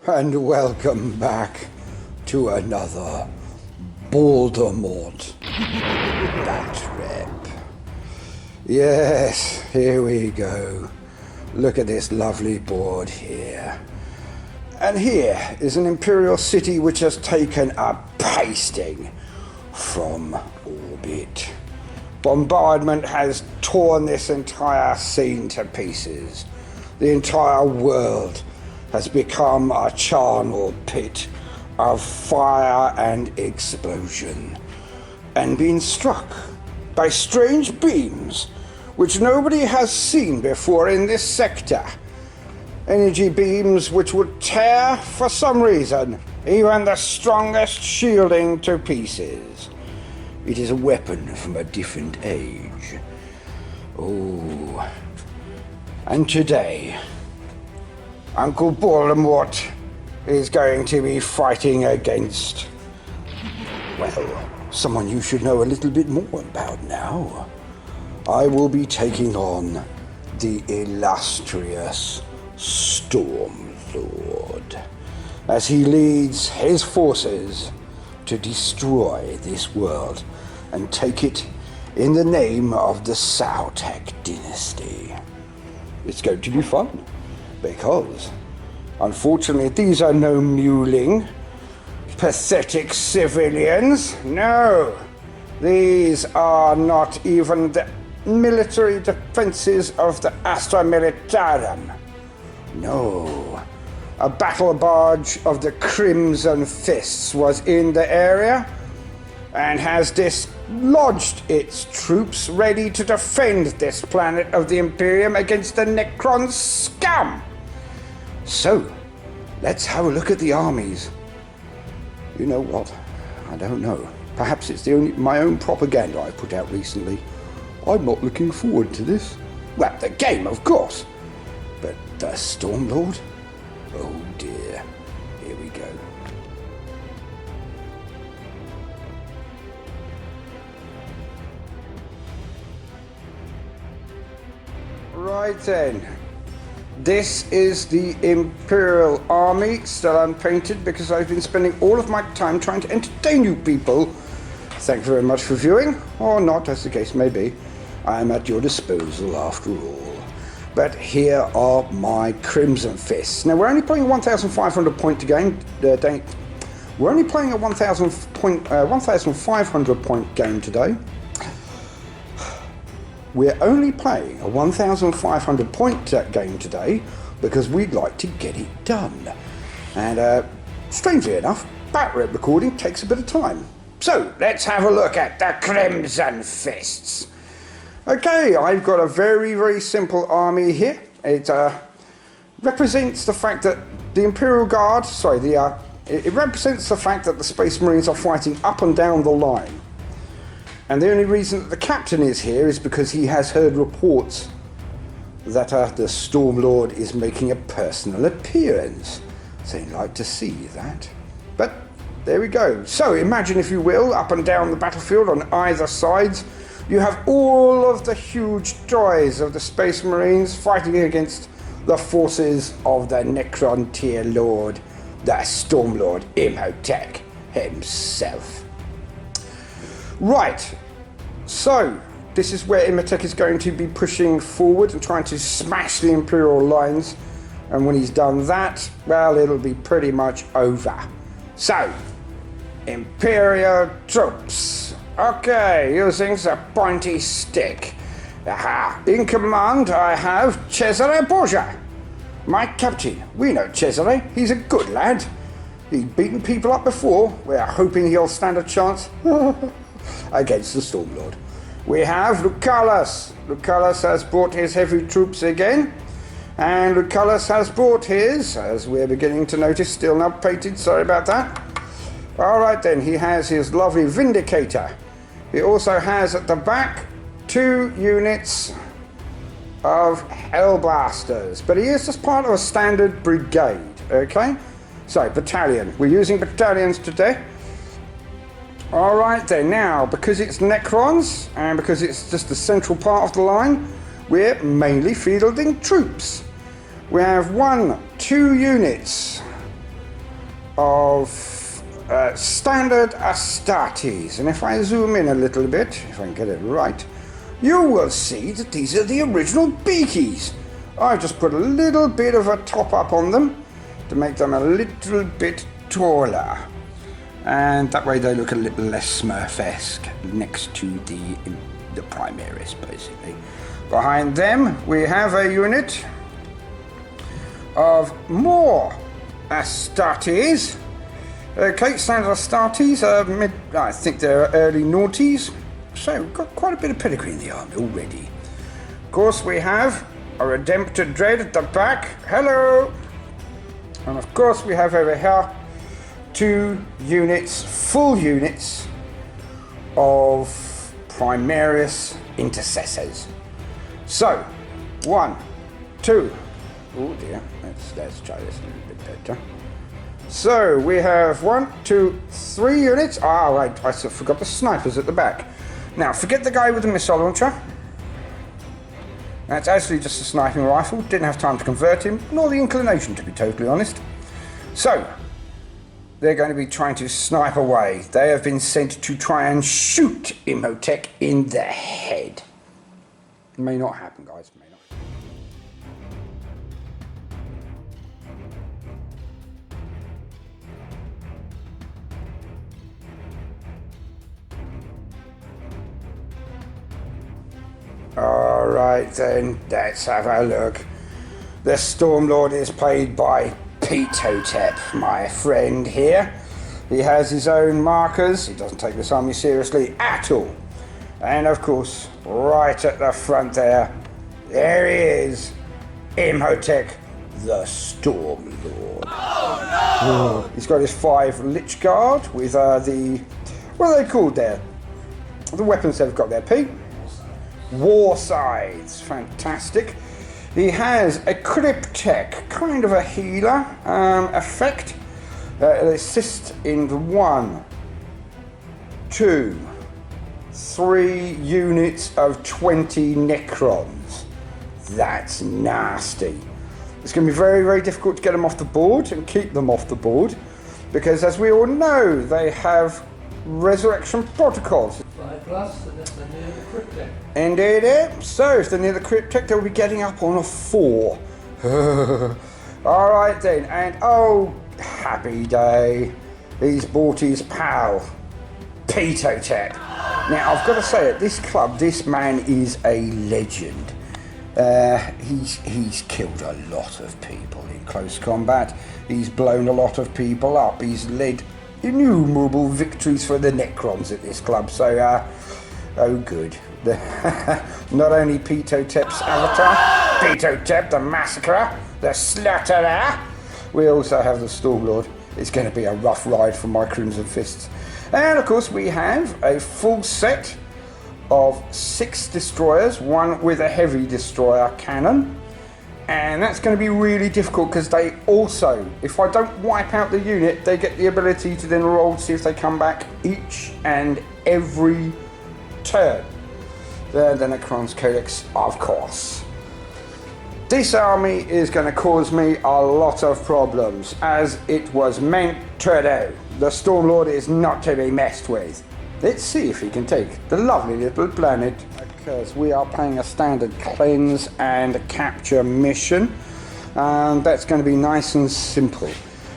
And welcome back to another Voldemort Batrep. Yes, here we go. Look at this lovely board here. And here is an Imperial city which has taken a pasting from orbit. Bombardment has torn this entire scene to pieces. The entire world has become a charnel pit of fire and explosion, and been struck by strange beams which nobody has seen before in this sector. Energy beams which would tear, for some reason, even the strongest shielding to pieces. It is a weapon from a different age. Oh, and today, Uncle Voldemort is going to be fighting against, well, someone you should know a little bit more about now. I will be taking on the illustrious Storm Lord as he leads his forces to destroy this world and take it in the name of the Imotekh dynasty. It's going to be fun because, unfortunately, these are no mewling, pathetic civilians. No, these are not even the military defenses of the Astra Militarum. No, a battle barge of the Crimson Fists was in the area and has dislodged its troops ready to defend this planet of the Imperium against the Necron scum. So, let's have a look at the armies. You know what? I don't know. Perhaps it's my own propaganda I put out recently. I'm not looking forward to this. Well, the game, of course. But the Storm Lord? Oh dear. Here we go. Right then. This is the Imperial army, still unpainted because I've been spending all of my time trying to entertain you people. Thank you very much for viewing, or not, as the case may be. I am at your disposal after all. But here are my Crimson Fists. Now we're only playing a 1,500 point game. We're only playing a 1,500 point game today. We're only playing a 1,500 point game today because we'd like to get it done. And strangely enough, Batrep recording takes a bit of time. So let's have a look at the Crimson Fists. Okay, I've got a very, very simple army here. It represents the fact that the Imperial Guard, it represents the fact that the Space Marines are fighting up and down the line. And the only reason that the captain is here is because he has heard reports that the Storm Lord is making a personal appearance. So he'd like to see that. But there we go. So imagine, if you will, up and down the battlefield on either sides, you have all of the huge joys of the Space Marines fighting against the forces of the Necron tier Lord, the Storm Lord Imotekh himself. Right, so this is where Imotekh is going to be pushing forward and trying to smash the Imperial lines, and when he's done that, well, it'll be pretty much over. So, Imperial troops. Okay, using the pointy stick. Aha, in command I have Cesare Borgia. My captain. We know Cesare, he's a good lad. He's beaten people up before. We're hoping he'll stand a chance against the Storm Lord. We have Lucullus. Lucullus has brought his heavy troops again. And Lucullus has brought his, as we're beginning to notice, still not painted, sorry about that. Alright then, he has his lovely Vindicator. He also has at the back 2 units of Hellblasters, but he is just part of a standard brigade, okay? So, battalion. We're using battalions today. Alright then, now, because it's Necrons, and because it's just the central part of the line, we're mainly fielding troops. We have 1, 2 units of standard Astartes. And if I zoom in a little bit, if I can get it right, you will see that these are the original beakies. I just put a little bit of a top up on them to make them a little bit taller. And that way they look a little less Smurf-esque next to the Primaris, basically. Behind them, we have a unit of more Astartes. Okay, standard Astartes, I think they're early noughties, so we've got quite a bit of pedigree in the army already. Of course, we have a Redemptor Dread at the back. Hello! And of course, we have over here 2 units, full units of Primaris Intercessors. So, 1, 2. Oh dear, let's try this a little bit better. So we have 1, 2, 3 units. Ah, right, I forgot the snipers at the back. Now, forget the guy with the missile launcher. That's actually just a sniping rifle. Didn't have time to convert him, nor the inclination, to be totally honest. So, they're going to be trying to snipe away. They have been sent to try and shoot Imotekh in the head. May not happen, guys, may not. Alright then, let's have a look. The Storm Lord is played by Imotekh, my friend here. He has his own markers. He doesn't take this army seriously at all. And of course, right at the front there he is, Imotekh the Storm Lord. Oh, no! He's got his 5 Lich Guard with the, what are they called there? The weapons they've got there, Pete? War Scythes, fantastic. He has a Cryptek, kind of a healer effect. It assists in 1, 2, 3 units of 20 Necrons. That's nasty. It's going to be very, very difficult to get them off the board and keep them off the board, because as we all know, they have resurrection protocols. 5+, and they're near the Cryptek. Indeed, so if they're near the Cryptek, they'll be getting up on a 4. Alright then, and oh, happy day. He's bought his pal, Imotekh. Now, I've got to say, at this club, this man is a legend. He's killed a lot of people in close combat. He's blown a lot of people up. He's led innumerable victories for the Necrons at this club. So, oh good. Not only Imotekh's avatar, Imotekh the Massacrer, the Slaughterer, we also have the Storm Lord. It's going to be a rough ride for my Crimson Fists. And of course we have a full set of 6 destroyers, 1 with a heavy destroyer cannon. And that's going to be really difficult because they also, if I don't wipe out the unit, they get the ability to then roll to see if they come back each and every turn. The Necron's Codex, of course. This army is going to cause me a lot of problems, as it was meant to do. The Storm Lord is not to be messed with. Let's see if he can take the lovely little planet. Because we are playing a standard cleanse and capture mission. And that's going to be nice and simple.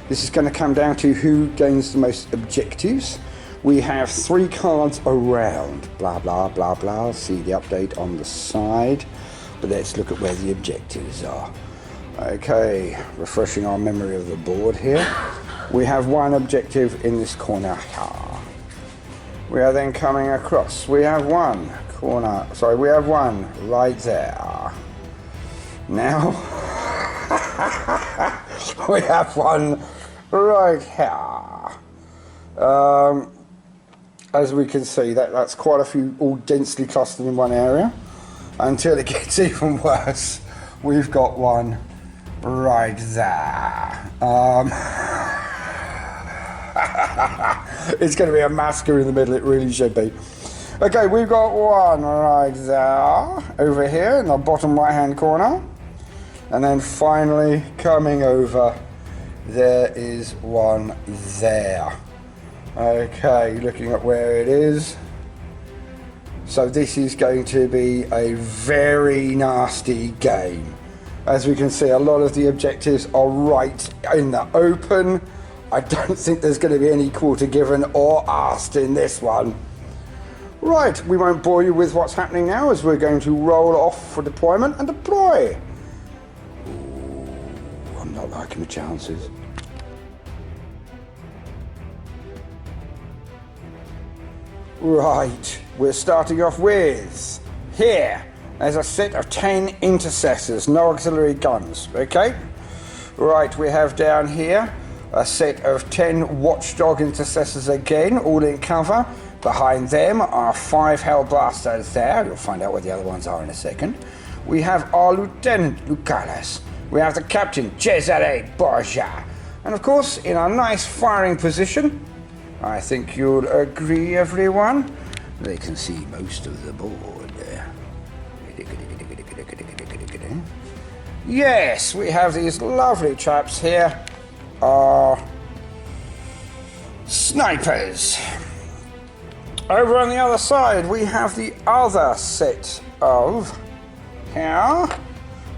This is going to come down to who gains the most objectives. We have 3 cards around. Blah, blah, blah, blah. See the update on the side. But let's look at where the objectives are. Okay, refreshing our memory of the board here. We have 1 objective in this corner here. We are then coming across. We have 1 corner. Sorry, we have 1 right there. Now, we have 1 right here. As we can see, that's quite a few all densely clustered in one area. Until it gets even worse, we've got 1 right there. It's going to be a massacre in the middle, it really should be. Okay, we've got 1 right there, over here in the bottom right hand corner. And then finally coming over there is one there. Okay, looking at where it is. So this is going to be a very nasty game. As we can see, a lot of the objectives are right in the open. I don't think there's going to be any quarter given or asked in this one. Right, we won't bore you with what's happening now, as we're going to roll off for deployment and deploy. Ooh, I'm not liking the chances. Right, we're starting off with, here, there's a set of 10 intercessors, no auxiliary guns, okay? Right, we have down here a set of 10 watchdog intercessors again, all in cover. Behind them are 5 hellblasters there, you'll find out what the other ones are in a second. We have our Lieutenant Lucalis, we have the Captain Cesare Borgia, and of course, in a nice firing position, I think you'll agree, everyone, they can see most of the board there. Yes, we have these lovely chaps here, are snipers. Over on the other side, we have the other set of, here,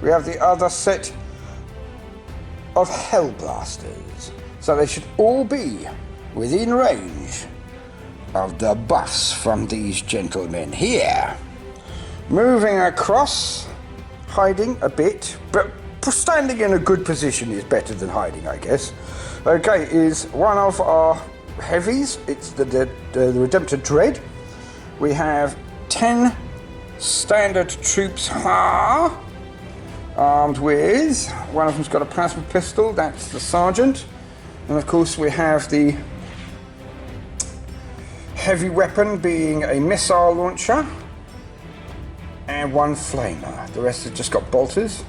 we have the other set of hellblasters. So they should all be within range of the buffs from these gentlemen here. Moving across, hiding a bit, but standing in a good position is better than hiding, I guess. Okay, is one of our heavies. It's the Redemptor Dread. We have 10 standard troops armed with, one of them's got a plasma pistol, that's the sergeant, and of course we have the heavy weapon being a missile launcher and 1 flamer. The rest have just got bolters.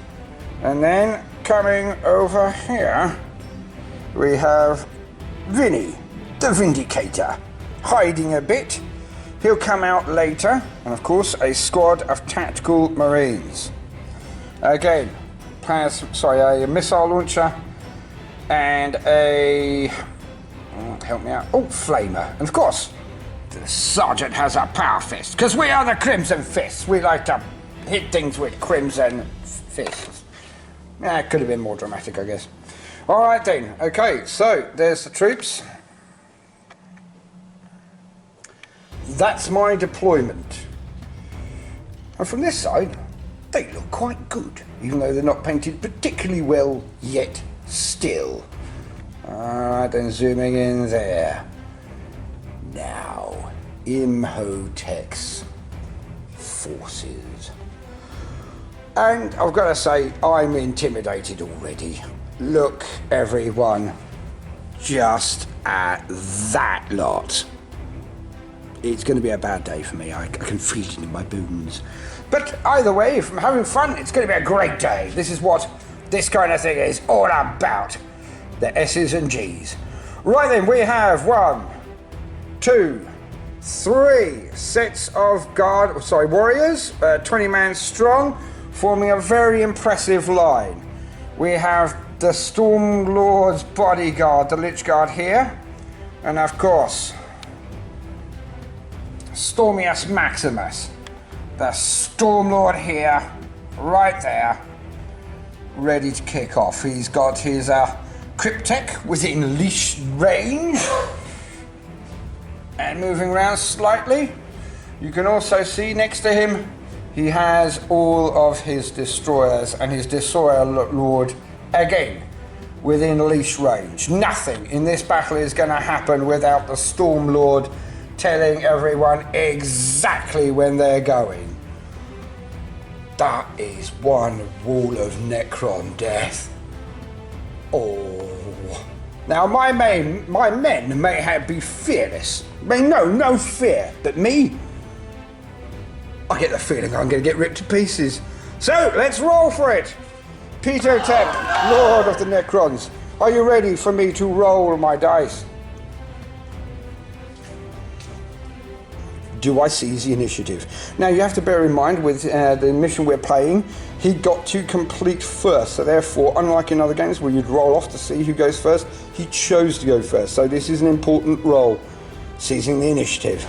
And then coming over here we have Vinny the Vindicator, hiding a bit. He'll come out later, and of course a squad of tactical marines. Again, a missile launcher and a, help me out, flamer. And of course, the sergeant has a power fist, because we are the Crimson Fists. We like to hit things with crimson fists. It could have been more dramatic, I guess. All right then, okay, so there's the troops. That's my deployment. And from this side, they look quite good, even though they're not painted particularly well yet still. Alright, then zooming in there. Now, Imotek's forces. And I've got to say, I'm intimidated already. Look, everyone, just at that lot. It's going to be a bad day for me. I can feel it in my bones. But either way, if I'm having fun, it's going to be a great day. This is what this kind of thing is all about. The S's and G's. Right then, we have 1, 2, 3 sets of warriors, 20 man strong, forming a very impressive line. We have the Storm Lord's bodyguard, the Lich Guard here, and of course, Stormius Maximus, the Storm Lord here, right there, ready to kick off. He's got his Cryptek within leash range, and moving around slightly, you can also see next to him, he has all of his destroyers and his Destroyer Lord, again, within leash range. Nothing in this battle is going to happen without the Storm Lord telling everyone exactly when they're going. That is one wall of Necron death. Oh. Now my men may be fearless, may know no fear, but me, I get the feeling I'm going to get ripped to pieces. So let's roll for it. Imotekh, Lord of the Necrons, are you ready for me to roll my dice? do I seize the initiative? Now you have to bear in mind with the mission we're playing, he got to complete first, so therefore, unlike in other games where you'd roll off to see who goes first, he chose to go first, so this is an important role, seizing the initiative.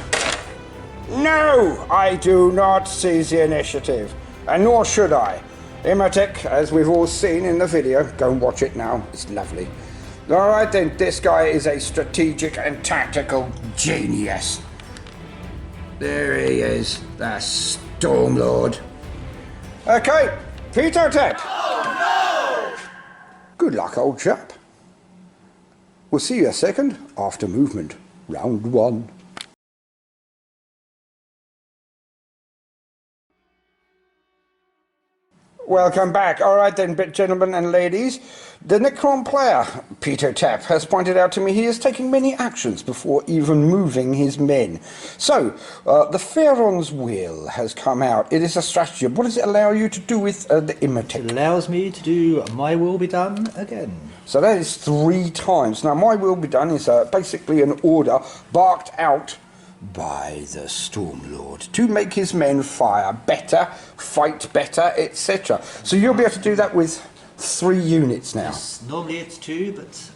No, I do not seize the initiative, and nor should I. Imotekh, as we've all seen in the video, go and watch it now, it's lovely. Alright then, this guy is a strategic and tactical genius. There he is, the Storm Lord. Okay, Imotekh. Oh no! Good luck, old chap. We'll see you a second after movement, round 1. Welcome back. All right then, gentlemen and ladies. The Necron player, Imotekh, has pointed out to me he is taking many actions before even moving his men. So, the Pharaoh's Will has come out. It is a strategy. What does it allow you to do with the Imotekh? It allows me to do My Will Be Done again. So that is 3 times. Now, My Will Be Done is basically an order barked out by the Storm Lord to make his men fire better, fight better, etc. So you'll be able to do that with 3 units now. Yes, normally it's 2, but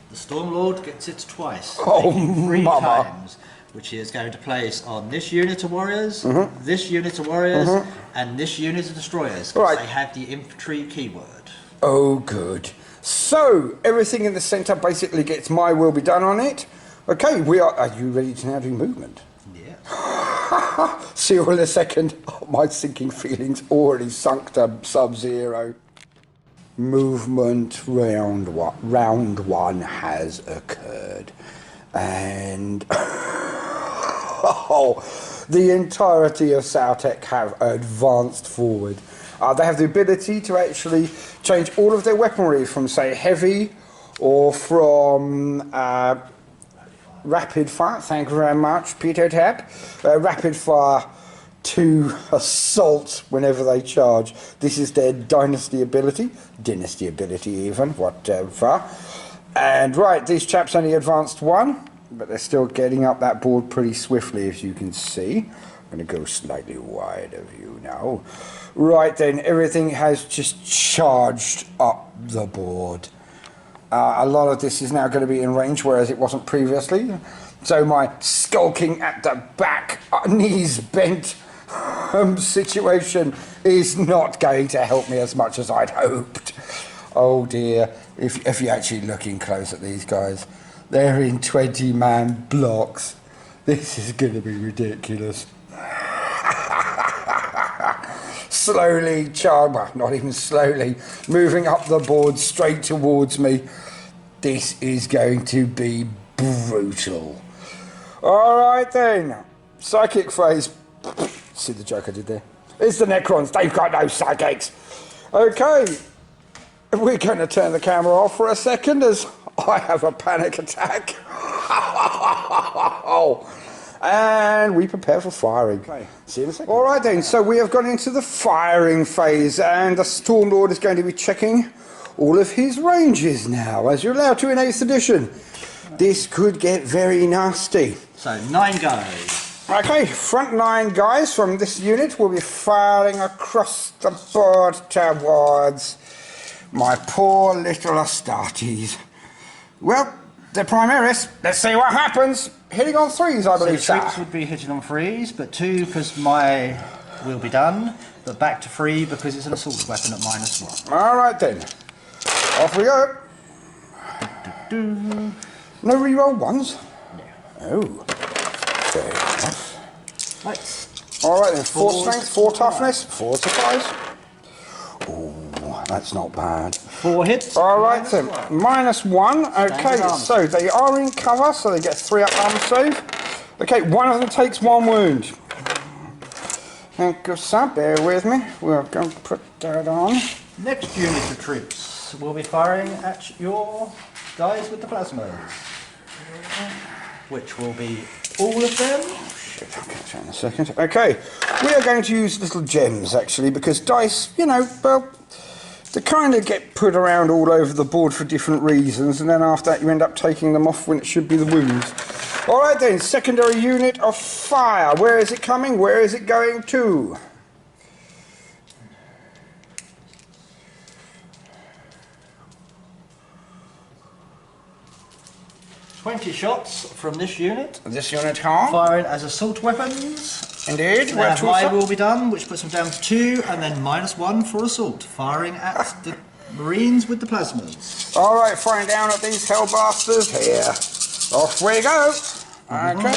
the Storm Lord gets it twice. Oh, 3 mama. times, which he is going to place on this unit of warriors, this unit of warriors, and this unit of destroyers, because Right. they have the infantry keyword. Oh, good. So everything in the centre basically gets My Will Be Done on it. Okay, are you ready to now do movement? Yeah. See you in a second. Oh, my sinking feelings already sunk to sub-zero. Movement round 1 has occurred. And the entirety of Imotekh have advanced forward. They have the ability to actually change all of their weaponry from, say, heavy or from rapid fire, thank you very much, Imotekh. Rapid fire to assault whenever they charge. This is their dynasty ability even, whatever. And right, these chaps only advanced 1, but they're still getting up that board pretty swiftly, as you can see. I'm going to go slightly wider view now. Right then, everything has just charged up the board. A lot of this is now going to be in range, whereas it wasn't previously. So my skulking at the back, knees bent situation is not going to help me as much as I'd hoped. Oh dear, if you're actually looking close at these guys, they're in 20-man blocks. This is going to be ridiculous. Slowly, not even slowly, moving up the board straight towards me. This is going to be brutal. Alright then, psychic phase. See the joke I did there? It's the Necrons, they've got no psychics. Okay, we're going to turn the camera off for a second as I have a panic attack. And we prepare for firing. Okay. See you in a second. Alright then, so we have gone into the firing phase, and the Storm Lord is going to be checking all of his ranges now, as you're allowed to in 8th edition. This could get very nasty. So 9 guys. Okay, front 9 guys from this unit will be firing across the board towards my poor little Astartes. Well, they're Primaris. Let's see what happens. Hitting on 3s, I believe, so 6 would be hitting on 3s, but 2 because My Will Be Done, but back to 3 because it's an assault weapon at -1. Alright then. Off we go. No reroll 1s? No. Oh. Fair enough. Right. Alright then, 4 strength, 4 toughness, 4 surprise. Ooh, that's not bad. 4 hits. Alright then, -1. Okay, so they are in cover, so they get 3 up armor save. Okay, one of them takes 1 wound. Thank you, sir, bear with me. We're going to put that on. Next unit of troops will be firing at your guys with the plasmas, which will be all of them. Shit, I'll catch that in a second. Okay, we are going to use little gems actually, because dice, you know, well, they kind of get put around all over the board for different reasons, and then after that you end up taking them off when it should be the wounds. Alright then, secondary unit of fire. Where is it coming? Where is it going to? "20 shots from this unit, This unit, huh? firing as assault weapons. Indeed. Now Where my to? will be done, which puts them down to 2, and then -1 for assault, firing at the Marines with the plasmas. Alright, firing down at these hellblasters. Here. Off we go. Okay.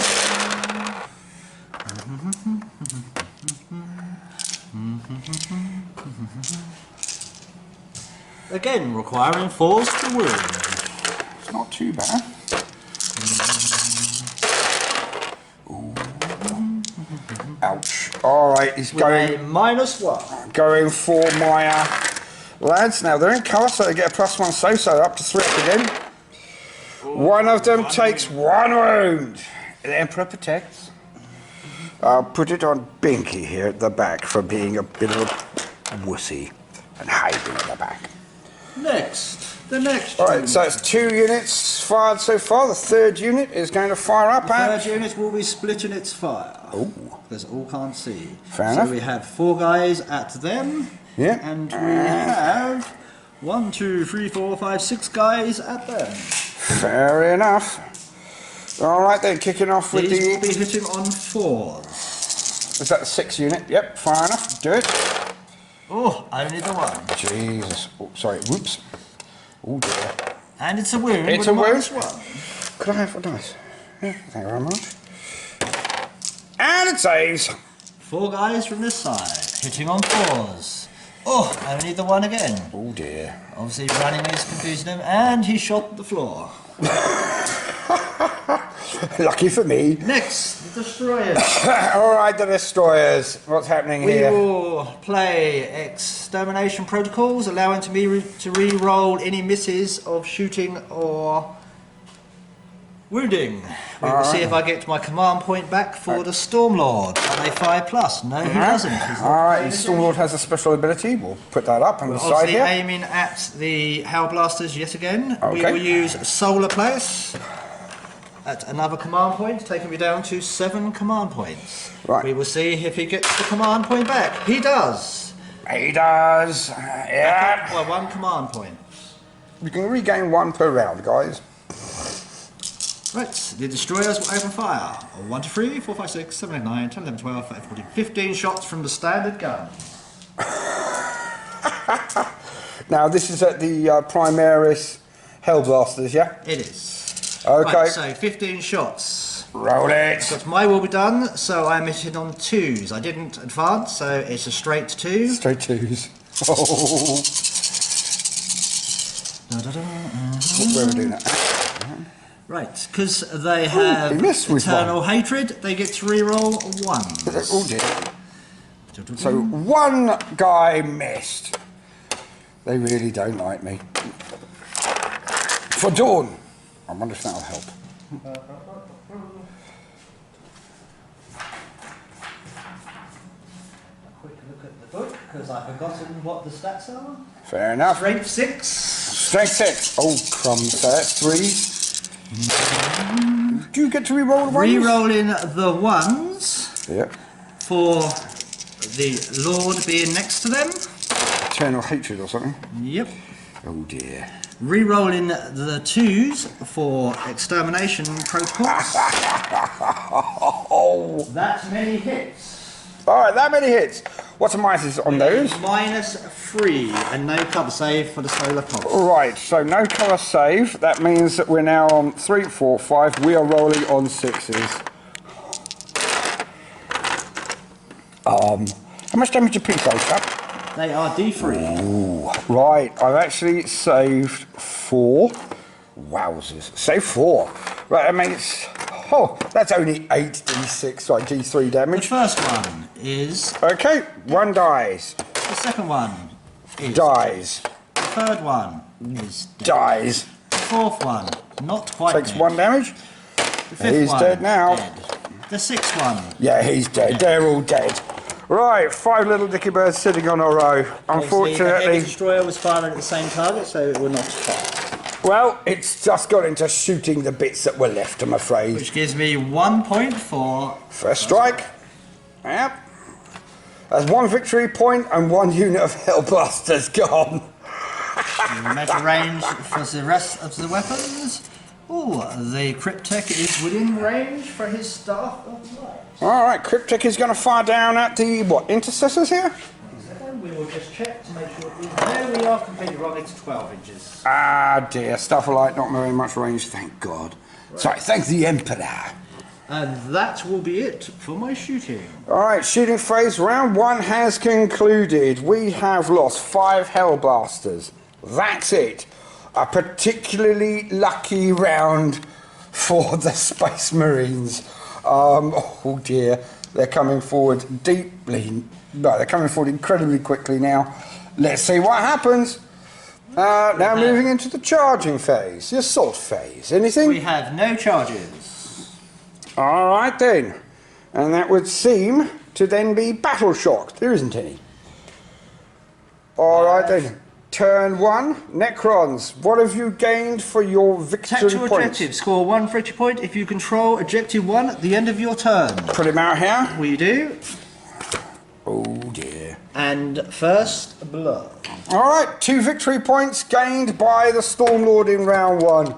Again, requiring 4s to wound. It's not too bad. Ooh. Ouch. Alright, he's With going a -1. going for my lads. Now they're in colour, so they get a +1 so up to 3 again. One of them takes 1 wound. The Emperor protects. I'll put it on Binky here at the back for being a bit of a wussy and hiding at the back. The next Alright, unit. so it's 2 units fired so far. The 3rd unit is going to fire up The at... 3rd unit will be splitting its fire. Oh. Because all can't see. Fair so enough. we have 4 guys at them. Yeah. And we have 1, 2, 3, 4, 5, 6 guys at them. Fair enough. Alright then, kicking off with These the... will be hitting on 4s. Is that the 6th unit? Yep, fire enough. Do it. Oh, only the 1. Jesus. Oh, sorry, whoops. Oh dear. And it's a wound. It's with a wound? -1. Could I have a dice? Yeah, thank you very much. And it saves. 4 guys from this side, hitting on 4s. Oh, only the 1 again. Oh dear. Obviously running is confusing him, and he shot the floor. Lucky for me. Next, the destroyers. Alright, the destroyers. What's happening We here? will play extermination protocols, allowing to me to re-roll any misses of shooting or wounding. We will see if I get my command point back for the Storm Lord. Are they 5+? No, he doesn't. He's not Alright, playing the it. Storm Lord has a special ability. We'll put that up on the side Obviously here. aiming at the Hellblasters yet again. We Okay. will use Solar Place at another command point, taking me down to 7 command points. Right. We will see if he gets the command point back. He does. He does. Yeah. Well, 1 command point. You can regain 1 per round, guys. Right, the destroyers will open fire. 1 to 3, 4, 5, 6, 7, 8, 9, 10, 11, 12, 13, 14, 15 shots from the standard gun. Now, this is at the Primaris Hellblasters, yeah? It is. Okay. Right, so 15 shots. Roll it. But my will be done, so I'm hitting on 2s. I didn't advance, so it's a straight 2. Straight 2s. Oh. Where are we doing that? Right, because they have he missed with eternal hatred, they get to reroll 1. Oh dear. So 1 guy missed. They really don't like me. For Dawn. I wonder if that'll help. Quick look at the book, because I've forgotten what the stats are. Fair enough. Strength 6. Strength 6. Oh, crumbs. So that's 3. Do you get to re-roll the 1s? Re-rolling the 1s Yep. for the Lord being next to them. Eternal hatred or something. Yep. Oh dear. Re-rolling the 2s for extermination protocols. Oh. That many hits. Alright, that many hits. What's the minuses on those? -3 and no cover save for the solar pulse. Right, so no colour save. That means that we're now on 3, 4, 5. We are rolling on 6s. How much damage a piece, old chap? They are D3. Ooh, right, I've actually saved 4. Wowzers. Save 4. Right, that makes... Oh, that's only 8d6, sorry, d3 The damage. first one is... Okay, 1 dies. The second one is... Dies. The third one is dead. Dies. The fourth one, not quite Takes dead. 1 damage. The fifth He's one, dead now. dead. The sixth one. Yeah, he's dead. They're all dead. Right, 5 little dicky birds sitting on a row. The heavy Unfortunately, destroyer was firing at the same target, so it will not fire. Well, it's just got into shooting the bits that were left, I'm afraid. Which gives me 1 point for... First strike. Yep. That's 1 victory point and 1 unit of Hellblasters gone. Measure range for the rest of the weapons. Oh, the Cryptek is within range for his Staff of Light. Alright, Cryptek is going to fire down at the, what, intercessors here? We will just check to make sure. There we are, completely wrong. It's 12 inches. Ah dear, Staff of Light, not very much range, thank God. Right. Sorry, thank the Emperor. And that will be it for my shooting. Alright, shooting phase, round 1 has concluded. We have lost 5 Hellblasters. That's it. A particularly lucky round for the Space Marines. Oh dear, they're coming forward deeply. No, they're coming forward incredibly quickly now. Let's see what happens. Now moving into the charging phase, the assault phase. Anything? We have no charges. Alright then. And that would seem to then be battle shock. There isn't any. Alright then. Turn 1, Necrons. What have you gained for your victory Tactical points? objective. Score 1 victory point if you control objective 1 at the end of your turn. Put him out here. We do. Oh dear. And first blood. Alright, 2 victory points gained by the Storm Lord in round 1.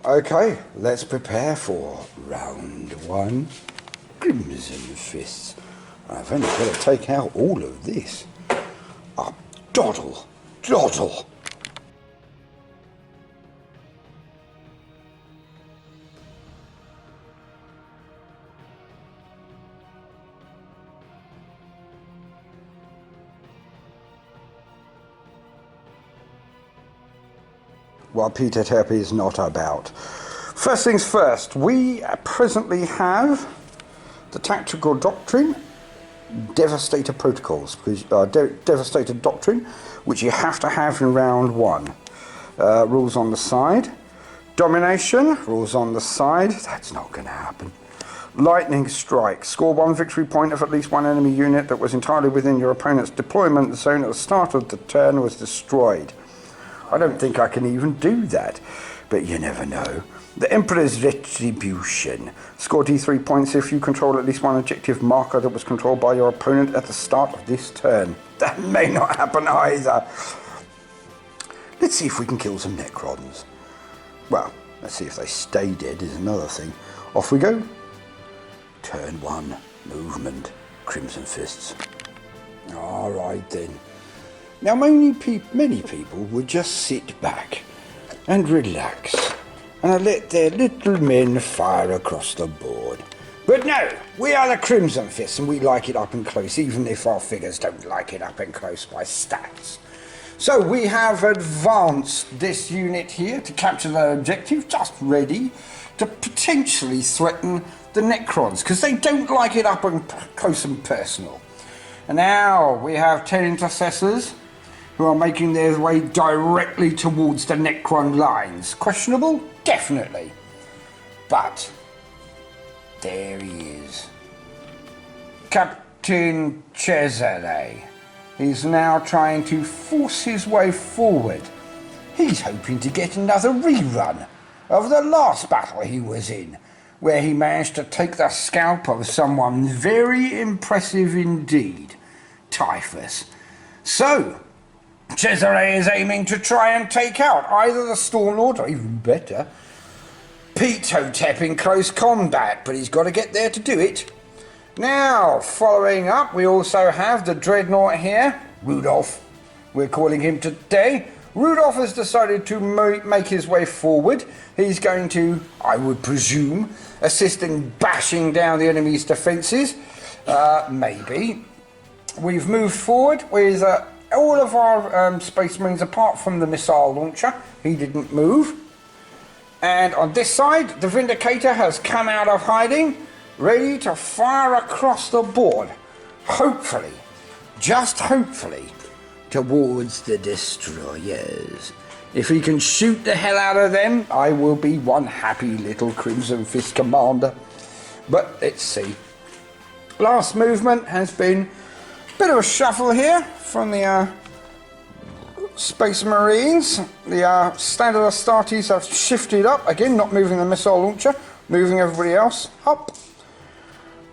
Okay, let's prepare for round 1. Crimson Fists. I've only got to take out all of this. Doddle. What Peter Tepe is not about. First things first, we presently have the Tactical Doctrine, Devastator Protocols, because Devastator Doctrine, which you have to have in round 1. Rules on the side. Domination, rules on the side. That's not going to happen. Lightning Strike. Score 1 victory point if at least 1 enemy unit that was entirely within your opponent's deployment zone at the start of the turn was destroyed. I don't think I can even do that, but you never know. The Emperor's Retribution. Score D3 points if you control at least 1 objective marker that was controlled by your opponent at the start of this turn. That may not happen either. Let's see if we can kill some Necrons. Well, let's see if they stay dead is another thing. Off we go. Turn 1, movement, Crimson Fists. Alright then. Now many people would just sit back and relax and let their little men fire across the board. But no, we are the Crimson Fists and we like it up and close, even if our figures don't like it up and close by stats. So we have advanced this unit here to capture their objective, just ready to potentially threaten the Necrons, because they don't like it up and close and personal. And now we have 10 intercessors who are making their way directly towards the Necron lines. Questionable? Definitely. But there he is. Captain Cesare. He's now trying to force his way forward. He's hoping to get another rerun of the last battle he was in, where he managed to take the scalp of someone very impressive indeed, Typhus. So, Cesare is aiming to try and take out either the Storm Lord, or even better, Imotekh in close combat, but he's got to get there to do it. Now, following up, we also have the Dreadnought here, Rudolph, we're calling him today. Rudolph has decided to make his way forward. He's going to, I would presume, assist in bashing down the enemy's defences. Maybe. We've moved forward with all of our Space Marines apart from the missile launcher. He didn't move. And on this side, the Vindicator has come out of hiding, ready to fire across the board. Hopefully, just hopefully, towards the destroyers. If he can shoot the hell out of them, I will be one happy little Crimson Fist commander. But let's see. Last movement has been a bit of a shuffle here from the Space Marines. The standard Astartes have shifted up. Again, not moving the missile launcher, moving everybody else up.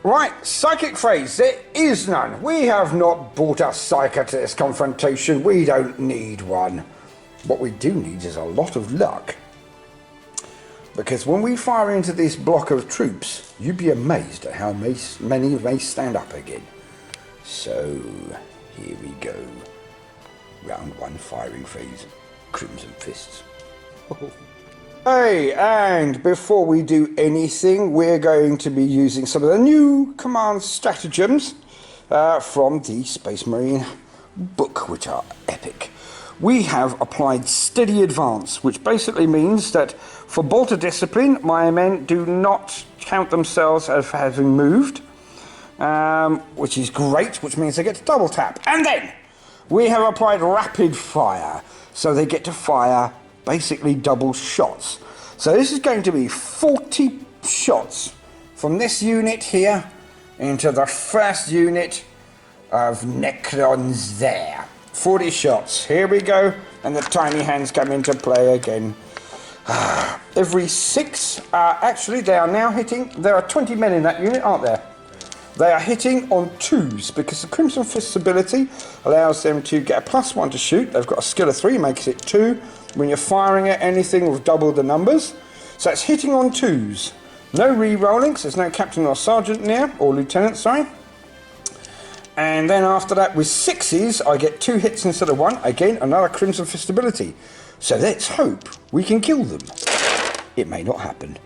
Right, psychic phase. There is none. We have not brought a psyker to this confrontation. We don't need one. What we do need is a lot of luck. Because when we fire into this block of troops, you'd be amazed at how many may stand up again. So, here we go. Round 1 firing phase. Crimson Fists. Hey, and before we do anything, we're going to be using some of the new command stratagems from the Space Marine book, which are epic. We have applied steady advance, which basically means that for bolter discipline, my men do not count themselves as having moved, which is great, which means they get to double tap. And then we have applied rapid fire, so they get to fire basically double shots. So this is going to be 40 shots from this unit here into the first unit of Necrons there. 40 shots. Here we go, and the tiny hands come into play again. Every 6, actually they are now hitting, there are 20 men in that unit, aren't there? They are hitting on 2s, because the Crimson Fist's ability allows them to get a +1 to shoot. They've got a skill of 3, makes it 2. When you're firing at anything with double the numbers. So it's hitting on 2s. No re-rolling, so there's no captain or sergeant near, or lieutenant, sorry. And then after that, with 6s, I get 2 hits instead of 1. Again, another Crimson Fist ability. So let's hope we can kill them. It may not happen.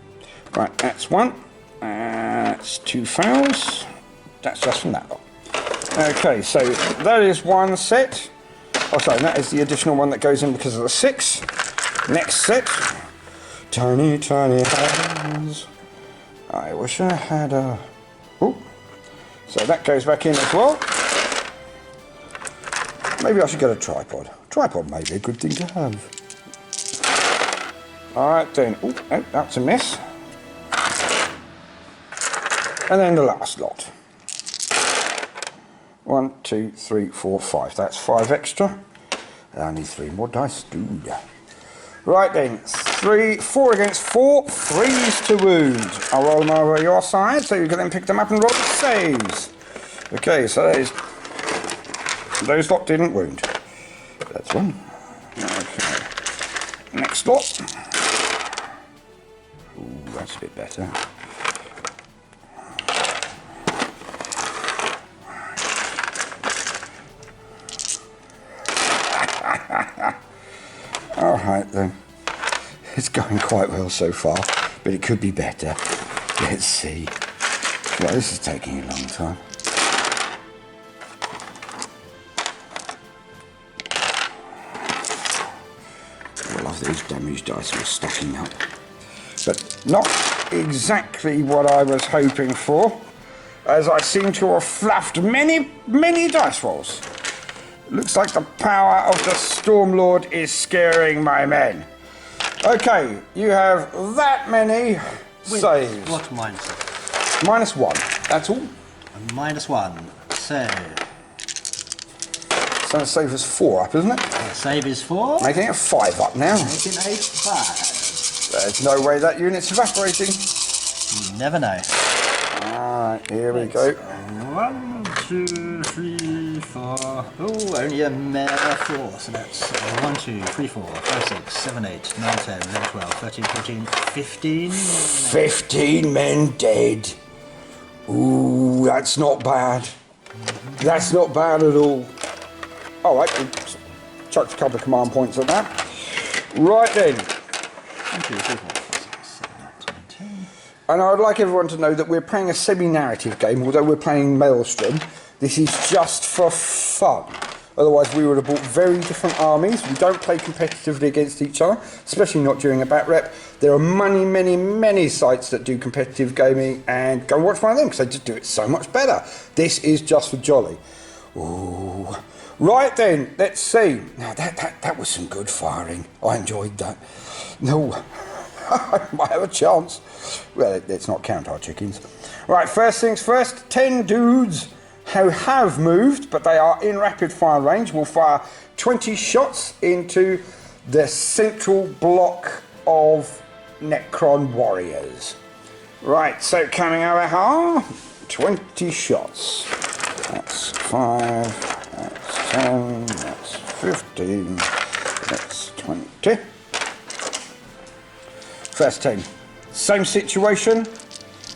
Right, that's 1. That's 2 fouls. That's just from that lot. Okay, so that is 1 set. Oh, sorry, that is the additional one that goes in because of the 6. Next set. Tiny, tiny hands. I wish I had a... Oh. So that goes back in as well. Maybe I should get a tripod. Tripod may be a good thing to have. Alright then. Oh, that's a miss. And then the last lot. 1, 2, 3, 4, 5. That's 5 extra. I need 3 more dice, dude. Right then, 4 against 4, 3s to wound. I'll roll them over your side so you can then pick them up and roll the saves. Okay, so those lot didn't wound. That's 1. Okay. Next lot. Ooh, that's a bit better. Alright then, it's going quite well so far, but it could be better. Let's see. Well, this is taking a long time. I love these damage dice all stacking up. But not exactly what I was hoping for, as I seem to have fluffed many, many dice rolls. Looks like the power of the Storm Lord is scaring my men. Okay, you have that many saves. What minus? -1, that's all. A -1. Save. So the save is 4 up, isn't it? Save is 4. Making it 5 up now. Making a 5. There's no way that unit's evaporating. You never know. Alright, here we go. 1, 2, 3, 4. Oh, only a mere 4. So that's 1, 2, 3, 4, 5, 6, 7, 8, 9, 10, 11, 12, 13, 14, 15. 15 men dead. Ooh, that's not bad. That's not bad at all. Alright, we chucked a couple of command points at that. Right then. 1, 2, 3, 4, 5, 6, 7, 8, 9, 10. And I would like everyone to know that we're playing a semi-narrative game, although we're playing Maelstrom. This is just for fun. Otherwise we would have bought very different armies. We don't play competitively against each other, especially not during a Batrep. There are many sites that do competitive gaming, and go watch one of them because they just do it so much better. This is just for jolly. Ooh. Right then, let's see. Now that was some good firing. I enjoyed that. No, I might have a chance. Well, let's not count our chickens. Right, first things first, 10 dudes who have moved, but they are in rapid fire range. Will fire 20 shots into the central block of Necron warriors. Right, so coming over here, 20 shots. That's 5, that's 10, that's 15, that's 20. First 10. Same situation,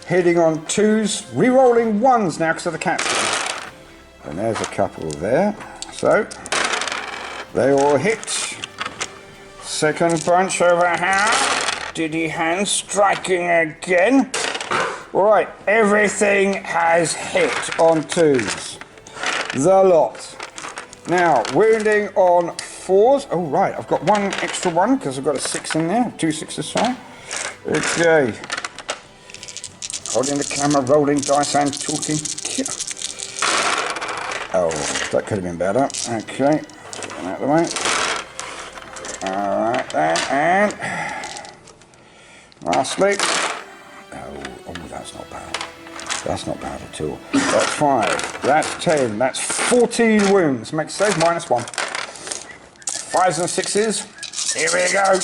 hitting on 2s, re-rolling 1s now because of the captain. And there's a couple there. So, they all hit. Second bunch over here. Diddy hand striking again. Right, everything has hit on 2s. The lot. Now, wounding on 4s. Oh, right, I've got one extra one because I've got a 6 in there. 2 6s, sorry. Okay. Holding the camera, rolling dice and talking. Oh, that could have been better. Okay, get out of the way. Alright then, and lastly. Oh, that's not bad. That's not bad at all. That's 5, that's 10, that's 14 wounds. Makes save minus 1. 5s and 6s. Here we go.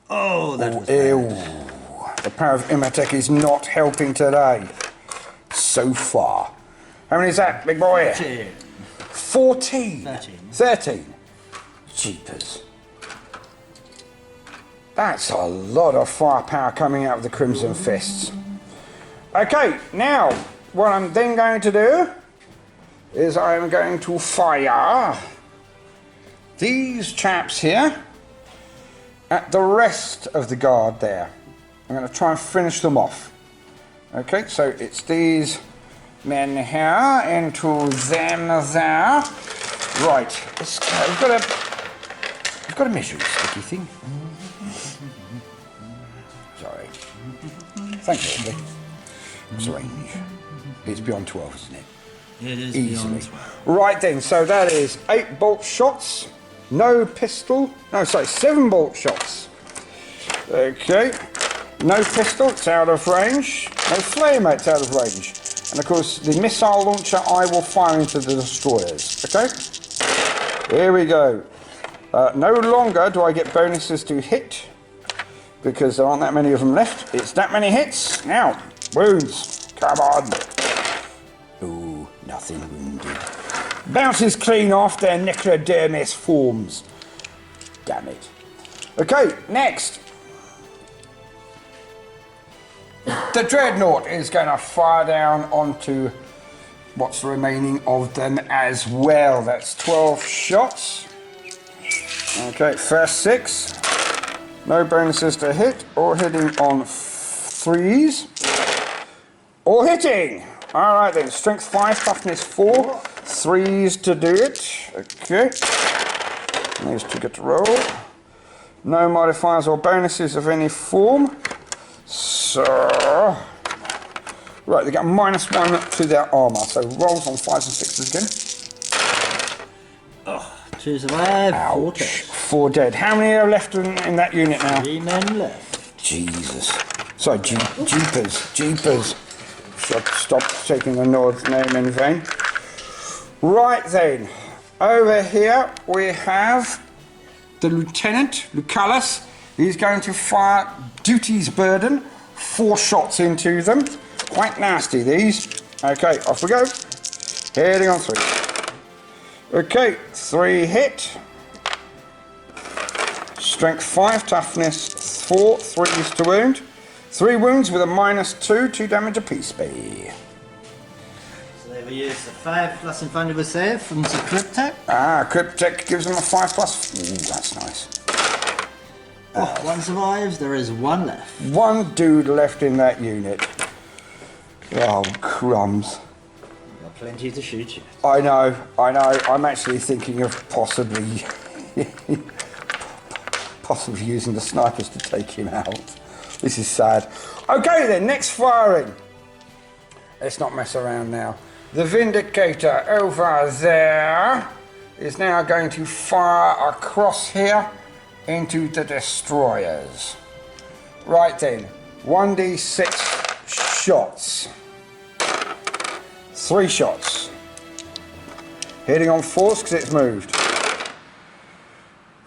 Oh, that was Ew. bad. The power of Imotekh is not helping today. So far. How many is that, big boy? 13. 14. 13. 13. Jeepers. That's a lot of firepower coming out of the Crimson Fists. Okay, now, what I'm then going to do is I'm going to fire these chaps here at the rest of the guard there. I'm going to try and finish them off. Okay, so it's these men here into them there. Right, we've got a measuring sticky thing. Sorry. Thank you, Leslie. It's range. It's beyond 12, isn't it? It is Easily. beyond 12. Right then, so that is 8 bolt shots, no pistol, no, sorry, 7 bolt shots. Okay, no pistol, it's out of range, no flame, it's out of range. And of course, the missile launcher I will fire into the destroyers, okay? Here we go. No longer do I get bonuses to hit, because there aren't that many of them left. It's that many hits. Now, wounds, come on. Ooh, nothing wounded. Bounces clean off their necrodermis forms. Damn it. Okay, next. The Dreadnought is going to fire down onto what's remaining of them as well. That's 12 shots. Okay, first 6. No bonuses to hit or hitting on 3s. Or hitting. Alright then, strength 5, toughness 4, 3s to do it. Okay. These 2 get to roll. No modifiers or bonuses of any form. So, right, they get -1 to their armour. So rolls on 5s and 6s again. Oh, 2 survive, 4 Ouch. dead. 4 dead. How many are left in that unit now? 3 men left. Jesus. Sorry, Jeepers. Stop taking the Lord's name in vain. Right then, over here we have the Lieutenant, Lucullus. He's going to fire Duty's Burden, 4 shots into them. Quite nasty, these. Okay, off we go. Heading on 3. Okay, 3 hit. Strength 5, toughness 4, 3s to wound. 3 wounds with a -2, 2 damage apiece, baby. So they will use the 5 plus infundable save from the Cryptek. Ah, Cryptek gives them a 5+. Ooh, that's nice. Oh, 1 survives, there is 1 left. 1 dude left in that unit. Oh, crumbs. You've got plenty to shoot you. I know. I'm actually thinking of possibly using the snipers to take him out. This is sad. Okay then, next firing. Let's not mess around now. The Vindicator over there is now going to fire across here into the destroyers. Right then, 1d6 shots. 3 shots. Hitting on force because it's moved.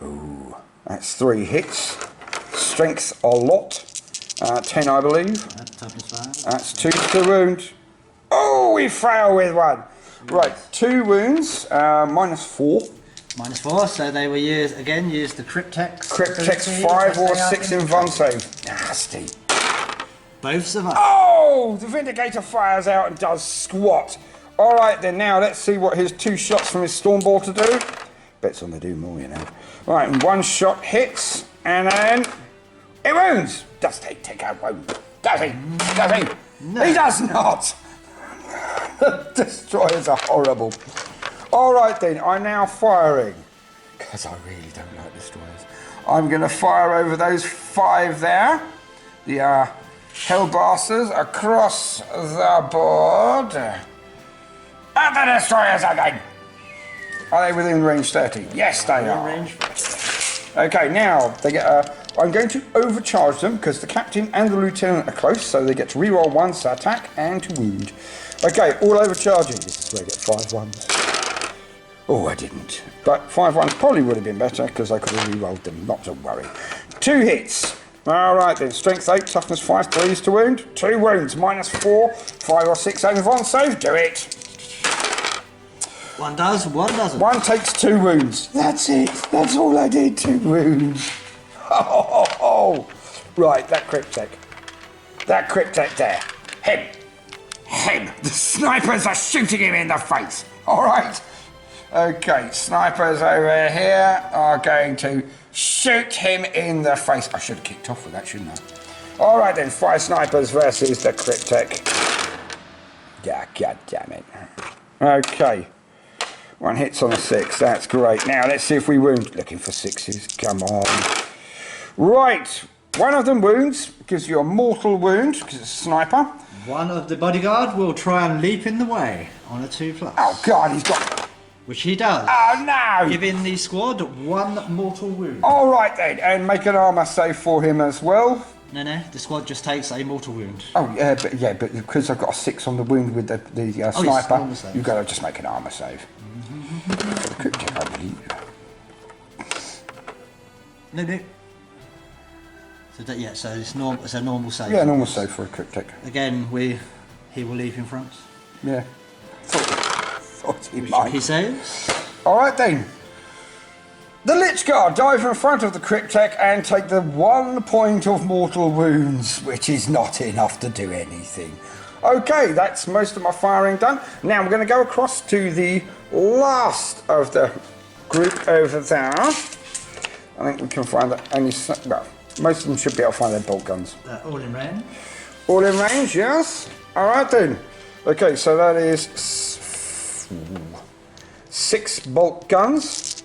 Ooh, that's 3 hits. Strength a lot. 10, I believe. That's 2 to wound. Oh, we fail with 1. Right, 2 wounds, -4. -4, so they will use the Cryptex. Cryptex 5 or 6 in Von save. Nasty. Both survive. Oh, the Vindicator fires out and does squat. All right, then now let's see what his 2 shots from his Stormbolter do. Bets on they do more, you know. Right, and 1 shot hits, and then it wounds. Does he take a wound? Does he? Does he? No. He does not. The destroyers are horrible. All right then, I'm now firing. Because I really don't like destroyers. I'm going to fire over those 5 there. The Hellblasters across the board. And the destroyers again. Are they within range 30? Yes, they are. Range. Okay, now they get. I'm going to overcharge them because the captain and the lieutenant are close, so they get to reroll 1 to attack and to wound. Okay, all overcharging. This is where I get 5 ones. Oh, I didn't. But 5 ones probably would have been better because I could have rerolled them. Not to worry. 2 hits. All right then. Strength 8, toughness 5, 3 to wound. 2 wounds. -4, 5 or 6 over Von save. Do it. 1 does, 1 doesn't. 1 takes 2 wounds. That's it. That's all I did. 2 wounds. Oh. Right, that Cryptek. That Cryptek there. Him. The snipers are shooting him in the face. All right. Okay, snipers over here are going to shoot him in the face. I should have kicked off with that, shouldn't I? All right then, 5 snipers versus the Cryptek. Yeah, god damn it. Okay. 1 hits on a 6, that's great. Now let's see if we wound. Looking for 6s, come on. Right, 1 of them wounds, gives you a mortal wound, because it's a sniper. 1 of the bodyguard will try and leap in the way on a 2+. Oh god, he's got... Which he does. Oh no! Giving the squad 1 mortal wound. All right then, and make an armor save for him as well. No, the squad just takes a mortal wound. Oh yeah, but because I've got a 6 on the wound with the sniper, you've got to just make an armor save. Cryptek, I believe. No. So it's a normal save. Yeah, normal save for a Cryptek. Again, he will leap in front. Yeah. Thought he might. He saves. All right then. The Lich Guard dive in front of the Cryptek and take the 1 point of mortal wounds, which is not enough to do anything. Okay, that's most of my firing done. Now I'm going to go across to the last of the group over there. I think we can find that only... Well, most of them should be able to find their bolt guns. All in range. All in range, yes. All right then. Okay, so that is 6 bolt guns.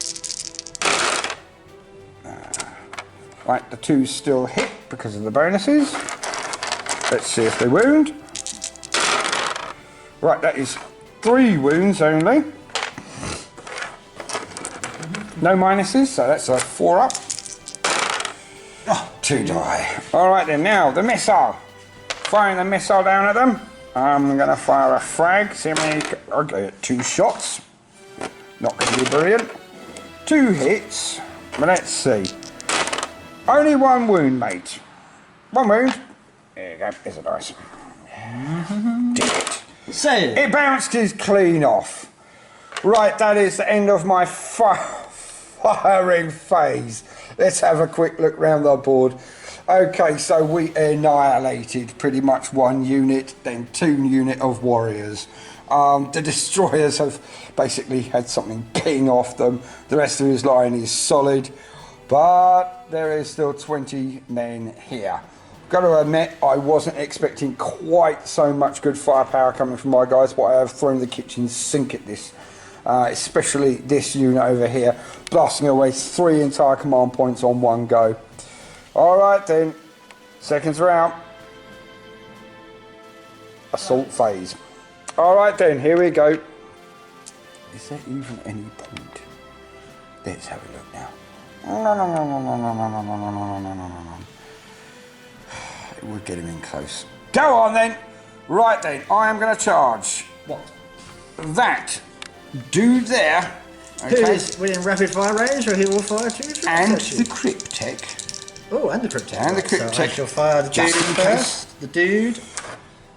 Right, the 2 still hit because of the bonuses. Let's see if they wound. Right, that is 3 wounds only. No minuses, so that's a 4 up. Oh, 2 die. All right then, now the missile. Firing the missile down at them. I'm going to fire a frag. See how many... I'll get 2 shots. Not going to be brilliant. 2 hits. But let's see. Only 1 wound, mate. 1 wound. There you go. There's a dice. Did it. Save. It bounced his clean off. Right, that is the end of my firing phase. Let's have a quick look round the board. Okay, so we annihilated pretty much 1 unit, then 2 unit of warriors. The destroyers have basically had something ping off them. The rest of his line is solid, but there is still 20 men here. Got to admit, I wasn't expecting quite so much good firepower coming from my guys, but I have thrown the kitchen sink at this. Especially this unit over here, blasting away 3 entire command points on 1 go. Alright then, seconds are out. Assault phase. Alright then, here we go. Is there even any point? Let's have a look now. No. It would get him in close. Go on then! Right then, I am going to charge. What? That dude there. Who is within rapid fire range, or he will fire 2 shots And at you. the Cryptek. Oh, and the Cryptek. And the So Cryptek. I shall fire the dude Just in case. first. The dude.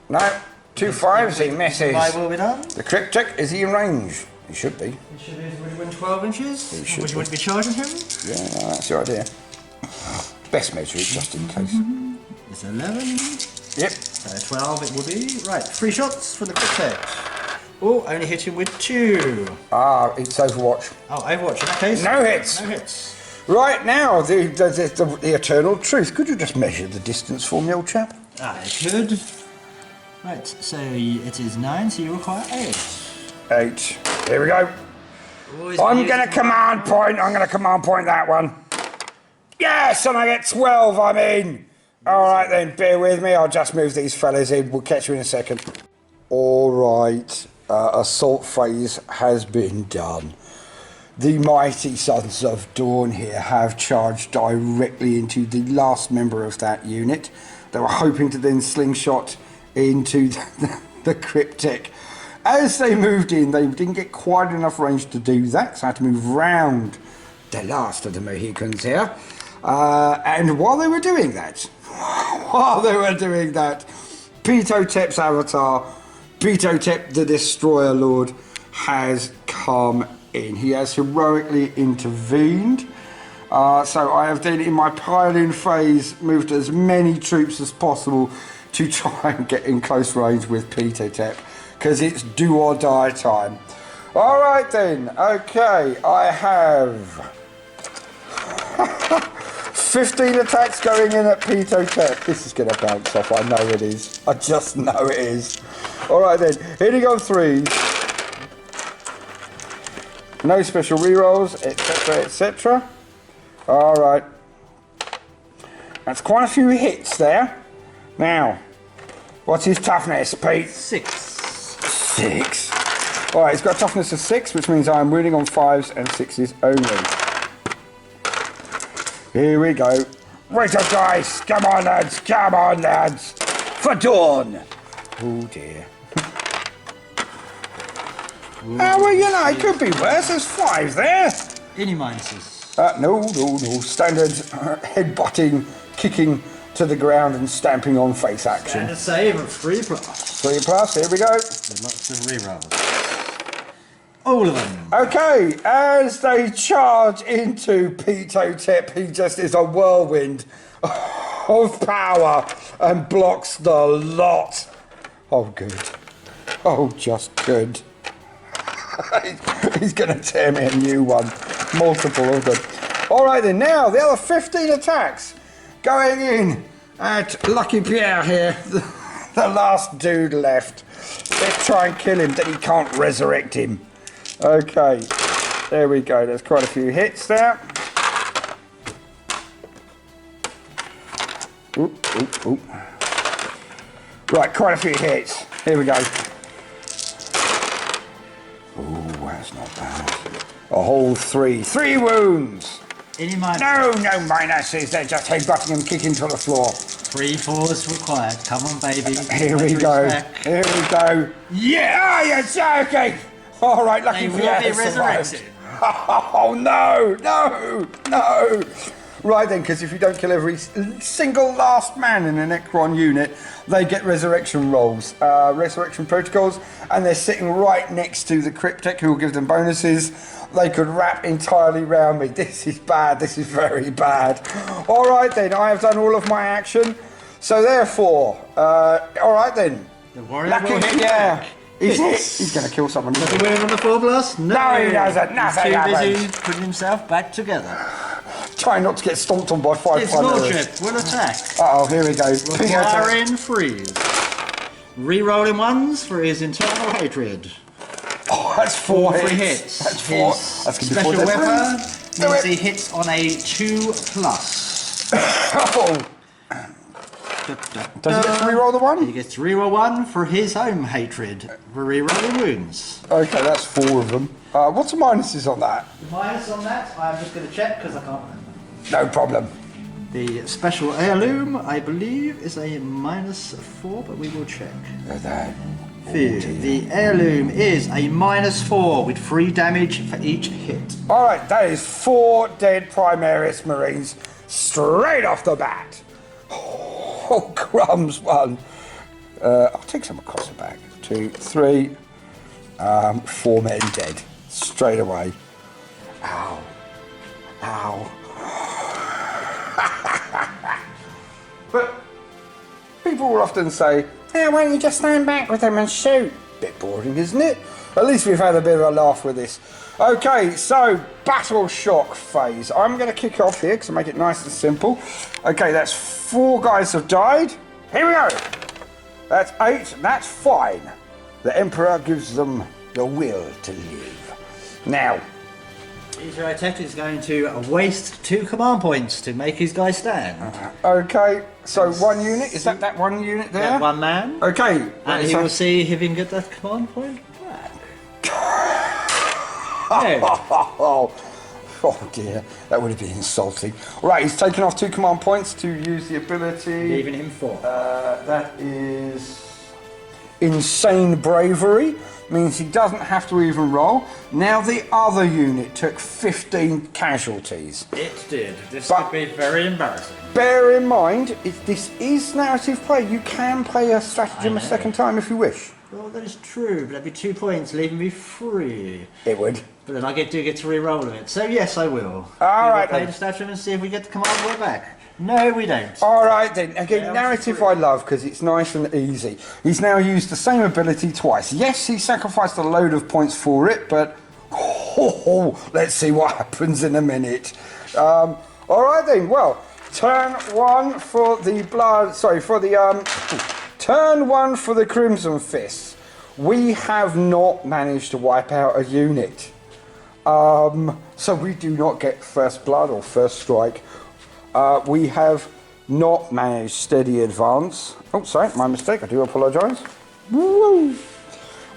No, 2 5s, he misses. I will be done. The Cryptek, is he in range? He should be. He should be within 12 inches. He should Would you be. want to be charging him? Yeah, no, that's the idea. Best measure it just in case. It's 11. Yep. So 12 it will be. Right, 3 shots for the Cryptek. Oh, only hit him with 2. Ah, it's Overwatch. Oh, Overwatch in that case. No hits. No hits. Right now, the eternal truth. Could you just measure the distance for me, old chap? I could. Right, so it is 9, so you require 8. 8. Here we go. I'm going to command point. I'm going to command point that one. Yes, and I get 12. I'm in. All right then, bear with me. I'll just move these fellas in. We'll catch you in a second. All right, assault phase has been done. The mighty Sons of Dawn here have charged directly into the last member of that unit. They were hoping to then slingshot into the Cryptek. As they moved in, they didn't get quite enough range to do that, so I had to move round the last of the Mohicans here. And while they were doing that, Imotek's avatar, Imotekh the Destroyer Lord, has come in. He has heroically intervened. So I have then, in my piling phase, moved as many troops as possible to try and get in close range with Imotekh, because it's do or die time. All right then, okay, I have 15 attacks going in at Imotekh. This is going to bounce off, I know it is. I just know it is. All right then, hitting on 3. No special rerolls, etc, etc. All right. That's quite a few hits there. Now, what's his toughness, Pete? 6. 6. All right, he's got a toughness of 6, which means I'm winning on 5s and 6s only. Here we go. Raise up dice. Come on, lads. Come on, lads. For Dawn. Oh, dear. Well, you know, it could be worse. There's 5 there. Any minuses? No. Standard headbutting, kicking to the ground and stamping on face action. And a save of 3+. 3+, here we go. With lots of rerolls. All of them. Okay, as they charge into Imotekh, he just is a whirlwind of power and blocks the lot. Oh, good. Oh, just good. He's going to tear me a new one. Multiple of them. All right then, now the other 15 attacks going in at Lucky Pierre here, the last dude left. Let's try and kill him, then he can't resurrect him. Okay, there we go. There's quite a few hits there. Oop. Right, quite a few hits. Here we go. Oh, that's not bad. A whole 3. 3 wounds. Any minus? No minuses. They're just headbutting and kicking to the floor. 3 4s required. Come on, baby. Here we go. Here we go. Yeah, you're joking. All right, Lucky They Pierre will be has survived. resurrected. Oh, no. Right then, because if you don't kill every single last man in a Necron unit, they get resurrection rolls, resurrection protocols, and they're sitting right next to the Cryptek, who will give them bonuses. They could wrap entirely round me. This is bad. This is very bad. All right then, I have done all of my action. So therefore, all right then. The warrior Lucky, will hit yeah. back. He's going to kill someone. Does he win on the 4+? No, he doesn't. Nothing He's too busy happens. putting himself back together. Trying not to get stomped on by 5 His primaries. lordship will attack. Uh-oh, here we go. Requiring freeze. Rerolling 1s for his internal hatred. Oh, that's 4 3 hits. hits. That's 4. His That's going to be 4 special death weapon wounds. means he hits on a 2+. Oh. Does he get to reroll the He 1? gets to reroll 1 for his home hatred for rerolling wounds. Okay, that's 4 of them. What's the minuses on that? The minus on that, I'm just going to check because I can't remember. No problem. The special heirloom, I believe, is a -4, but we will check. That for you. The heirloom is a -4 with 3 damage for each hit. Alright, that is 4 dead Primaris Marines straight off the bat. Oh, crumbs, 1. I'll take some across the back. 2, 3, 4 men dead. Straight away. Ow. Ow. But people will often say, "Hey, why don't you just stand back with them and shoot?" Bit boring, isn't it? At least we've had a bit of a laugh with this. Okay, so battle shock phase. I'm going to kick off here because I make it nice and simple. Okay, that's 4 guys have died. Here we go. That's 8. That's fine. The Emperor gives them the will to live. Now, Imotekh is going to waste 2 command points to make his guy stand. okay, so 1 unit. Is that 1 unit there? That 1 man. Okay. And he will see if he can get that command point back. No. Oh dear, that would have been insulting. Right, he's taken off 2 command points to use the ability. Leaving him 4. That is insane bravery. Means he doesn't have to even roll. Now the other unit took 15 casualties. It did. This But- could be very embarrassing. Bear in mind, this is narrative play. You can play a stratagem a know. second time if you wish. Well, that is true, but that'd be 2 points, leaving me 3. It would. But then I do get to re-roll of it. So yes, I will. All right, Play then. the stratagem and see if we get the command point back. No, we don't. All right then. Again, Yeah, narrative I love because it's nice and easy. He's now used the same ability twice. Yes, he sacrificed a load of points for it, but let's see what happens in a minute. All right then. Well, turn 1 for the blood. Sorry, for the turn 1 for the Crimson Fists. We have not managed to wipe out a unit, so we do not get first blood or first strike. We have not managed steady advance. Oh, sorry, my mistake. I do apologise. Woo!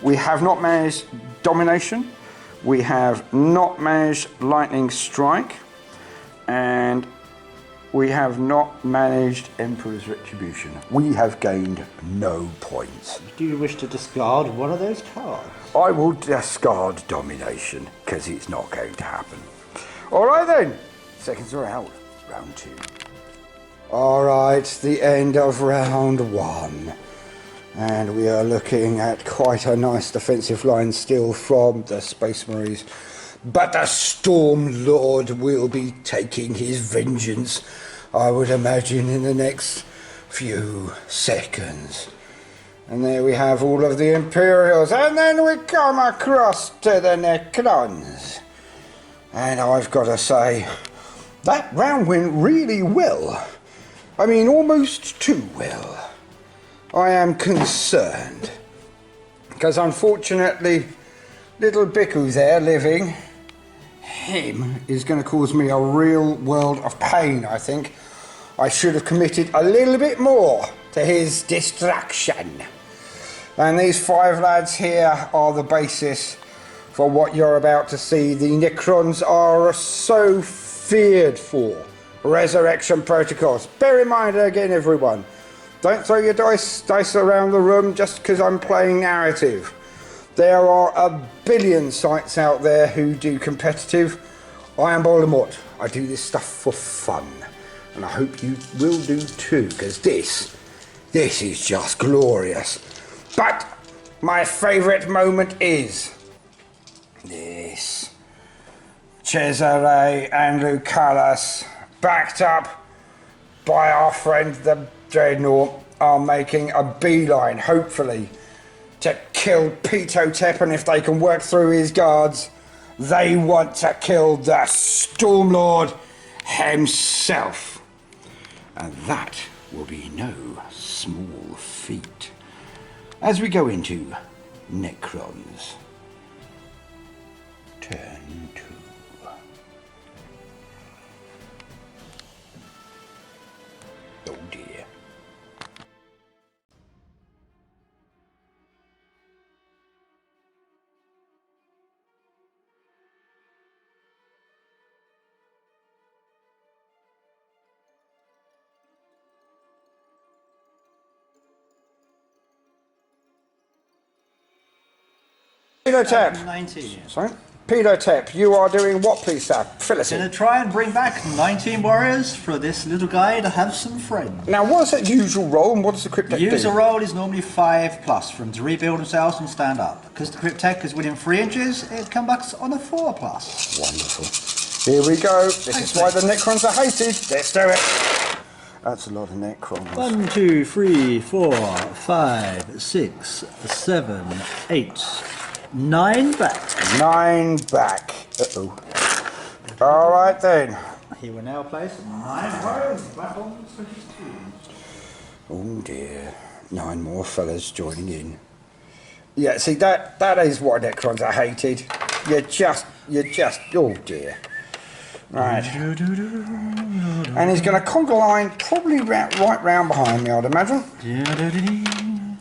We have not managed domination. We have not managed lightning strike, and we have not managed Emperor's Retribution. We have gained no points. Do you wish to discard one of those cards? I will discard domination because it's not going to happen. All right then. Seconds are out. Round 2. All right, the end of round 1. And we are looking at quite a nice defensive line still from the Space Marines. But the Storm Lord will be taking his vengeance, I would imagine, in the next few seconds. And there we have all of the Imperials. And then we come across to the Necrons. And I've got to say, that round went really well. I mean, almost too well. I am concerned. Because unfortunately, little Bickle there living, him is going to cause me a real world of pain, I think. I should have committed a little bit more to his destruction. And these 5 lads here are the basis for what you're about to see. The Necrons are so feared for resurrection protocols. Bear in mind again, everyone, don't throw your dice around the room just because I'm playing narrative. There are a billion sites out there who do competitive. I am Voldemort. I do this stuff for fun, and I hope you will do too, because this is just glorious. But my favourite moment is this. Cesare and Lucullus, backed up by our friend the Dreadnought, are making a beeline, hopefully, to kill Imotekh, and if they can work through his guards, they want to kill the Storm Lord himself. And that will be no small feat. As we go into Necrons. Turn 2. Oh dear. Imotekh. 19. Sorry? Imotekh, you are doing what, please, sir? Fill us in. Gonna try and bring back 19 warriors for this little guy to have some friends. Now, what's that usual roll and what does the Cryptek do? User roll is normally 5+ for him to rebuild themselves and stand up. Because the Cryptek is within 3 inches, it comes back on a 4+. Wonderful. Here we go. This is why the Necrons are hated. Let's do it. That's a lot of Necrons. 1, 2, 3, 4, 5, 6, 7, 8, 9 back. 9 back. Uh-oh. All right then. He will now place 9 warriors back on to his team. Oh dear. 9 more fellas joining in. Yeah, see that is why Necrons are hated. You're just, oh dear. Right. And he's going to conga line probably right round behind me, I'd imagine.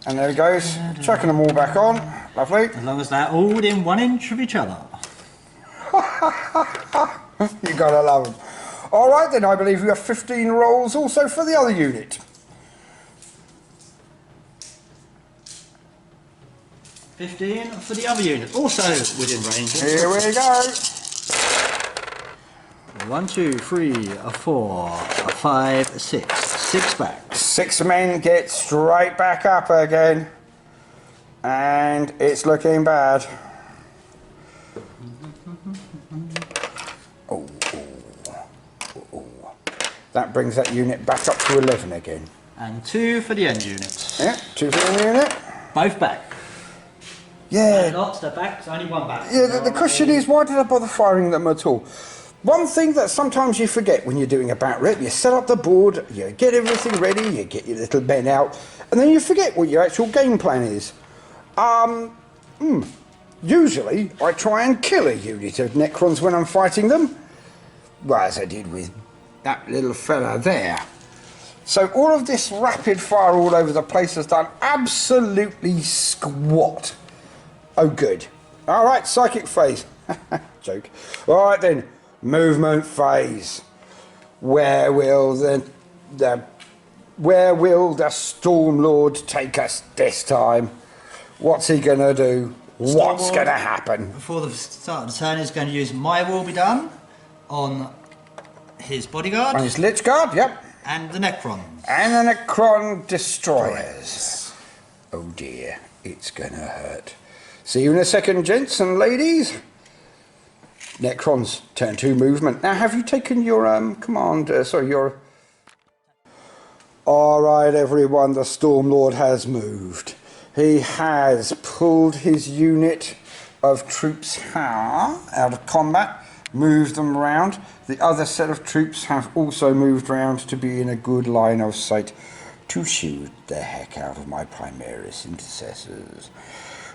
And there he goes, chucking them all back on. Lovely. As long as they're all within 1 inch of each other. You gotta love them. All right then, I believe we have 15 rolls also for the other unit. 15 for the other unit, also within range. Here we go. 1, 2, 3, 4, 5, 6. 6 back. 6 men get straight back up again. And it's looking bad. Oh. That brings that unit back up to 11 again. And 2 for the end units. Yeah, 2 for the unit. Both back. Yeah. Lots, they're back, only 1 back. Yeah, the question is, why did I bother firing them at all? One thing that sometimes you forget when you're doing a Batrep, you set up the board, you get everything ready, you get your little men out, and then you forget what your actual game plan is. Usually, I try and kill a unit of Necrons when I'm fighting them. Well, as I did with that little fella there. So all of this rapid fire all over the place has done absolutely squat. Oh, good. All right, psychic phase. Joke. All right then, movement phase. Where will the Storm Lord take us this time? What's he gonna do? What's gonna happen? Before the start of the turn, he's going to use My Will Be Done on his bodyguard. On his Lich Guard, yep. And the Necrons. And the Necron Destroyers. Oh dear, it's gonna hurt. See you in a second, gents and ladies. Necrons, turn 2 movement. Now, have you taken your command? Your. All right, everyone. The Storm Lord has moved. He has pulled his unit of troops out of combat, moved them around. The other set of troops have also moved round to be in a good line of sight to shoot the heck out of my Primaris intercessors.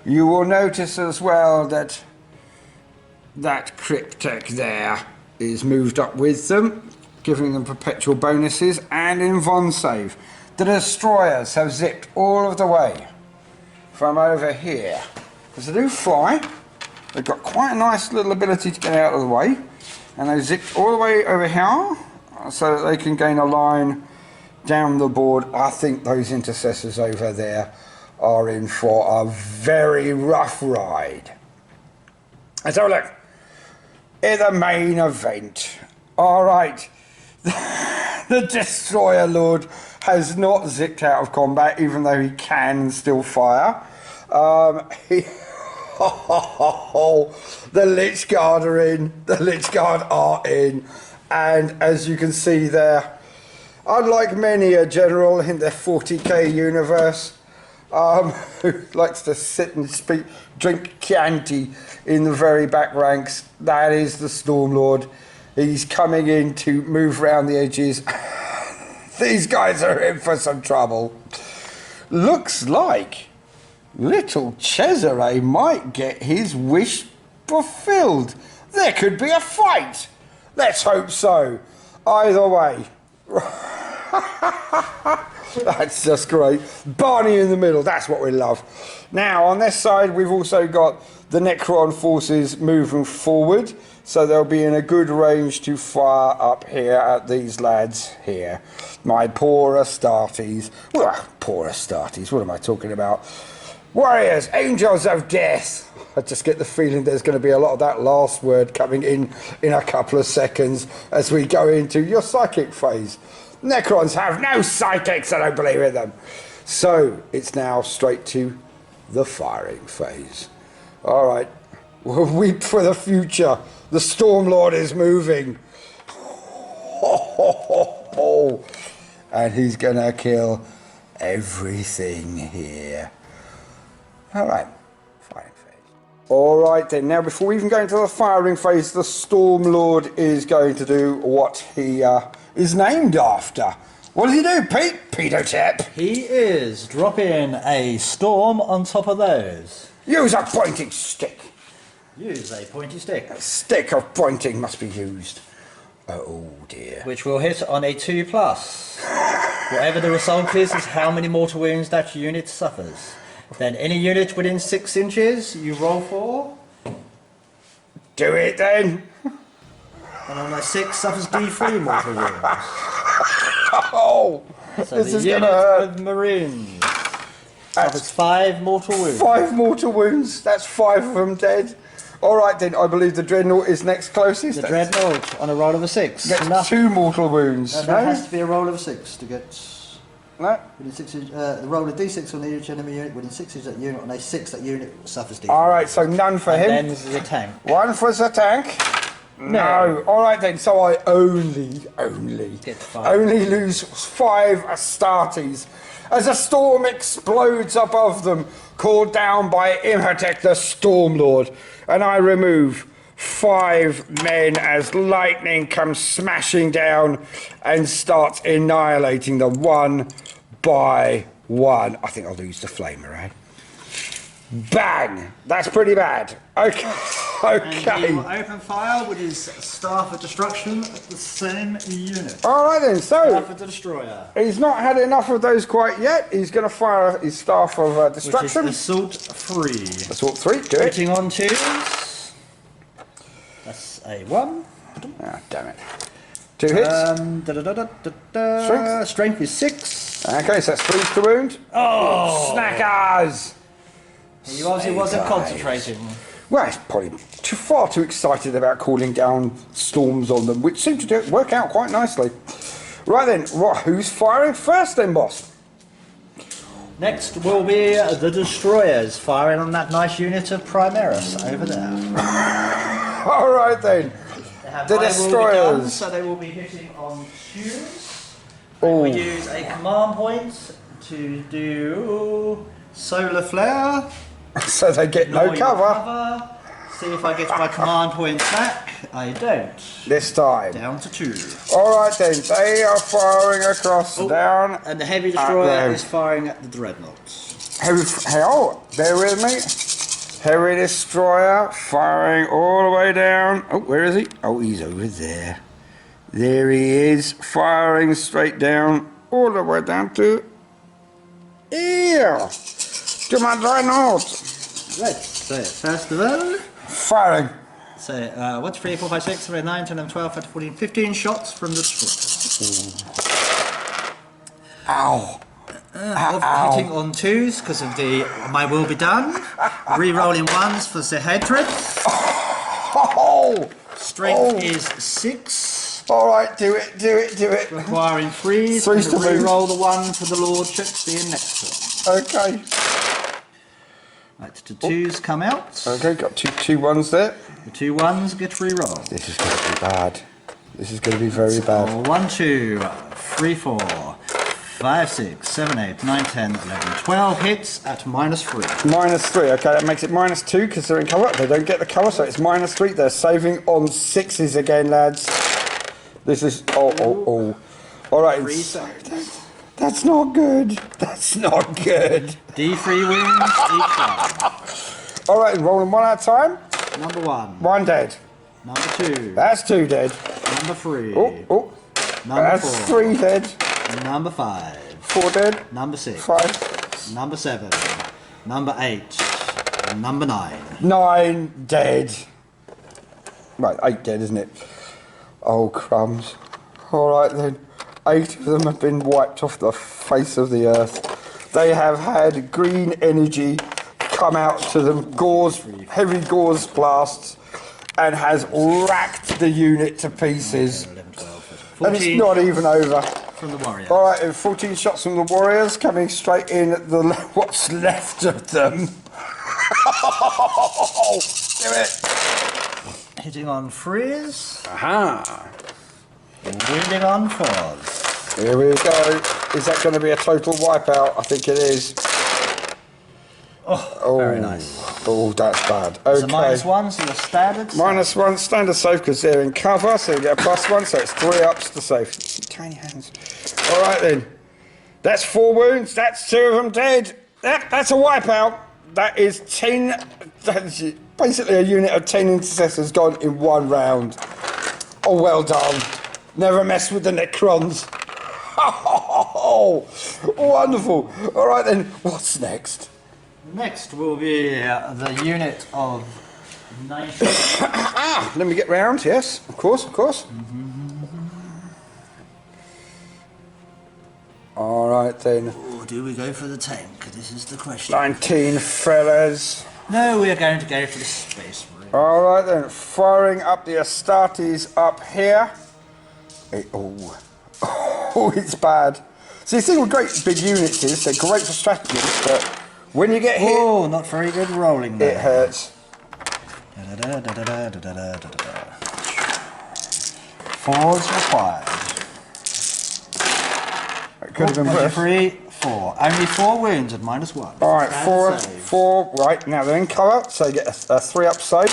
You will notice as well that Cryptek there is moved up with them, giving them perpetual bonuses, and in Von Save. The Destroyers have zipped all of the way from over here. Because they do fly, they've got quite a nice little ability to get out of the way, and they zipped all the way over here so that they can gain a line down the board. I think those intercessors over there are in for a very rough ride. Let's have a look. In the main event. Alright. The Destroyer Lord has not zipped out of combat, even though he can still fire. The Lich Guard are in. The Lich Guard are in. And as you can see there, unlike many a general in the 40k universe, who likes to sit and drink Chianti in the very back ranks, that is the Storm Lord. He's coming in to move around the edges. These guys are in for some trouble. Looks like little Cesare might get his wish fulfilled. There could be a fight. Let's hope so. Either way. That's just great. Barney in the middle, that's what we love. Now, on this side, we've also got the Necron forces moving forward, so they'll be in a good range to fire up here at these lads here. My poor Astartes. Well, poor Astartes, what am I talking about? Warriors, angels of death. I just get the feeling there's going to be a lot of that last word coming in a couple of seconds as we go into your psychic phase. Necrons have no psychics, I don't believe in them. So it's now straight to the firing phase. All right, we'll weep for the future. The Storm Lord is moving. And he's gonna kill everything here. All right, firing phase. All right then, now before we even go into the firing phase, the Storm Lord is going to do what he is named after. What does he do, Pete? Imotekh. He is dropping a storm on top of those. Use a pointing stick. Use a pointy stick. A stick of pointing must be used. Oh dear. Which will hit on a 2+. Whatever the result is how many mortal wounds that unit suffers. Then any unit within 6 inches you roll for. Do it then. And on a 6 suffers D3 mortal wounds. Oh, So this the is unit gonna hurt. of Marines suffers 5 mortal wounds. 5 mortal wounds. That's 5 of them dead. All right then. I believe the Dreadnought is next closest. The Dreadnought on a roll of a 6. Gets Enough. 2 mortal wounds. That No? has to be a roll of a 6 to get. No? Within 6 inches, the roll of D6 on each enemy unit. Within 6 inches that unit on a 6 that unit suffers D3. All right. So none for him. Then this is a tank. 1 for the tank. No. All right then. So I only Get 5. only lose 5 Astartes as a storm explodes above them, called down by Imotekh the Storm Lord, and I remove 5 men as lightning comes smashing down and starts annihilating them one by one. I think I'll use the flamer, eh? Bang! That's pretty bad. Okay. And he will open fire with his Staff of Destruction at the same unit. All right then. So Staff of the Destroyer. he's not had enough of those quite yet. He's going to fire his Staff of Which Destruction. is Assault 3. Assault 3. Do it. Hitting on 2s. That's a 1. Ah, damn it. 2 hits. Strength. Strength is 6. Okay, so that's 3 to wound. Oh! Snackers! He obviously wasn't Guys. concentrating. Well, he's probably far too excited about calling down storms on them, which seem to work out quite nicely. Right then, who's firing first then, boss? Next will be the Destroyers, firing on that nice unit of Primaris over there. All right then. They have The high Destroyers. roll guns, so they will be hitting on 2s. Oh. We use a command point to do Solar Flare. So they get no Ignore your cover See if I get my command points back. I don't. this time. Down to 2. All right then, they are firing across down. And the Heavy Destroyer there. is firing at the Dreadnoughts. Oh, bear with me. Heavy Destroyer firing all the way down. Oh, where is he? Oh, he's over there. There he is, firing straight down, all the way down to here. To my Dreadnought. Right, so first of all, Firing. so 1, 2, 3, 4, 5, 6, 7, 8, 9, 10, 11, 12, 13, 14, 15 shots from the Destroyer. Ow. Hitting on 2s because of the My Will Be Done. Re-rolling 1s for the hatred. Oh. Strength is 6. All right, do it, do it, do it. Requiring 3s. Threes to And move. re-roll the 1 for the Lordship being next to it. Okay. Right, the 2s come out. Okay, got two ones there. The 2 1s get re-rolled. This is going to be bad. This is going to be very bad. 1, 2, 3, 4, 5, 6, 7, 8, 9, 10, 11, 12 hits at -3. -3, okay, that makes it -2 because they're in cover. They don't get the cover, so it's -3. They're saving on 6s again, lads. This is, oh. All right, 3 seconds. that's not good. That's not good. D3 wounds each one. All right, rolling one at a time. Number 1. 1 dead. Number 2. That's 2 dead. Number 3. Oh. Number That's 4. 3 dead. Number 5. 4 dead. Number 6. 5. Number 7. Number 8. And number 9. 9 dead. Right, 8 dead, isn't it? Oh, crumbs. All right then. 8 of them have been wiped off the face of the earth. They have had green energy come out to them, heavy gauze blasts, and has racked the unit to pieces. 11, 12, 13, And it's 14 not even over. from the warrior. Alright, and 14 shots from the warriors coming straight in at what's left of them. Do it! Hitting on 3s, Aha! wounding on 4s. Here we go. Is that going to be a total wipeout? I think it is. Oh, very nice. Oh, that's bad. Okay. So -1, so the standard. -1, standard safe because they're in cover, so you get a +1, so it's 3 ups to safe. Tiny hands. Alright then. That's 4 wounds, that's 2 of them dead. That's a wipeout. That is 10, that's basically a unit of 10 intercessors gone in 1 round. Oh, well done. Never mess with the Necrons. Oh, wonderful. Alright then, what's next? Next will be the unit of 90. Let me get round, yes, of course, of course. Alright then. Or do we go for the tank? This is the question. 19 fellas. No, we are going to go for the space marine. Alright then, firing up the Astartes up here. Oh, it's bad. See, the thing with great big units is they're great for strategies, but when you get hit, Oh, not very good rolling there. it hurts. Fours required. It could have been worse. 3, 4. Only 4 wounds at -1. Alright, Stand save. 4, right, now they're in cover, so you get a 3 up save.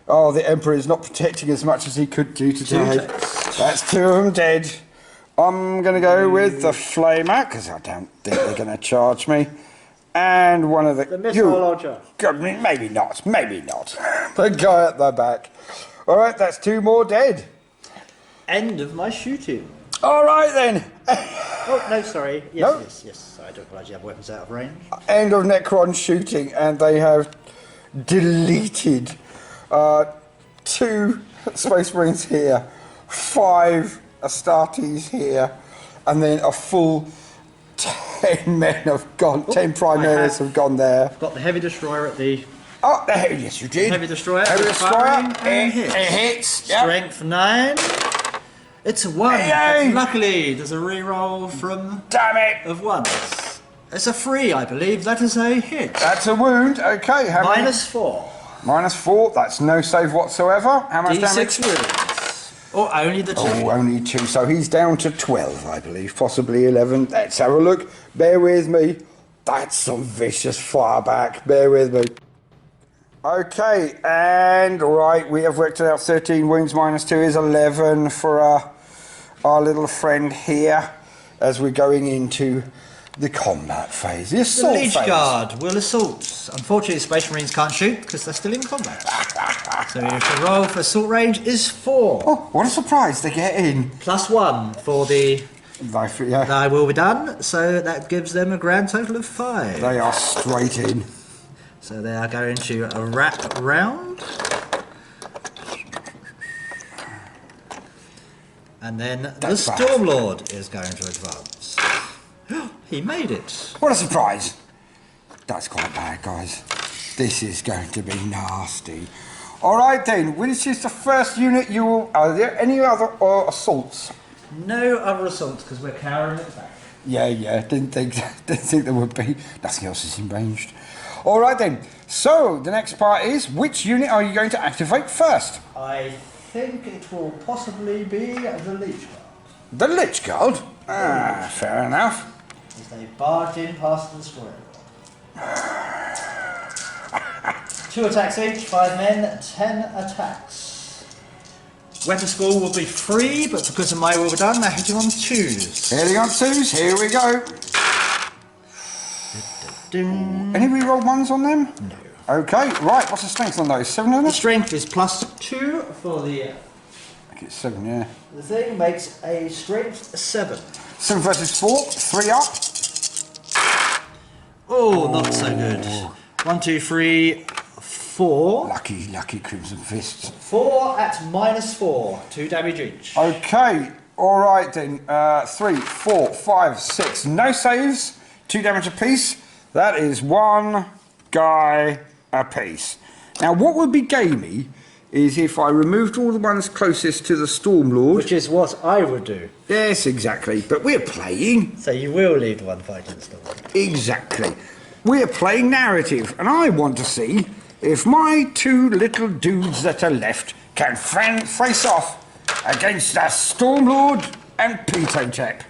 Oh, the Emperor is not protecting as much as he could do today. That's 2 of them dead. I'm going to go with the Flamer, because I don't think they're going to charge me. And one of the missile launcher. God, maybe not, maybe not. The guy at the back. Alright, that's 2 more dead. End of my shooting. Alright then. Oh, no, sorry. Yes, No? yes. I do apologise, you have weapons out of range. End of Necron shooting, and they have deleted 2 Space Marines here, 5 Astartes here, and then a full 10 men have gone, 10 Primaris have gone there. Got the heavy destroyer at the Oh, the hell, yes you did. heavy destroyer. Heavy destroyer, firing and it hits. Yep. Strength 9. It's a 1. Hey! But luckily, there's a reroll from Damn it. of 1s. It's a 3, I believe. That is a hit. That's a wound, okay. How many? -4. -4, that's no save whatsoever. How much damage? D6 wounds. Or only the 2. Oh, only 2, so he's down to 12, I believe, possibly 11. Let's have a look. Bear with me. That's some vicious fireback. Bear with me. Okay, and right, we have worked it out. 13 wounds -2 is 11 for our little friend here as we're going into the combat phase. The The assault Leech phase. Guard will assault. Unfortunately, Space Marines can't shoot because they're still in combat. So the roll for assault range is 4. Oh, what a surprise they get in. +1 for the Yeah, I will be done. So that gives them a grand total of 5. they are straight in. So they are going to wrap round. And then That's the bad. Storm Lord is going to advance. He made it. What a surprise. That's quite bad, guys. This is going to be nasty. All right, then. Which is the first unit you will... Are there any other assaults? No other assaults because we're cowering it back. Yeah. Didn't think there would be. Nothing else is arranged. All right, then. So, the next part is, which unit are you going to activate first? I think it will possibly be the Leech Guard. The Lich Guard? Ah, fair enough. As they barge in past the square. 2 attacks each, 5 men, 10 attacks. Weapon school will be free, but because of my will be done, they're hitting on 2s. Heading on 2s, here we go. Any reroll 1s on them? No. Okay, right, what's the strength on those? 7 of The them? strength is +2 for the... I think it's 7, yeah. The thing makes a strength 7. 7 versus 4, 3 up. Oh, not so good. 1, 2, 3, 4. Lucky Crimson Fists. 4 at -4. 2 damage each. Okay, alright then. 3, 4, 5, 6. No saves. 2 damage apiece. That is 1, guy apiece. Now, what would be gamey is if I removed all the ones closest to the Storm Lord. Which is what I would do. Yes, exactly. But we're playing. So you will leave the one fighting the Storm Lord. Exactly. We're playing narrative, and I want to see if my two little dudes that are left can face off against the Storm Lord and Imotekh.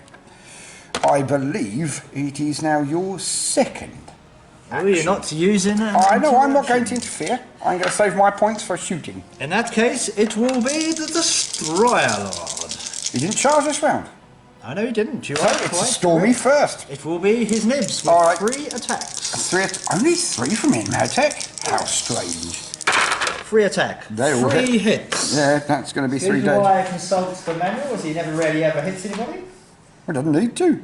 I believe it is now your second. Oh, you're not using it? I know, I'm not going to interfere. I'm going to save my points for shooting. In that case, it will be the Destroyer Lord. He didn't charge this round. I know he didn't. You So are it's quite Stormy correct. first. It will be his nibs with All right. 3 attacks. Only 3 from Imotekh? How strange. 3 attack. They all 3 hit. hits. Yeah, that's going to be 3 Reason dead. why I consult the manual is he never really ever hits anybody. It doesn't need to.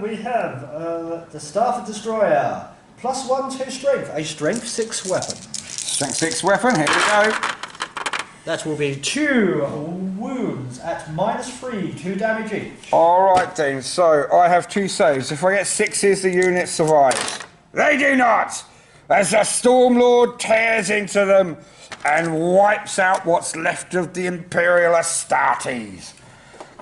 We have the Staff of Destroyer. +1 to strength. A strength 6 weapon. Strength 6 weapon, here we go. That will be 2 wounds at -3, 2 damage each. Alright then, so I have 2 saves. If I get 6s, the unit survives. They do not! As the Storm Lord tears into them and wipes out what's left of the Imperial Astartes.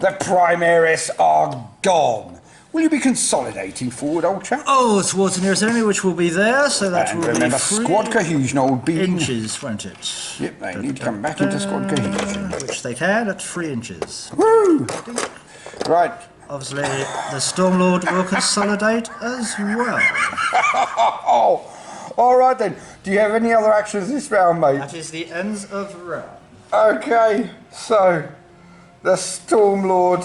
The Primaris are gone. Will you be consolidating forward, old chap? Oh, towards the nearest enemy, which will be there, so that And will remember, be 3 squad cohesion, old bean. inches, won't it? Yep, they need to come back into squad cohesion. Which they can at 3 inches. Woo! Right. Obviously, the Storm Lord will consolidate as well. Oh, all right then. Do you have any other actions this round, mate? That is the ends of round. Okay, so the Storm Lord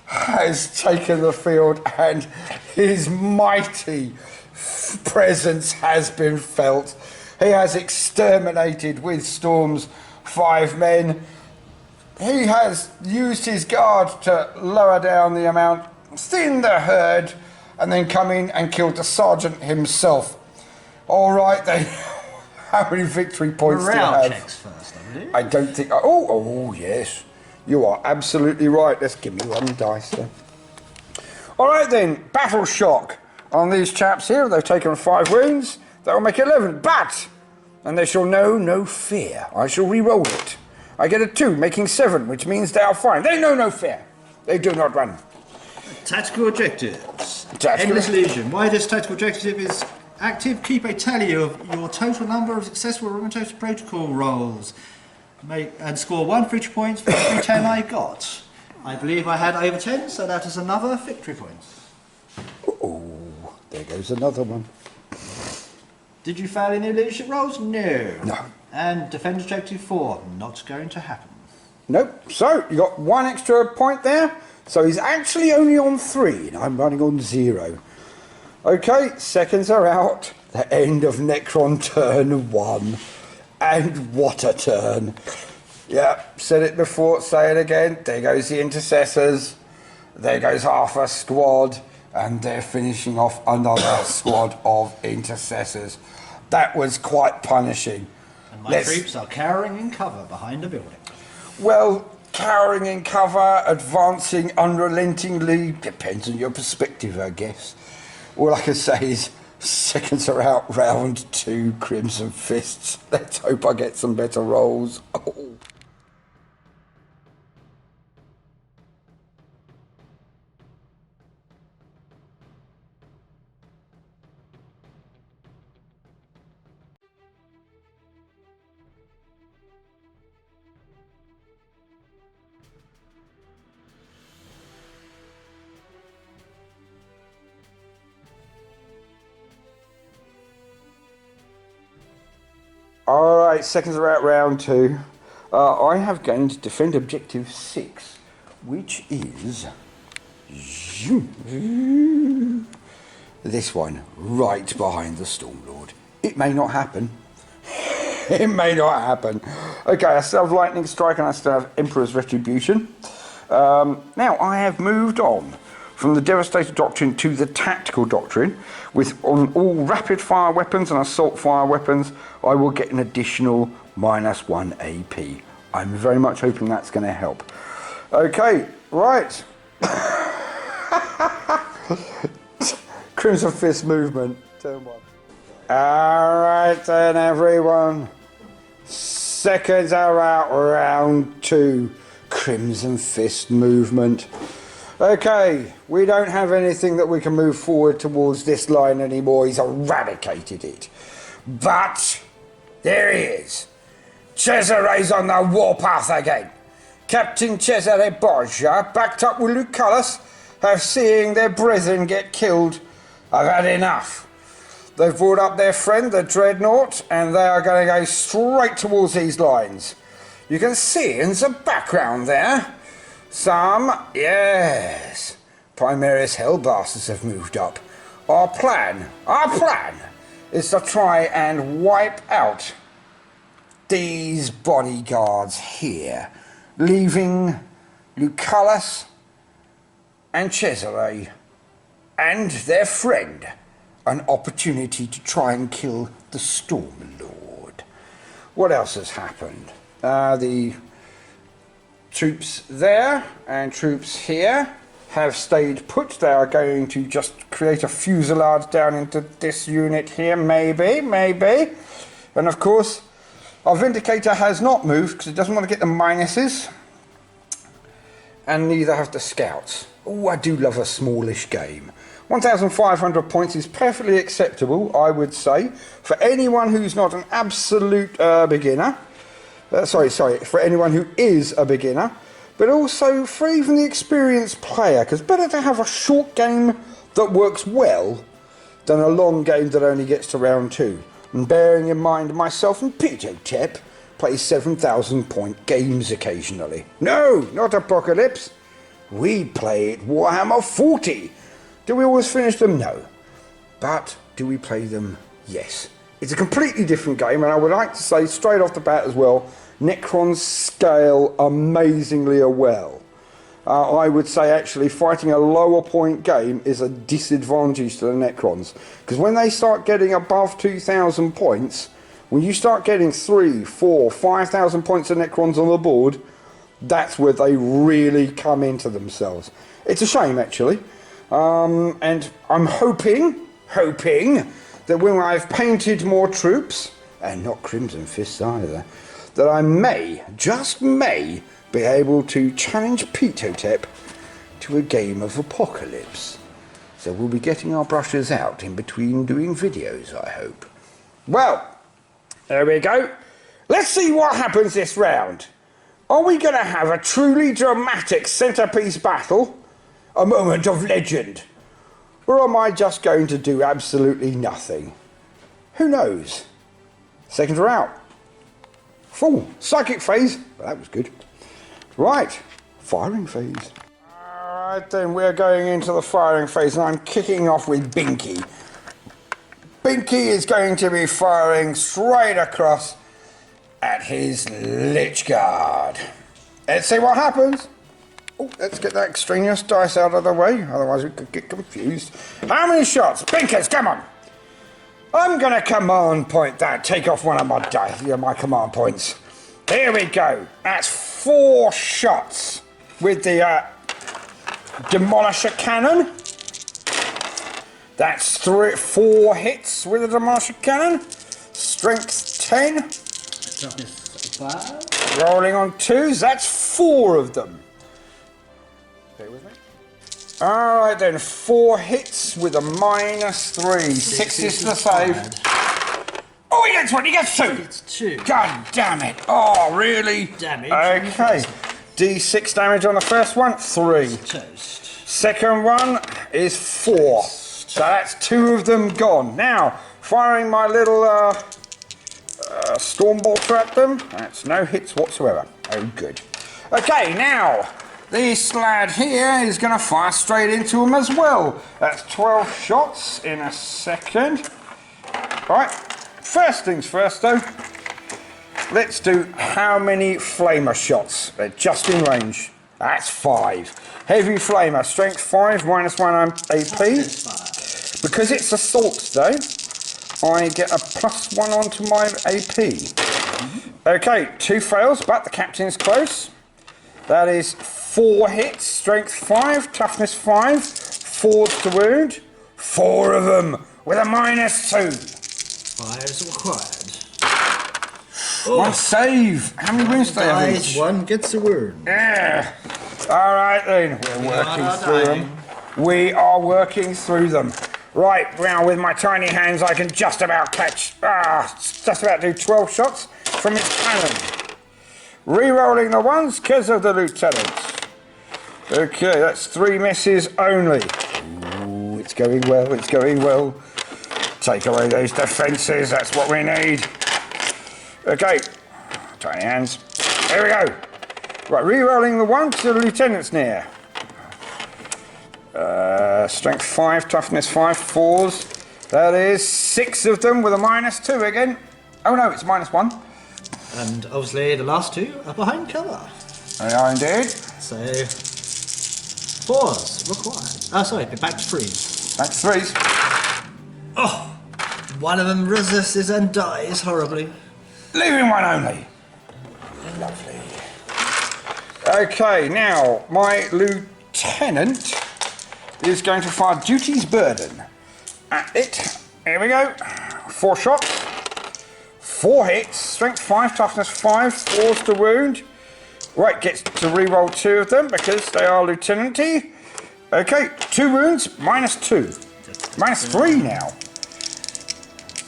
has taken the field and his mighty presence has been felt. He has exterminated with Storm's 5 men. He has used his guard to lower down the amount, thin the herd, and then come in and killed the sergeant himself. All right then. How many victory points do you Morale have? checks first, I believe. I don't think. Oh, yes. You are absolutely right. Let's give me 1 dice then. All right then. Battle shock on these chaps here. They've taken 5 wounds. That will make 11. But, and they shall know no fear. I shall re-roll it. I get a 2, making 7, which means they are fine. They know no fear. They do not run. Tactical objectives. Tactical- Endless Legion. Why this tactical objective is active, keep a tally of your total number of successful Roman-Total protocol rolls. And score 1 victory point for every 10 I got. I believe I had over 10, so that is another victory point. Oh, there goes another one. Did you fail any leadership roles? No. No. And defend objective 4, not going to happen. Nope. So, you got 1 extra point there. So he's actually only on 3, and I'm running on 0. Okay, seconds are out. The end of Necron turn 1. And what a turn. Yeah, said it before, say it again. There goes the intercessors. There goes half a squad. And they're finishing off another squad of intercessors. That was quite punishing. And my troops are cowering in cover behind a building. Well, cowering in cover, advancing unrelentingly, depends on your perspective, I guess. All I can say is seconds are out, round 2, Crimson Fists. Let's hope I get some better rolls. Oh. Alright, seconds are out, round 2. I have gained defend objective 6, which is this one, right behind the Storm Lord. It may not happen. It may not happen. Okay, I still have Lightning Strike and I still have Emperor's Retribution. Now, I have moved on from the Devastator Doctrine to the Tactical Doctrine. With on all rapid fire weapons and assault fire weapons, I will get an additional -1 AP. I'm very much hoping that's going to help. Okay, right. Crimson Fist movement, turn 1. Alright then, everyone. Seconds are out, round 2. Crimson Fist movement. Okay, we don't have anything that we can move forward towards this line anymore. He's eradicated it. But there he is. Cesare's on the warpath again. Captain Cesare Borgia, backed up with Lucullus, have seeing their brethren get killed. I've had enough. They've brought up their friend, the Dreadnought, and they are going to go straight towards these lines. You can see in the background there, yes, Primaris Hellblasters have moved up. Our plan is to try and wipe out these bodyguards here, leaving Lucullus and Cesare and their friend an opportunity to try and kill the Storm Lord. What else has happened? The troops there and troops here have stayed put. They are going to just create a fusillade down into this unit here, maybe. And of course, our Vindicator has not moved because it doesn't want to get the minuses. And neither have the scouts. Oh, I do love a smallish game. 1,500 points is perfectly acceptable, I would say, for anyone who's not an absolute beginner. For anyone who is a beginner, but also for even the experienced player, because better to have a short game that works well than a long game that only gets to round 2. And bearing in mind myself and Imotekh play 7,000 point games occasionally. No, not Apocalypse. We play Warhammer 40. Do we always finish them? No. But do we play them? Yes. It's a completely different game, and I would like to say straight off the bat as well, Necrons scale amazingly well. I would say actually fighting a lower point game is a disadvantage to the Necrons, because when they start getting above 2,000 points, when you start getting 3, 4, 5,000 points of Necrons on the board, that's where they really come into themselves. It's a shame actually, and I'm hoping that when I've painted more troops, and not Crimson Fists either, that I may, just may, be able to challenge Imotekh to a game of Apocalypse. So we'll be getting our brushes out in between doing videos, I hope. Well, there we go. Let's see what happens this round. Are we going to have a truly dramatic centrepiece battle? A moment of legend? Or am I just going to do absolutely nothing? Who knows? Seconds are out. Full psychic phase. Well, that was good. Right, firing phase. Alright then, we're going into the firing phase, and I'm kicking off with Binky. Binky is going to be firing straight across at his Lich Guard. Let's see what happens. Oh, let's get that extraneous dice out of the way, otherwise we could get confused. How many shots? Binkers, come on! I'm going to command point that, take off one of my dice, my command points. Here we go. That's 4 shots with the Demolisher Cannon. That's 4 hits with the Demolisher Cannon. Strength 10. Toughness 5. Rolling on 2s, that's 4 of them. Stay with me. Alright then, 4 hits with a -3. 6 is the save. Oh, he gets 1, he gets 2! It's 2. God damn it. Oh, really? Damage. Okay. D6 damage on the first one, 3. Toast. Second one is 4. So that's 2 of them gone. Now, firing my little storm bolter at them. That's no hits whatsoever. Oh, good. Okay, now, this lad here is going to fire straight into him as well. That's 12 shots in a second. Right, first things first though. Let's do how many flamer shots? They're just in range. That's 5. Heavy flamer, strength 5, -1 AP. Because it's assault though, I get a +1 onto my AP. Okay, 2 fails, but the captain's close. That is 4 hits, strength 5, toughness 5, 4 to wound. 4 of them with a -2. Fires required. One save. How many wounds do they have each? One gets a wound. Yeah. All right then, we're working through them. We are working through them. Right, now with my tiny hands I can just about just about do 12 shots from his cannon. Re-rolling the ones because of the lieutenant. Okay, that's 3 misses only. Ooh, it's going well, it's going well. Take away those defences, that's what we need. Okay, tiny hands. Here we go. Right, re-rolling the 1 to the lieutenant's near. Strength 5, toughness 5, 4s. That is 6 of them with a -2 again. Oh no, it's -1. And obviously the last 2 are behind cover. They are indeed. So 4s required. Oh sorry, back to 3s. That's 3s. Oh! One of them resists and dies horribly. Leaving 1 only. Lovely. Okay, now my lieutenant is going to fire Duty's Burden at it. Here we go. 4 shots. 4 hits. Strength 5, toughness 5, 4s to wound. Right, gets to re-roll 2 of them because they are lieutenanty. Okay, 2 wounds, -2. -3 now.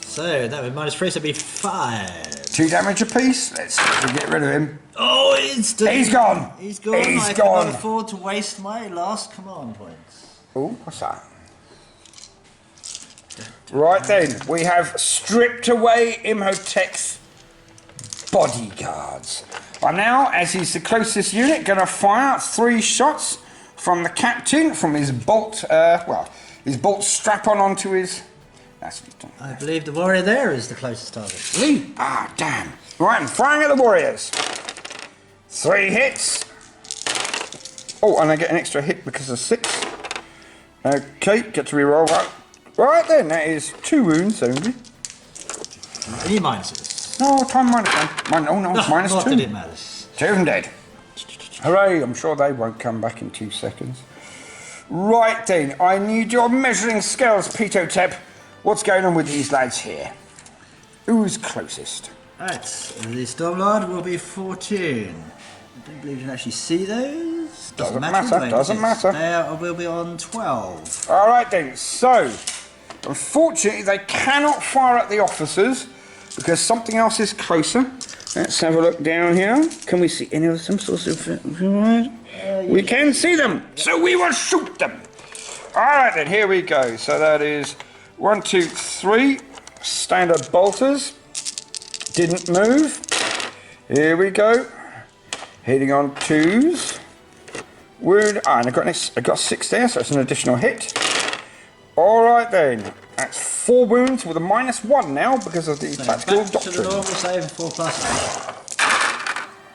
So that would -3, so it'd be 5. 2 damage apiece. Let's get rid of him. Oh, instantly. He's gone. He's gone. He's I gone. cannot afford to waste my last command points. Oh, what's that? Right then, we have stripped away Imotech's bodyguards. I'm now, as he's the closest unit, going to fire 3 shots from the captain, from his bolt, his bolt strap-on onto his... I believe the warrior there is the closest target. Lee! Ah, damn. Right, I'm firing at the warriors. 3 hits. Oh, and I get an extra hit because of 6. Okay, get to reroll. Right then, that is 2 wounds only. Any minuses? No, time -1. Oh no, it's -2. Not that it matters. 2 of them dead. Hooray, I'm sure they won't come back in 2 seconds. Right then, I need your measuring scales, Imotekh. What's going on with these lads here? Who's closest? Right, the Storm Lord will be 14. I don't believe you can actually see those. Doesn't matter, doesn't matter. They will be on 12. Alright then, so, unfortunately they cannot fire at the officers because something else is closer. Let's have a look down here. Can we see any of some sorts of... we can see them, so we will shoot them. Alright then, here we go. So that is 1, 2, 3 standard bolters. Didn't move. Here we go. Hitting on 2s. Wound. Ah, and I got 6 there, so it's an additional hit. Alright then. That's 4 wounds with a -1 now because of the tactical doctrine. To the normal save 4+.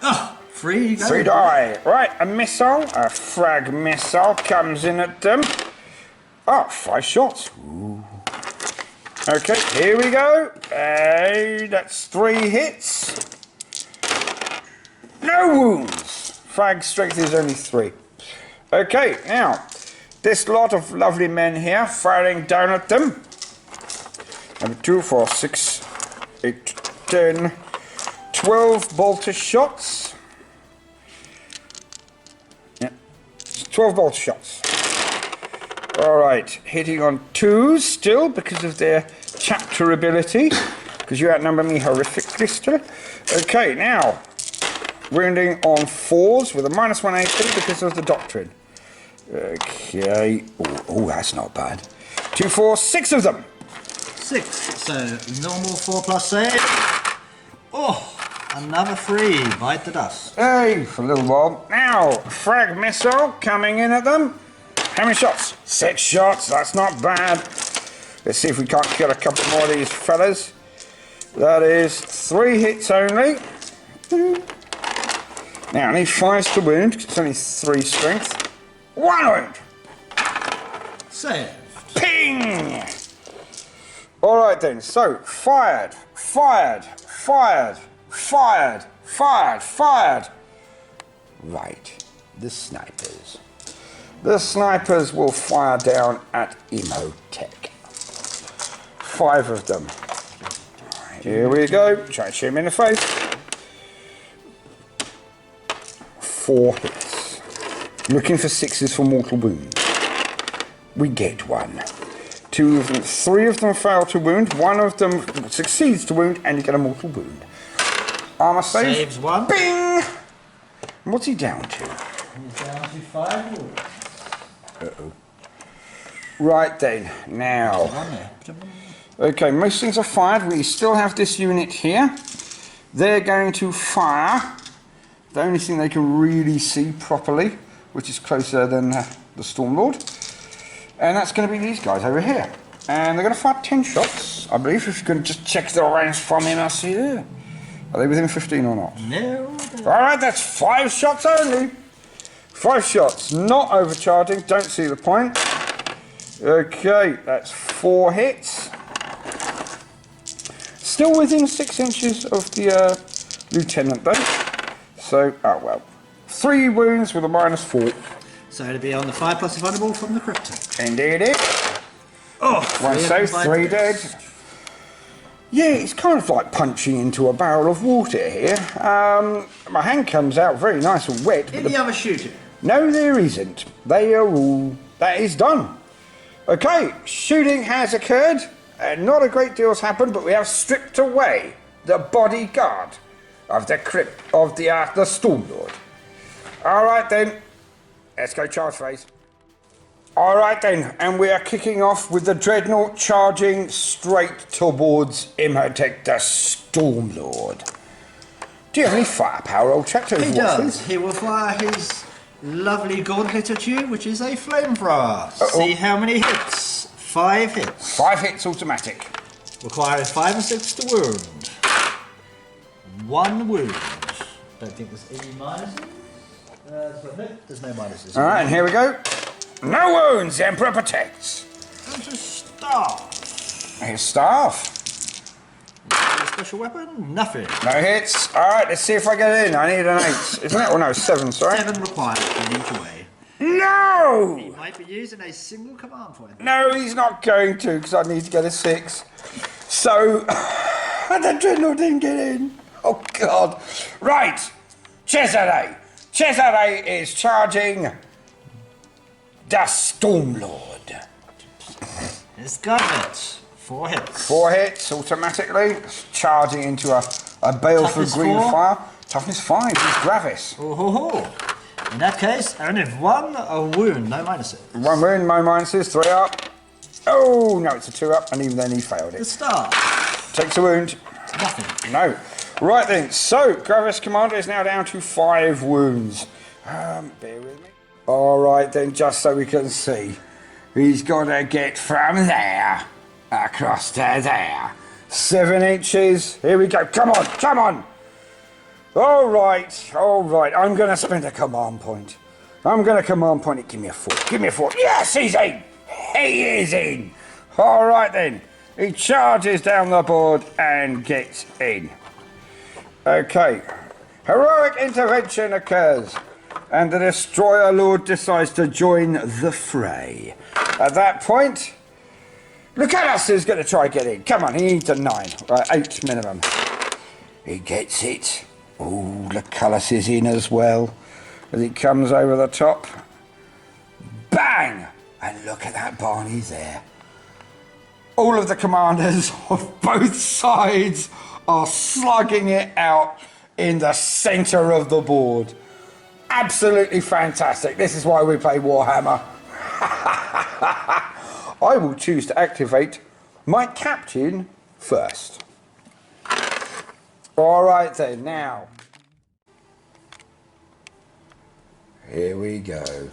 Oh, 3 go. 3 die. Right, a missile, a frag missile comes in at them. Oh, 5 shots. Ooh. Okay, here we go. That's 3 hits. No wounds. Frag strength is only 3. Okay, now, this lot of lovely men here firing down at them. 2, 4, 6, 8, 10, 12 bolter shots. Yeah, 12 bolter shots. Alright, hitting on 2s still because of their chapter ability. Because you outnumber me horrifically still. Okay, now, wounding on 4s with a -1 AC because of the doctrine. Okay, oh, that's not bad. 2, 4, 6 of them. 6, so normal 4+ save. Oh, another 3, bite the dust. Hey, for a little while. Now, frag missile coming in at them. How many shots? 6 shots, that's not bad. Let's see if we can't kill a couple more of these fellas. That is 3 hits only. Now, I need 5s to wound, because it's only 3 strength. 1 wound. Save. Ping! Alright then, so, fired, fired, fired, fired, fired, fired. Right, the snipers. The snipers will fire down at Imotekh. 5 of them. Here we go. Try and shoot him in the face. 4 hits. Looking for 6s for mortal wounds. We get 1. 2 of them, 3 of them fail to wound. 1 of them succeeds to wound, and you get a mortal wound. Armor save. Saves 1. Bing! And what's he down to? He's down to 5 wounds. Uh-oh. Right then, now. Okay, most things are fired. We still have this unit here. They're going to fire the only thing they can really see properly, which is closer than the Storm Lord. And that's going to be these guys over here. And they're going to fire 10 shots, I believe. If you can just check the range from him, I see there. Are they within 15 or not? No. Alright, that's 5 shots only. 5 shots, not overcharging, don't see the point. Okay, that's 4 hits. Still within 6 inches of the lieutenant though. So, oh well. 3 wounds with a -4. So to be on the 5 plus the vulnerable from the cryptic. Indeed it. Oh, 1 save, 3 dead. Yeah, it's kind of like punching into a barrel of water here. My hand comes out very nice and wet. Any other shooting? No, there isn't. They are all... That is done. Okay, shooting has occurred. Not a great deal has happened, but we have stripped away the bodyguard of the crypt of the Storm Lord. All right then, let's go charge phase. All right then, and we are kicking off with the Dreadnought charging straight towards Imotekh the Storm Lord. Do you have any firepower, old chap? He does. He will fire his lovely gauntlet at you, which is a flamethrower. See how many hits. 5 hits. 5 hits automatic. Requiring 5 and 6 to wound. 1 wound. Don't think there's any minuses. No, there's no minuses. Alright, and here we go. No wounds, the Emperor protects. And a staff. Here's staff. A special weapon? Nothing. No hits. Alright, let's see if I get in. I need an 8, isn't it? Or no, 7, sorry. 7 required in each way. No! He might be using a single command point. No, he's not going to, because I need to get a 6. So, the Dreadnought didn't get in. Oh, God. Right. Cesare. Cesare is charging the Storm Lord. His gauntlet. 4 hits. 4 hits automatically. Charging into a baleful Toughness green 4. fire. Toughness 5. He's Gravis. Oh ho ho. In that case, only 1 wound, no minuses. 1 wound, no minuses. 3 up. Oh, no, it's a 2 up, and even then he failed The it. start. Takes a wound. Nothing. No. Right then, so Gravis Commander is now down to 5 wounds. Bear with me. Alright then, just so we can see. He's got to get from there across to there. 7 inches. Here we go. Come on, come on. Alright, alright. I'm going to spend a command point. I'm going to command point it. Give me a 4. Give me a 4. Yes, he's in. He is in. Alright then. He charges down the board and gets in. Okay. Heroic intervention occurs, and the Destroyer Lord decides to join the fray. At that point, Lucanus is going to try and get in. Come on, he needs a 9. Right, 8 minimum. He gets it. Oh, Lucanus is in as well. As he comes over the top. Bang! And look at that Barney there. All of the commanders of both sides are slugging it out in the centre of the board. Absolutely fantastic. This is why we play Warhammer. I will choose to activate my captain first. Alright then, now. Here we go.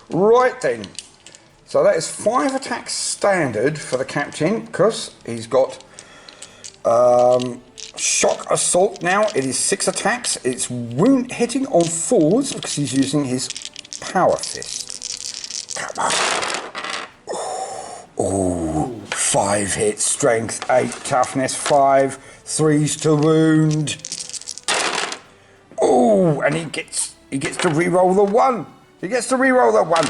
Right then. So that is 5 attacks standard for the captain, because he's got shock assault now. It is 6 attacks. It's wound hitting on 4s because he's using his power fist. Come on. Oh, 5 hits, strength 8, toughness 5, 3s to wound. Oh, and he gets to re-roll the 1. He gets to re-roll the 1.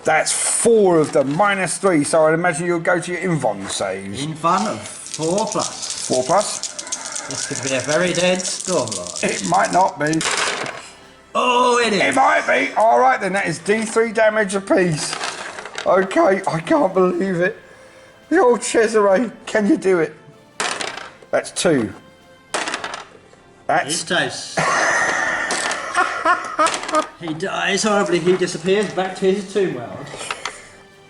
That's 4 of them, -3, so I'd imagine you'll go to your Invon saves. In fun of 4 plus. 4 plus. This could be a very dead Stormlord. It might not be. Oh, it is. It might be. All right, then that is D3 damage apiece. Okay, I can't believe it. The old Cesare, can you do it? That's 2. He's toast. He dies horribly. He disappears back to his tomb world.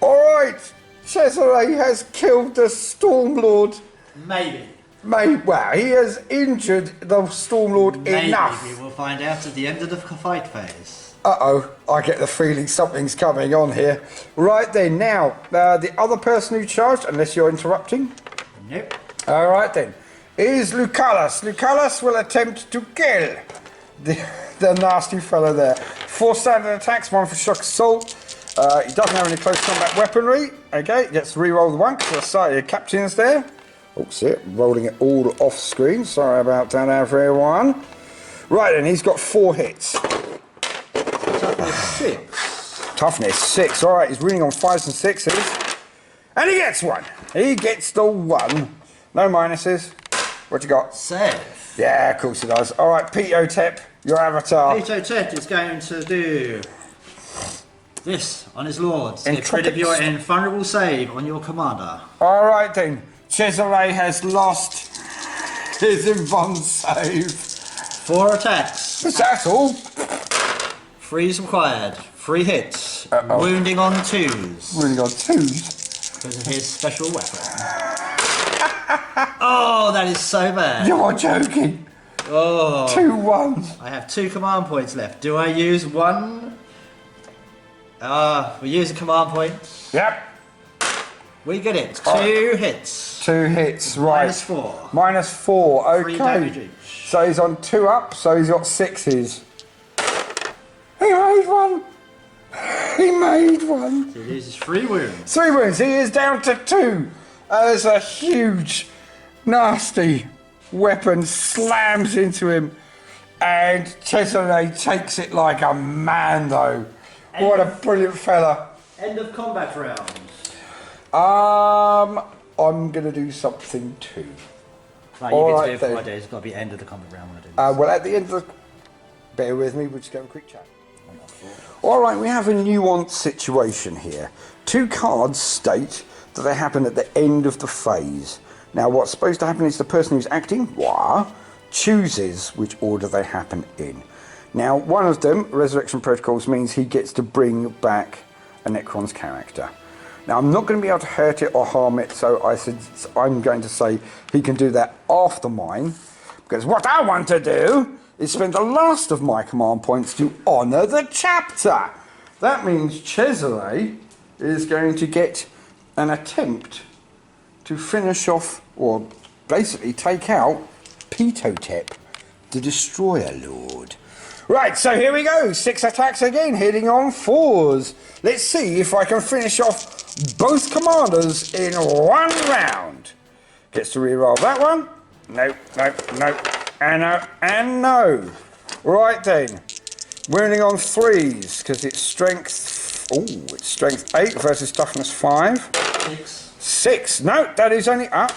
All right, Cesare has killed the Stormlord. Maybe. Well, he has injured the Stormlord enough. Maybe we will find out at the end of the fight phase. Uh-oh, I get the feeling something's coming on here. Right then, now, the other person who charged, unless you're interrupting. Nope. All right then, is Lucullus. Lucullus will attempt to kill the nasty fellow there. 4 standard attacks, 1 for shock assault. He doesn't have any close combat weaponry. Okay, gets to re-roll the 1 because the side captain's there. Oops, it, rolling it all off screen. Sorry about that, everyone. Right then, he's got 4 hits. Toughness 6. Toughness 6. All right, he's running on 5s and 6s. And he gets 1. He gets the 1. No minuses. What you got? Save. Yeah, of course he does. All right, Imotekh, your avatar. Imotekh is going to do this on his lords. Get rid of your invulnerable save on your commander. All right then. Cesare has lost his invuln save. 4 attacks. Is that all? Freeze required. 3 hits. Wounding on 2s. Wounding on 2s? Because of his special weapon. Oh, that is so bad. You're joking. Oh. 2 1s. I have 2 command points left. Do I use 1? We use a command point. Yep. We get it. 2 hits. 2 hits, right. -4. -4, okay. 3 damage each. So he's on 2 up, so he's got 6s. He made 1. He made 1. So he loses 3 wounds. 3 wounds. He is down to 2. As a huge, nasty weapon slams into him, and Cesare takes it like a man, though. What a brilliant fella. End of combat round. I'm gonna do something too. Right, you get to do it for 5 days. It's got to be end of the combat round when I do this. Well, at the end of the... Bear with me, we'll just have a quick chat. Alright, we have a nuanced situation here. 2 cards state that they happen at the end of the phase. Now, what's supposed to happen is the person who's acting, chooses which order they happen in. Now, one of them, Resurrection Protocols, means he gets to bring back a Necron's character. Now, I'm not going to be able to hurt it or harm it, so I'm going to say he can do that after mine, because what I want to do is spend the last of my command points to honour the chapter. That means Cesare is going to get an attempt to finish off, or basically take out, Imotekh the Destroyer Lord. Right, so here we go. 6 attacks again, hitting on 4s. Let's see if I can finish off both commanders in 1 round. Gets to reroll that one. Nope, and no. Right then. Wounding on 3s, because it's strength... it's strength 8 versus toughness 5. 6. No, that is only up.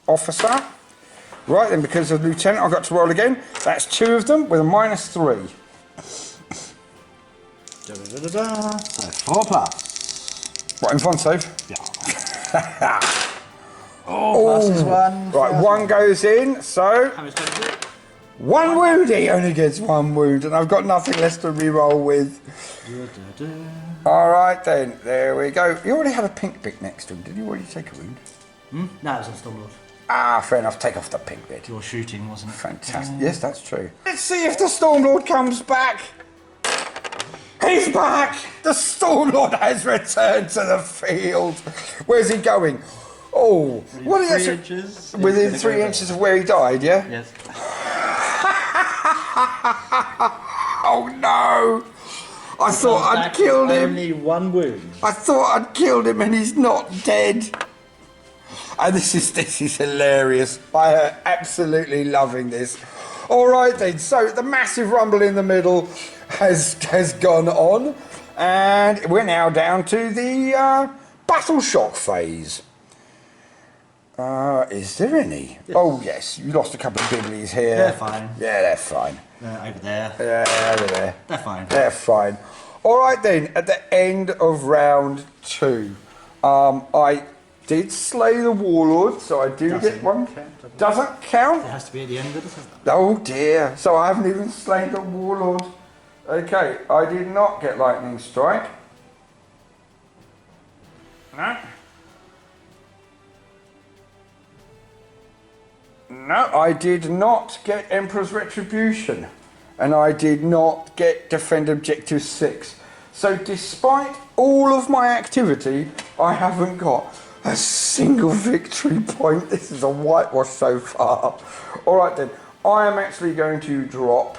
Officer. Right then, because of Lieutenant, I've got to roll again. That's 2 of them with a -3. So 4 plus. What, in fun save? Yeah. Plus is 1. Right, 1 goes in, so... How much damage is it? 1 wound, he only gets 1 wound, and I've got nothing less to re-roll with. Alright then, there we go. You already had a pink bit next to him, did you already take a wound? No, it was on Stormlord. Fair enough, take off the pink bit. Your shooting, wasn't it? Fantastic, yes, that's true. Let's see if the Stormlord comes back. He's back! The Stormlord has returned to the field. Where's he going? Oh, what is 3 inches. Within 3 inches of where he died, yeah? Yes. Oh no! I thought I'd killed him. Only 1 wound. I thought I'd killed him and he's not dead. And this is hilarious. I am absolutely loving this. All right then, so the massive rumble in the middle has gone on, and we're now down to the battle shock phase. Is there any? Yes. Oh yes, you lost a couple of bibblies here. They're fine. Yeah, they're fine. Over there. Yeah, over there. They're fine. They're fine. All right then. At the end of round 2, I did slay the warlord, so I do get one. Doesn't count. It has to be at the end of it. Oh dear. So I haven't even slain the warlord. Okay, I did not get lightning strike. No. No, I did not get Emperor's Retribution, and I did not get Defend Objective 6. So despite all of my activity, I haven't got a single victory point. This is a whitewash so far. Alright then, I am actually going to drop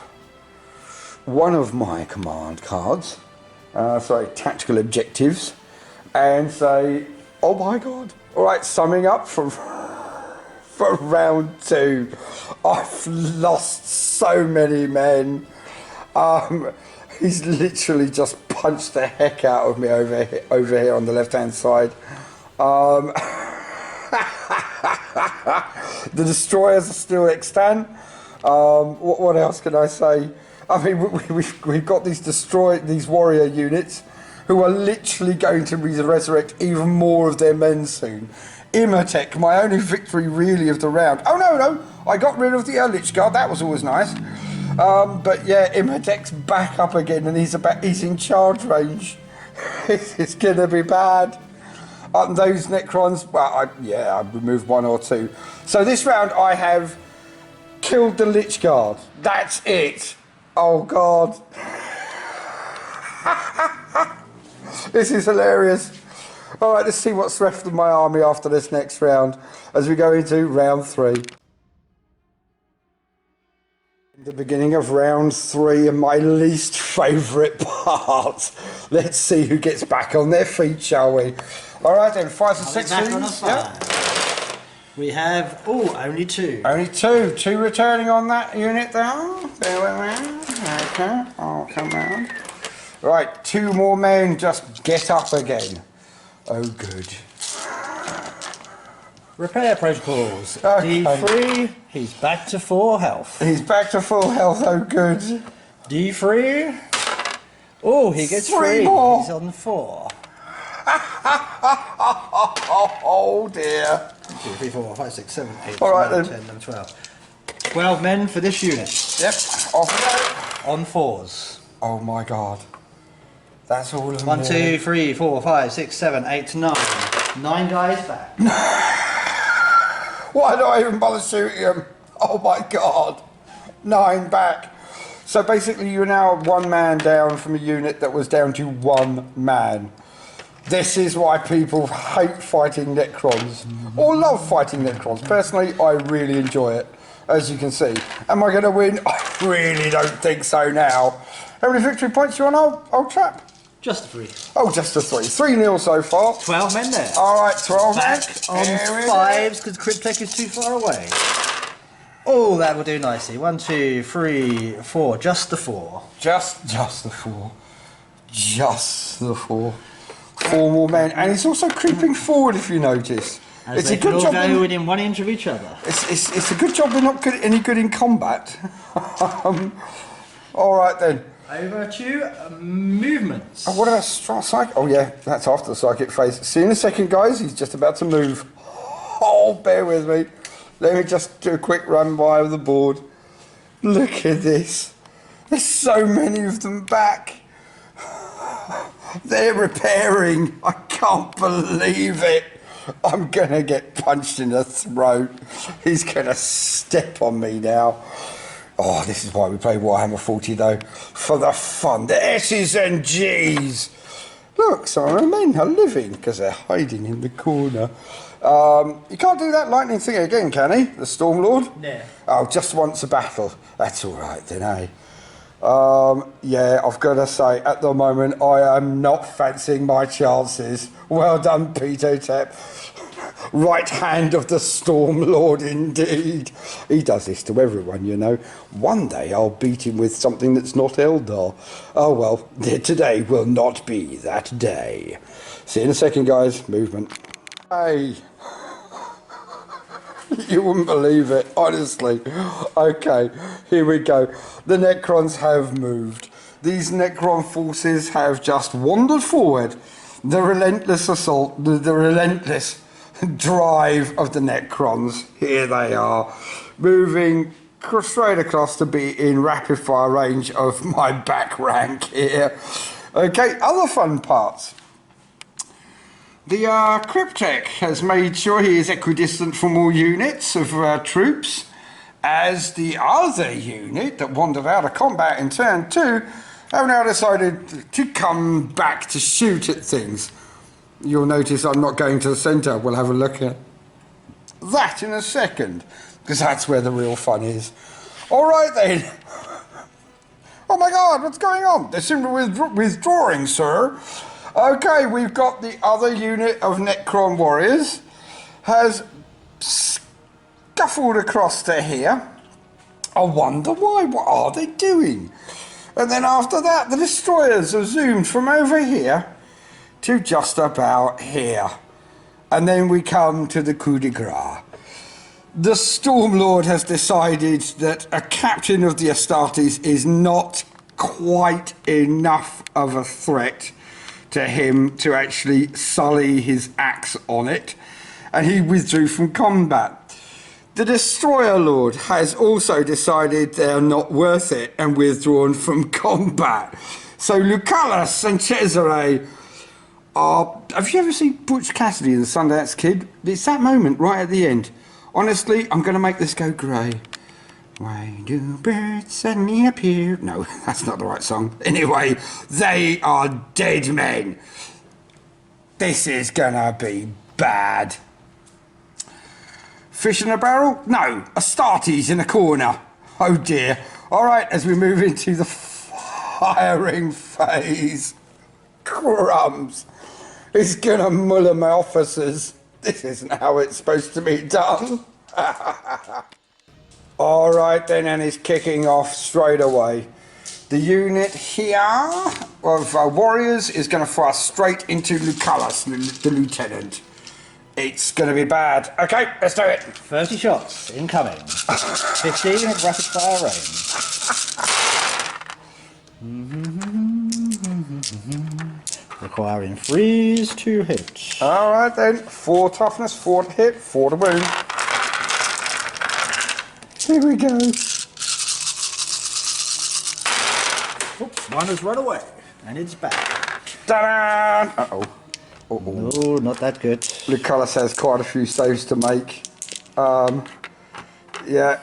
one of my command cards, tactical objectives, and say, oh my god. Alright, summing up for round 2, I've lost so many men. He's literally just punched the heck out of me over here on the left hand side. The destroyers are still extant. What else can I say? I mean, we've got these warrior units who are literally going to resurrect even more of their men soon. Imotekh, my only victory really of the round. Oh no, I got rid of the Lich Guard, that was always nice. But yeah, Imotech's back up again and he's in charge range. It's gonna be bad. Those Necrons, well, I removed 1 or 2. So this round I have killed the Lich Guard. That's it. Oh god. This is hilarious. Alright, let's see what's left of my army after this next round as we go into round 3. The beginning of round 3 and my least favourite part. Let's see who gets back on their feet, shall we? Alright then, 5 and 6 teams. Yep. We have, only 2. Only 2. 2 returning on that unit there. There we are. Okay, I'll come round. Right, 2 more men, just get up again. Oh good. Repair protocols. Okay. D3, he's back to 4 health. He's back to full health, oh good. D3, he gets 3 more. He's on 4. Oh dear. 2, 3, 4, 5, 6, 7, 8, All right, 9, then. 10, 11, 12. 12 men for this unit. Yep, off we go. On 4s. Oh my god. That's all of them. 1, 2, 3, 4, 5, 6, 7, 8, 9. 9 guys back. Why do I even bother shooting him? Oh my god. 9 back. So basically you're now 1 man down from a unit that was down to 1 man. This is why people hate fighting Necrons. Or love fighting Necrons. Personally, I really enjoy it. As you can see. Am I going to win? I really don't think so now. How many victory points are you on, old chap? Just 3. Oh, just a 3. 3-0 so far. 12 men there. Alright, 12 Back men. on Here we 5s because Cryptek is too far away. Oh, that will do nicely. 1, 2, 3, 4. Just the 4. Just the 4. Just the 4. 4 more men. And he's also creeping forward if you notice. As it's they a good job. go within 1 inch of each other. It's a good job we're not any good in combat. Alright then. Over to movements. Oh, what about psychic? Oh yeah, that's after the psychic phase. See you in a second, guys. He's just about to move. Oh, bear with me. Let me just do a quick run by of the board. Look at this. There's so many of them back. They're repairing. I can't believe it. I'm gonna get punched in the throat. He's gonna step on me now. Oh, this is why we play Warhammer 40 though. For the fun. The S's and G's. Look, some of the men are living because they're hiding in the corner. You can't do that lightning thing again, can he? The Storm Lord? No. Oh, just once a battle. That's alright then, eh? Yeah, I've got to say, at the moment, I am not fancying my chances. Well done, Peter Tep. Right hand of the Storm Lord, indeed. He does this to everyone, you know. One day I'll beat him with something that's not Eldar. Oh well, today will not be that day. See you in a second, guys. Movement. Hey. You wouldn't believe it, honestly. Okay, here we go. The Necrons have moved. These Necron forces have just wandered forward. The relentless assault, the relentless drive of the Necrons. Here they are, moving straight across to be in rapid fire range of my back rank here. Okay, other fun parts. The Cryptek has made sure he is equidistant from all units of troops, as the other unit that wandered out of combat in turn 2 have now decided to come back to shoot at things. You'll notice I'm not going to the centre. We'll have a look at that in a second, because that's where the real fun is. All right then. Oh my God, what's going on? They seem to be withdrawing, sir. Okay, we've got the other unit of Necron warriors has scuffled across to here. I wonder why. What are they doing? And then after that, the destroyers have zoomed from over here to just about here. And then we come to the coup de grace. The Storm Lord has decided that a captain of the Astartes is not quite enough of a threat to him to actually sully his axe on it, and he withdrew from combat. The Destroyer Lord has also decided they're not worth it and withdrawn from combat. So Lucullus and Cesare are... Have you ever seen Butch Cassidy and the Sundance Kid? It's that moment right at the end. Honestly, I'm going to make this go grey. Why do birds suddenly appear? No, that's not the right song. Anyway, they are dead men. This is gonna be bad. Fish in a barrel? No, Astartes in a corner. Oh dear. All right, as we move into the firing phase. Crumbs. It's gonna muller my officers. This isn't how it's supposed to be done. All right then, and it's kicking off straight away. The unit here of warriors is going to fire straight into Lucullus, the lieutenant. It's going to be bad. Okay, let's do it. 30 shots incoming. 15 at rapid fire range. Requiring freeze to hit. All right then, 4 toughness, 4 to hit, 4 to wound. Here we go. Oops, one has run away, and it's back. Ta-da! Uh-oh. No, not that good. Lucullus has quite a few saves to make. Yeah.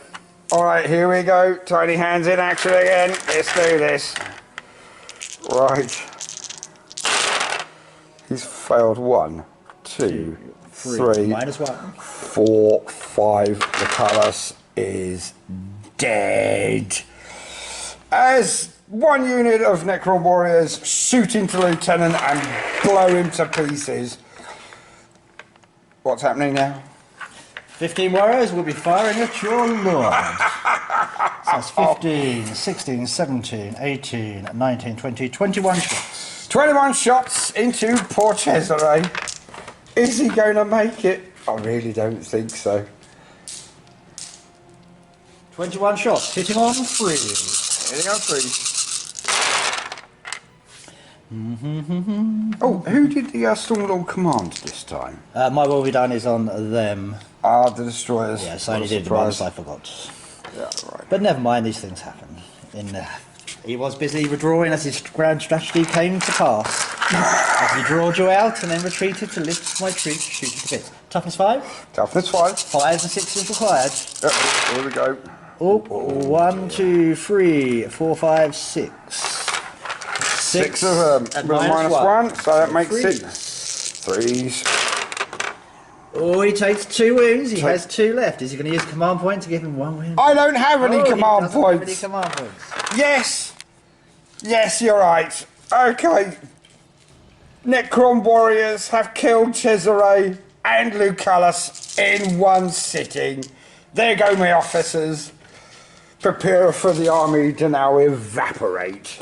All right, here we go. Tiny hands in action again. Let's do this. Right. He's failed 1, 2, 3, -1. 4, 5. Lucullus is dead. As one unit of Necron warriors shoot into the lieutenant and blow him to pieces. What's happening now? 15 warriors will be firing at your lord. So that's 15, 16, 17, 18, 19, 20, 21 shots. 21 shots into poor Cesare. Is he going to make it? I really don't think so. 21 shots, hitting on 3. Hitting on 3. Oh, who did the Storm Lord command this time? My will be done is on them. The destroyers. Yes, I only did once, I forgot. Yeah, right. But never mind, these things happen. He was busy withdrawing as his grand strategy came to pass. As he drawed you out and then retreated to lift my troops, shoot it to bits. Toughness 5? Toughness 5. 5s and 6s required. Yep, here we go. Oh, 1, 2, 3, 4, 5, 6. 6 of them. With -1, so that makes 6. 3s. Oh, he takes 2 wounds. He has 2 left. Is he going to use command point to give him 1 wound? I don't have any command points. Any command points. Yes. Yes, you're right. Okay. Necron warriors have killed Cesare and Lucullus in one sitting. There go my officers. Prepare for the army to now evaporate.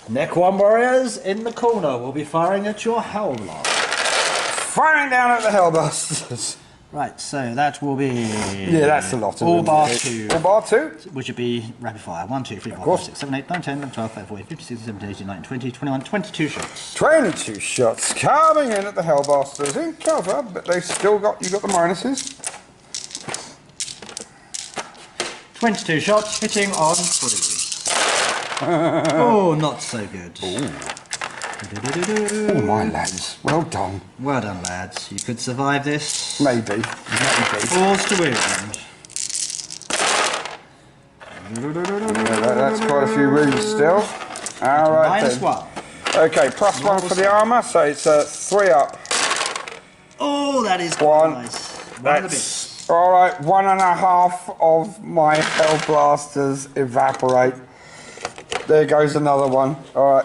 Necron warriors in the corner will be firing at your Helllock. Firing down at the Hellbusters. Right, so that will be... Yeah, that's a lot of all them. bar 2. All bar 2? Which would be rapid fire. 1, 2, 3, 4, course. 5, 6, 7, 8, 9, 10, 11, 12, 13, 14, 15, 16, 17, 18, 19, 20, 21, 22 shots. 22 shots coming in at the Hellblasters in cover, but they've still got, you got the minuses. 22 shots, hitting on 3. Oh, not so good. Oh, my lads, well done. Well done, lads. You could survive this. Maybe. Falls to wound. Yeah, that's quite a few wounds still. All right then. -1. Okay, +1 for the armour, so it's 3 up. Oh, that is One. nice. One of the bits. That's all right. 1.5 of my Hellblasters evaporate. There goes another one. All right.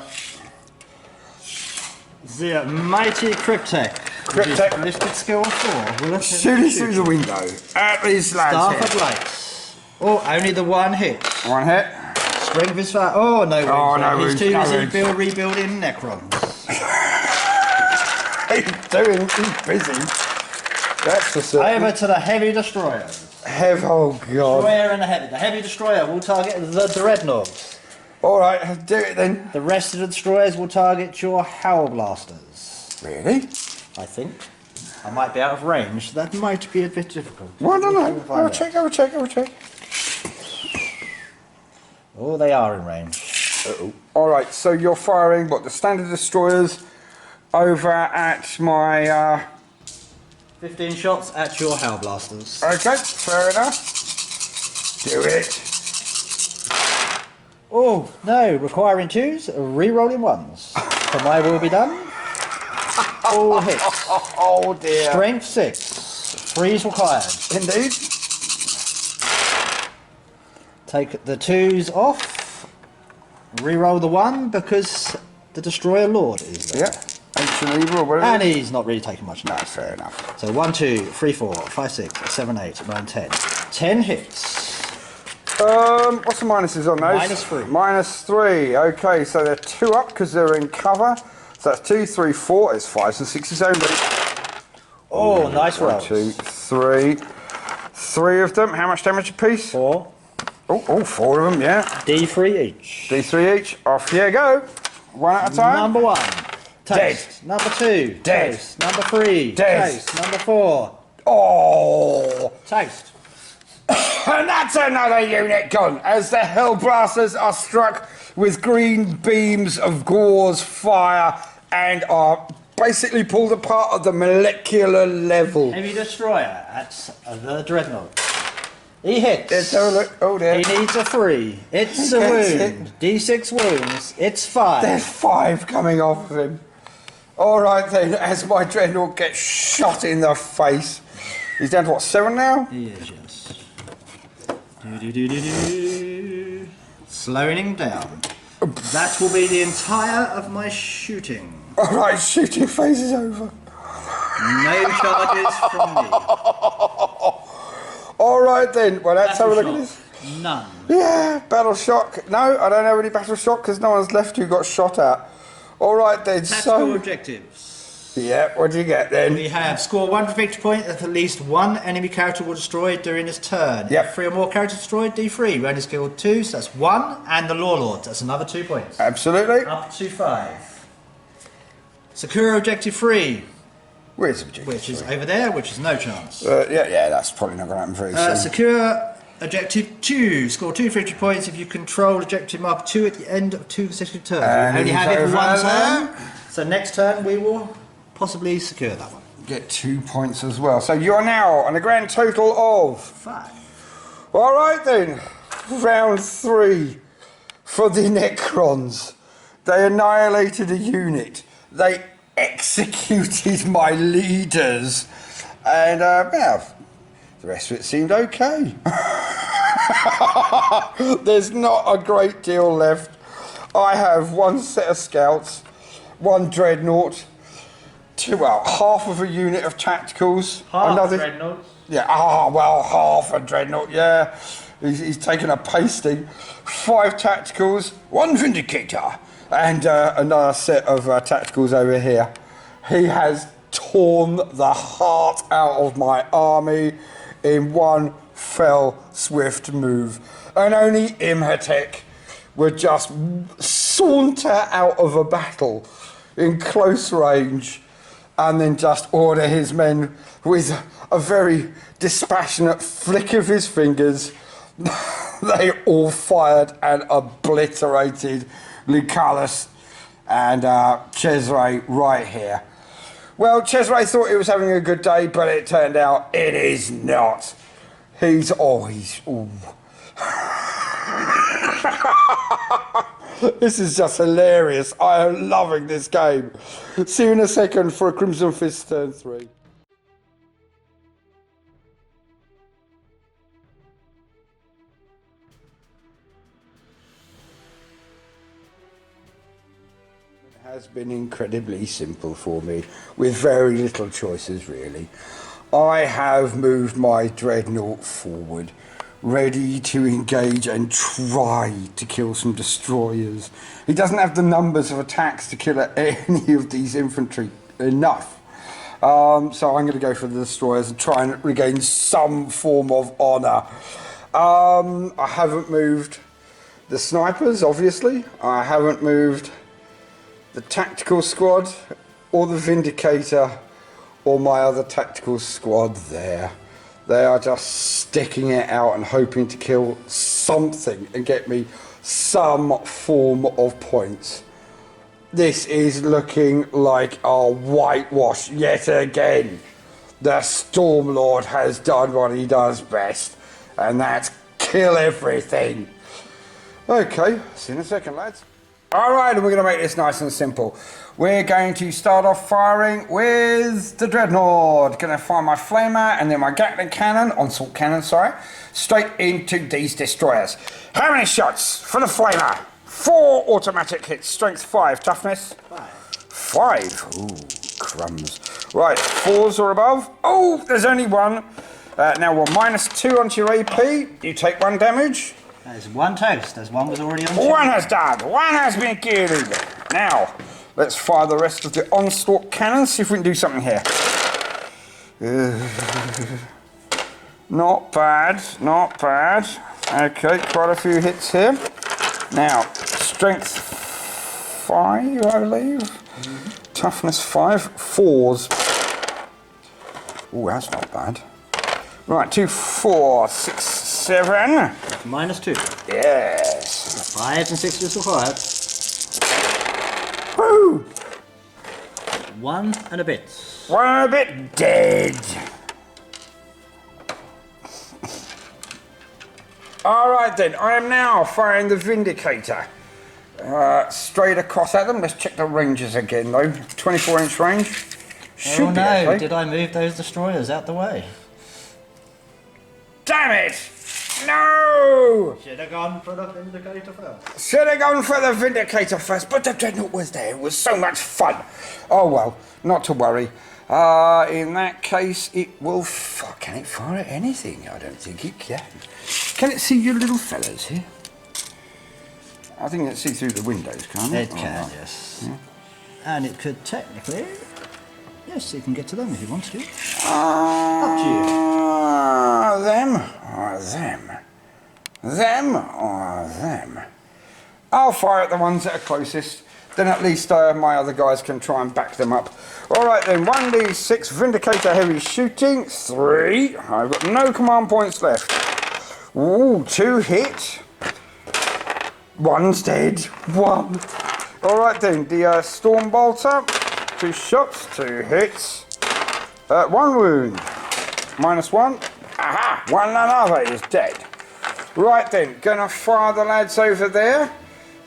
The mighty Cryptek. Cryptek. Listed skill 4. Will Shooting through the window at these lads Staff here. of Lights. Oh, only the one hit. One hit. Strength of his fire. Oh, no. Oh, no He's wounds, too no busy wounds. rebuilding Necrons. He's busy. That's for certain. Over to the Heavy Destroyers. Oh, God. Destroyer and the Heavy. The Heavy Destroyer will target the Dreadnoughts. All right, do it then. The rest of the Destroyers will target your Hellblasters. Really? I think. I might be out of range. That might be a bit difficult. Well, I don't know. We'll find I'll out. check, I'll check, I'll check. Oh, they are in range. Uh-oh. All right, so you're firing, what, the standard destroyers over at my... 15 shots at your Hellblasters. Okay, fair enough. Do it. Oh, no. Requiring 2s, re-rolling 1s. So my will be done. All hits. Oh, dear. Strength 6. 3s required. Indeed. Take the 2s off. Re-roll the 1 because the Destroyer Lord is there. Yeah. Ancient Evil or whatever. And he's not really taking much No, damage. fair enough. So 1, 2, 3, 4, 5, 6, 7, 8, 9, 10. 10 hits. What's the minuses on those? -3. -3. Okay, so they're 2 up because they're in cover. So that's 2, 3, 4. It's 5s and 6s only. Oh, nice 1, rolls. 2, 3. 3 of them. How much damage a piece? 4. Oh, 4 of them, yeah. D3 each. D3 each. Off you go. One at a time. Number 1. Toast. Dead. Number 2. Dead. Toast. Number 3. Dead. Toast. Number 4. Oh. Toast. And that's another unit gone, as the Hellblasters are struck with green beams of Gore's fire and are basically pulled apart at the molecular level. Heavy Destroyer at the Dreadnought. He hits. Let's have a look. Oh, there. He needs a 3. It's a Gets wound. D6 wounds. It's 5. There's 5 coming off of him. All right then, as my Dreadnought gets shot in the face. He's down to what, 7 now? He is, yes. Do. Slowing him down. That will be the entire of my shooting. All right, shooting phase is over. No charges from me. All right then. Well, let's have a look at Battle this. shock. None. Yeah, battle shock. No, I don't have any battle shock because no one's left who got shot at. All right then. Tactical objectives. Yeah, what do you get then? We have score 1 victory point if at least 1 enemy character will destroy during his turn. Yep. If 3 or more characters destroyed, D3. We only skilled 2, so that's 1. And the Law Lord, that's another 2 points. Absolutely. Up to 5. Secure objective 3, Where's objective? which is over there, which is no chance. Yeah, that's probably not going to happen very soon. Secure objective 2. Score 2 victory points if you control objective mark 2 at the end of 2 consecutive turns. And We only he's have it for over 1 there. turn. So next turn we will possibly secure that one. Get 2 points as well. So you are now on a grand total of... 5. All right then. Round 3 for the Necrons. They annihilated a unit. They executed my leaders. And, well, the rest of it seemed okay. There's not a great deal left. I have 1 set of scouts, 1 dreadnought, half of a unit of tacticals. Dreadnoughts. Yeah, half a dreadnought, yeah. He's taken a pasting. 5 tacticals, 1 vindicator, and another set of tacticals over here. He has torn the heart out of my army in one fell, swift move. And only Imotekh would just saunter out of a battle in close range and then just order his men with a very dispassionate flick of his fingers. They all fired and obliterated Lucullus and Cesare right here. Well, Cesare thought he was having a good day, but it turned out it is not. He's always... This is just hilarious. I am loving this game. See you in a second for a Crimson Fist turn 3. Has been incredibly simple for me, with very little choices really. I have moved my dreadnought forward, ready to engage and try to kill some destroyers. He doesn't have the numbers of attacks to kill any of these infantry enough. So I'm going to go for the destroyers and try and regain some form of honour. I haven't moved the snipers, obviously. I haven't moved the tactical squad or the Vindicator or my other tactical squad there. They are just sticking it out and hoping to kill something and get me some form of points. This is looking like a whitewash yet again. The Storm Lord has done what he does best, and that's kill everything. Okay, see you in a second, lads. Alright, and we're going to make this nice and simple. We're going to start off firing with the Dreadnought. Going to fire my Flamer and then my Gatling Cannon, onslaught cannon, sorry, straight into these destroyers. How many shots for the Flamer? 4 automatic hits, strength 5, toughness 5. Ooh, crumbs. Right, 4s or above. Oh, there's only 1. Now we're -2 onto your AP. You take 1 damage. There's 1 toast, as 1 was already on. 1 has died, 1 has been killed. Now, let's fire the rest of the onslaught cannons, see if we can do something here. Not bad, not bad. Okay, quite a few hits here. Now, strength 5, I believe. Toughness 5, 4s. Oh, that's not bad. Right, 2, 4, 6, 7. -2. Yes. 5s and 6s required. Woo! 1 and a bit. 1 and a bit dead. Alright then, I am now firing the Vindicator. Straight across at them. Let's check the ranges again though. 24-inch range. Should oh be no, okay. did I move those destroyers out the way? Damn it! No! Should have gone for the Vindicator first. Should have gone for the Vindicator first, but the Dreadnought was there. It was so much fun. Oh well, not to worry. In that case, it will... Can it fire at anything? I don't think it can. Can it see your little fellas here? I think it see through the windows, can't it? It can, yes. Yeah. And it could technically... Yes, you can get to them if you want to. Up to you. Them or them? Them or them? I'll fire at the ones that are closest. Then at least my other guys can try and back them up. Alright then, 1d6 Vindicator heavy shooting. 3. I've got no command points left. Ooh, 2 hit. 1's dead. 1. Alright then, the Storm Bolter. 2 shots, 2 hits. 1 wound. -1. Aha! 1 another is dead. Right then, gonna fire the lads over there.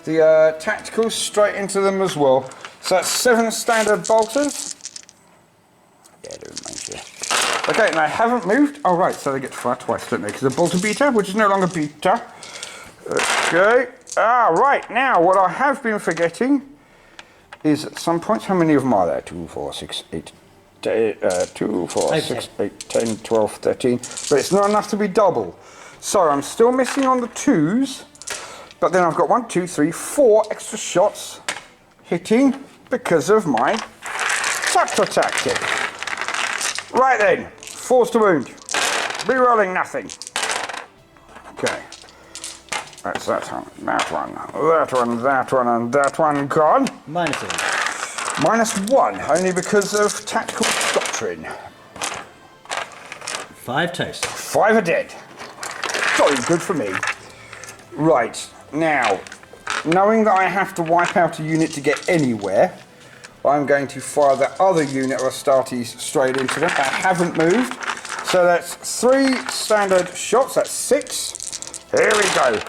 The tacticals straight into them as well. So that's 7 standard bolters. Yeah, don't mind you. Okay, and I haven't moved. Oh right, so they get to fire twice, don't they? Because the bolter beater, which is no longer beater. Okay. Right, now what I have been forgetting is at some points, how many of them are there? 2, 4, 6, 8. 2, 4, 6, 8, 10, 12, 13. But it's not enough to be double. So I'm still missing on the 2s. But then I've got 1, 2, 3, 4 extra shots hitting because of my Tactical tactic. Right then, force to wound. Rerolling nothing. Okay. That's that one, that one, that one, that one, and that one gone. -2. -1, only because of tactical doctrine. 5 toast. 5 are dead. Jolly good for me. Right, now, knowing that I have to wipe out a unit to get anywhere, I'm going to fire the other unit of Astartes straight into them. I haven't moved. So that's 3 standard shots, that's 6. Here we go.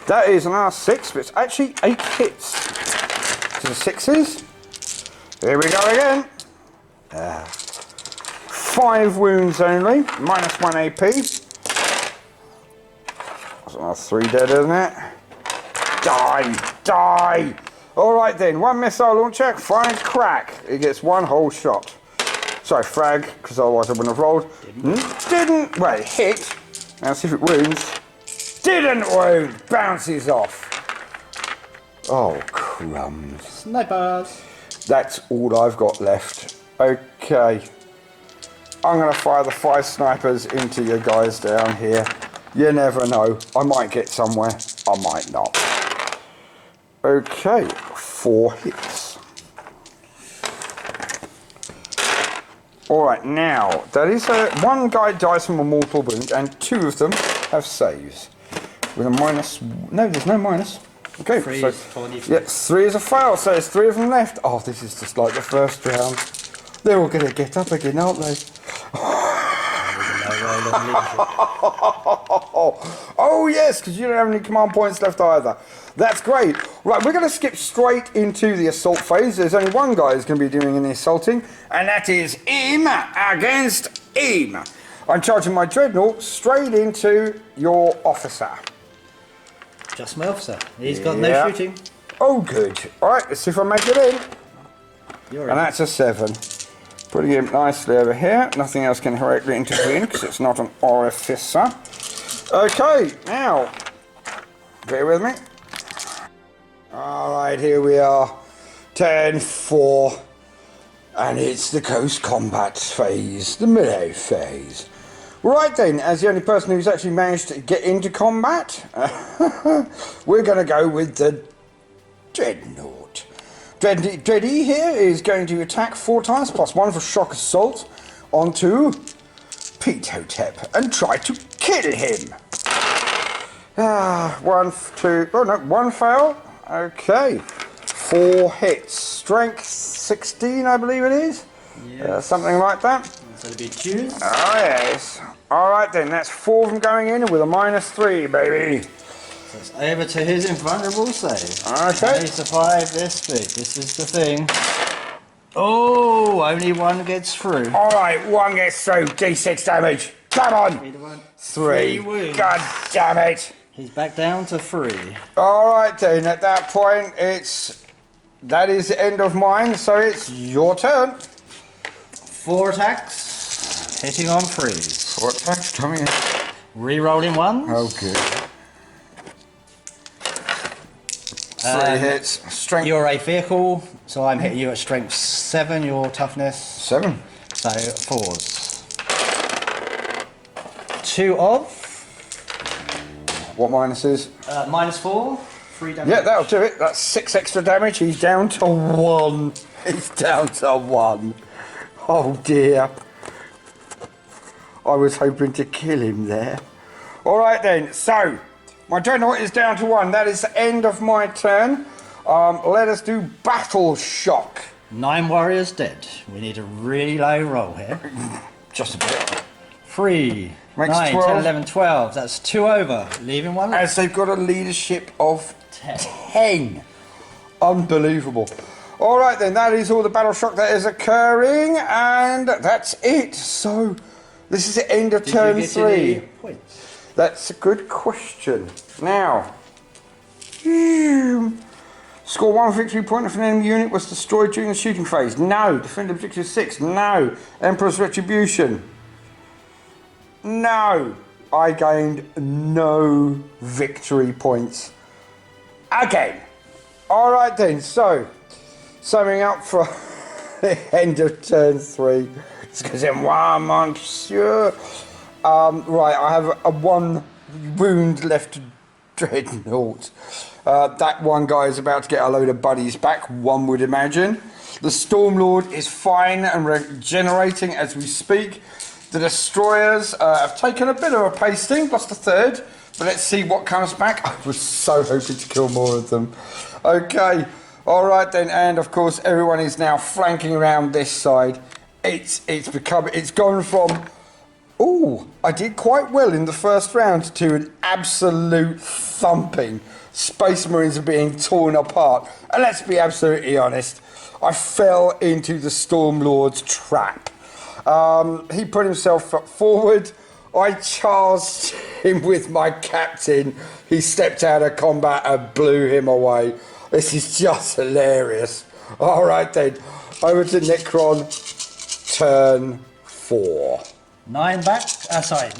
That is another 6, but it's actually 8 hits. To the 6s. Here we go again. 5 wounds only, -1 AP. That's another 3 dead, isn't it? Die, die. All right then, 1 missile launcher, finds crack. It gets 1 whole shot. Sorry, frag, because otherwise I wouldn't have rolled. Didn't, well, it hit. Now see if it wounds. Didn't wound, bounces off. Oh, crumbs. Snipers. That's all I've got left. Okay. I'm going to fire the 5 snipers into you guys down here. You never know. I might get somewhere. I might not. Okay. 4 hits. Alright, now, that is one guy dies from a mortal wound and 2 of them have saves. With a minus... No, there's no minus. Okay, 3 so... is for defense. Yeah, 3 is a fail, so there's 3 of them left. Oh, this is just like the first round. They're all going to get up again, aren't they? Oh yes, because you don't have any command points left either. That's great. Right, we're going to skip straight into the assault phase. There's only one guy who's going to be doing any assaulting, and that is Im against Im. I'm charging my dreadnought straight into your officer. Just my officer. He's got no shooting. Oh, good. All right, let's see if I make it in. You're And that's a 7. Putting him nicely over here. Nothing else can directly intervene because it's not an orificer. Okay, now, bear with me. All right, here we are. 10-4. And it's the close combat phase, the melee phase. Right then, as the only person who's actually managed to get into combat, we're going to go with the Dreadnought. Dready here is going to attack 4 times, +1 for shock assault, onto Imotekh and try to kill him. 1, 2, oh no, 1 fail. Okay, 4 hits. Strength 16, I believe it is. Yes. Something like that. So it'll be choose. Oh yes. All right then, that's 4 of them going in with a -3, baby. So it's over to his invulnerable save. Okay. Can he survive this big? This is the thing. Oh, only 1 gets through. All right, 1 gets through. D6 damage. Come on. 3. wounds. God damn it. He's back down to 3. All right then. At that point, that is the end of mine. So it's your turn. 4 attacks, hitting on 3s. 4 attacks coming in. Re-rolling 1s. Oh good. 3 hits. Strength. You're a vehicle, so I'm hitting you at strength 7, your toughness. 7. So 4s. 2 of. What minuses? -4, 3 damage. Yeah, that'll do it. That's 6 extra damage. He's down to 1. He's down to 1. Oh dear. I was hoping to kill him there. All right then. So my dreadnought is down to 1. That is the end of my turn. Let us do battle shock. 9 warriors dead. We need a really low roll here. Just a bit. 3, Makes 9, 12. 10, 11, 12. That's 2 over. Leaving 1 left. As they've got a leadership of 10. 10. Unbelievable. All right then, that is all the battle shock that is occurring, and that's it. So this is the end of turn 3. Points? That's a good question. Now, score 1 victory point if an enemy unit was destroyed during the shooting phase. No. Defend objective 6. No. Emperor's Retribution. No. I gained no victory points. Again. Alright then, so, summing up for End of turn 3. Excusez-moi, monsieur. Right, I have a 1 wound left dreadnought. That one guy is about to get a load of buddies back, one would imagine. The Storm Lord is fine and regenerating as we speak. The destroyers have taken a bit of a pasting, lost a third, but let's see what comes back. I was so hoping to kill more of them. Okay, all right then, and of course everyone is now flanking around this side. It's gone from, ooh, I did quite well in the first round to an absolute thumping. Space Marines are being torn apart, and let's be absolutely honest, I fell into the Storm Lord's trap. He put himself forward. I charged him with my captain. He stepped out of combat and blew him away. This is just hilarious. All right then, over to Necron, turn 4. 9 back. Sorry.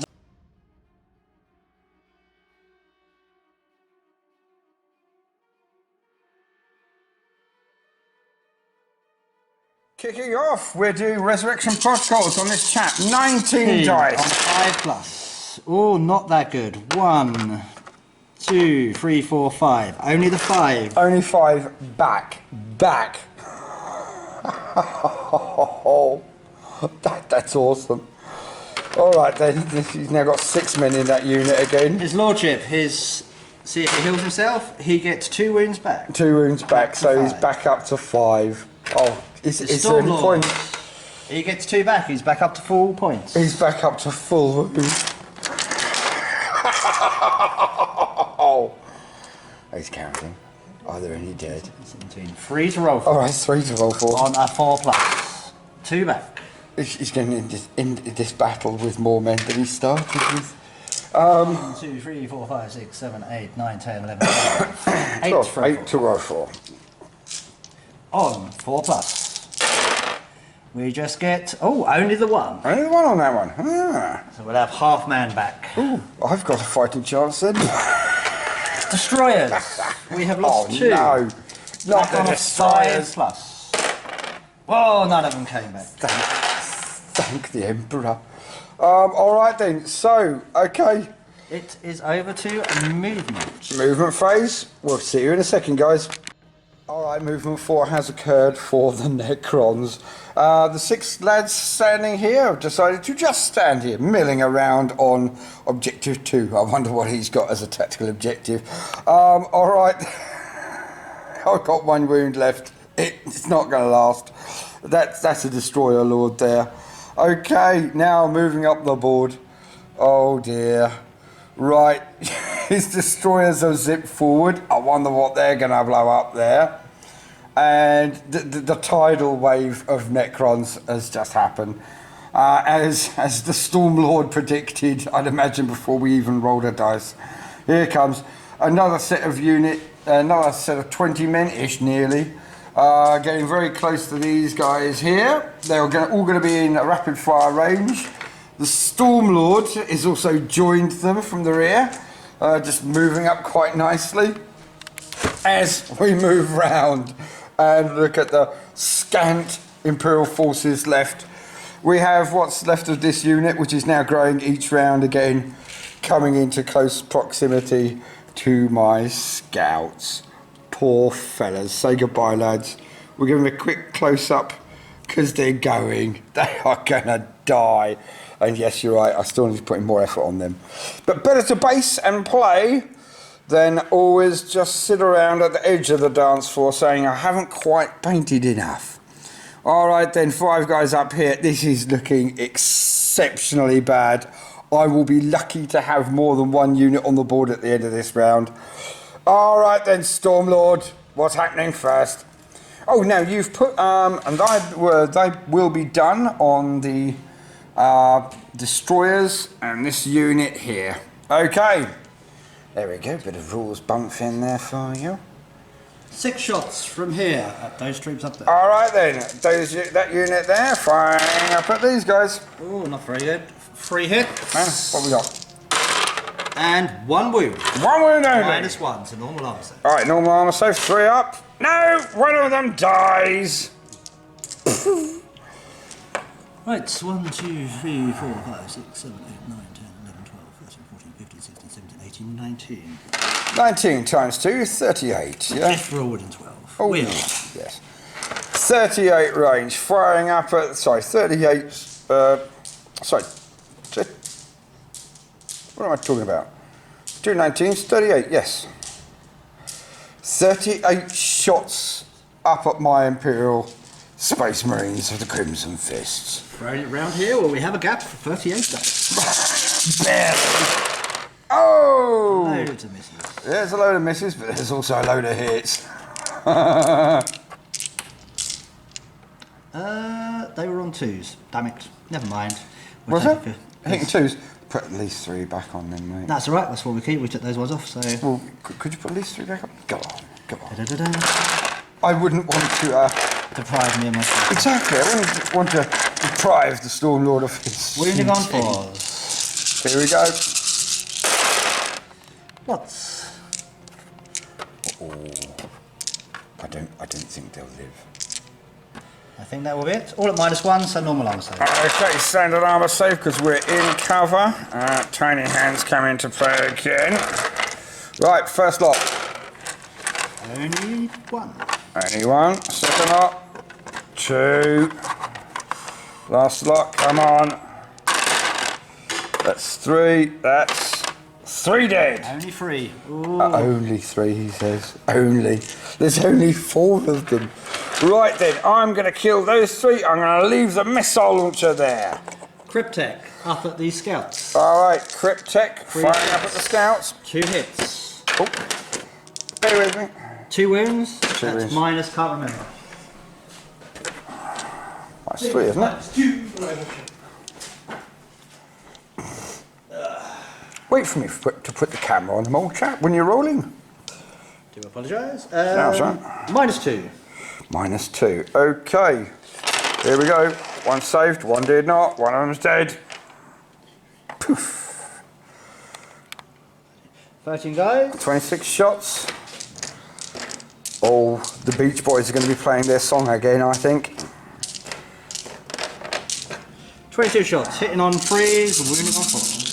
Kicking off, we're doing resurrection protocols on this chap. 19 dice. On 5 plus. Oh, not that good. 1, 2, 3, 4, 5. Only the 5. Only 5 back. That's awesome. All right then, he's now got 6 men in that unit again. His lordship, see if he heals himself, he gets 2 wounds back. 2 wounds back, so he's 5. back up to 5. Oh, is there any Lord. point? He gets 2 back, he's back up to full points. He's back up to full wounds. Oh, he's counting. Are there any dead? 17. 3 to roll for. All right, 3 to roll for. On a 4 plus. 2 back. He's going in this battle with more men than he started with. 1, 2, 3, 4, 5, 6, 7, 8, 9, 10, 11, 12. 8 for 8 to roll for. On 4 plus. We just get, only the 1. Only the 1 on that one. Ah. So we'll have half man back. Ooh, I've got a fighting chance then. Destroyers. We have lost 2. No, not Back the on a 5 destroyers. plus. Whoa, none of them came back. Thank the Emperor. All right then. So, okay. It is over to movement. Movement phase. We'll see you in a second, guys. All right, movement 4 has occurred for the Necrons. The 6 lads standing here have decided to just stand here, milling around on objective 2. I wonder what he's got as a tactical objective. All right. I've got 1 wound left. It's not going to last. That's a destroyer lord there. Okay, now moving up the board. Oh dear. Right, his destroyers are zipped forward. I wonder what they're going to blow up there. And the tidal wave of Necrons has just happened. As the Storm Lord predicted, I'd imagine before we even rolled a dice. Here comes another set of another set of 20 men-ish nearly. Getting very close to these guys here. They're all going to be in a rapid fire range. The Storm Lord is also joined them from the rear, just moving up quite nicely. As we move round and look at the scant Imperial forces left, we have what's left of this unit, which is now growing each round again, coming into close proximity to my scouts. Poor fellas. Say goodbye, lads. We'll give them a quick close-up because they're going. They are going to die. And yes, you're right, I still need to put in more effort on them. But better to base and play than always just sit around at the edge of the dance floor saying, I haven't quite painted enough. All right then, 5 guys up here. This is looking exceptionally bad. I will be lucky to have more than 1 unit on the board at the end of this round. All right then, Storm Lord, what's happening first? Oh, now you've put, and they will be done on the destroyers and this unit here. Okay, there we go, bit of rules bump in there for you. 6 shots from here at those troops up there. All right then, that unit there, firing up at these guys. Oh, not very good. 3 hit. What we got? And 1 wound. 1 wound only. -1 to normal armor save. All right, normal armor save, 3 up. No, one of them dies. Right, 1, 2, 3, 4, 5, 6, 7, 8, 9, 10, 11, 12, 13, 14, 15, 16, 17, 18, 19. 19 times 2 is 38, yeah? If we're all within 12. Oh, We are. yes. 38 range, firing up at, sorry, 38, sorry, what am I talking about? 219's 38, yes. 38 shots up at my Imperial Space Marines of the Crimson Fists. Throwing it round here, well, we have a gap for 38 dice. Barely. Oh! Loads of misses. There's a load of misses, but there's also a load of hits. They were on 2s. Damn it. Never mind. Was it? Hitting 2s? Put at least 3 back on then, mate. That's alright, that's what we keep. We took those ones off, so... Well, could you put at least 3 back on? Go on, go on. Da-da-da-da. I wouldn't want to... Deprive me of my... Exactly, I wouldn't want to deprive the Storm Lord of his... Wounding on 4s. Here we go. What? Oh, I don't think they'll live. I think that will be it. All at -1, so normal armor save. Okay, standard armour save because we're in cover. Tiny hands come into play again. Right, first lot. Only 1. Only 1. Second lot. 2. Last lot, come on. That's 3. That's 3 dead. Only 3. Ooh. Only 3, he says. Only. There's only 4 of them. Right then, I'm going to kill those 3. I'm going to leave the missile launcher there. Cryptek up at the scouts. Alright, Cryptek firing up at the scouts. 2 hits. Oh, bear with me. 2 wounds. 2 That's wounds. minus, can't remember. That's 3, isn't it? 2. Wait for me to put the camera on the mole chat when you're rolling. Do apologise. That's right. -2. -2. Okay. Here we go. 1 saved, 1 did not. 1 of them's dead. Poof. 13 guys. 26 shots. Oh, the Beach Boys are going to be playing their song again, I think. 22 shots. Hitting on 3s, wounding on 4s.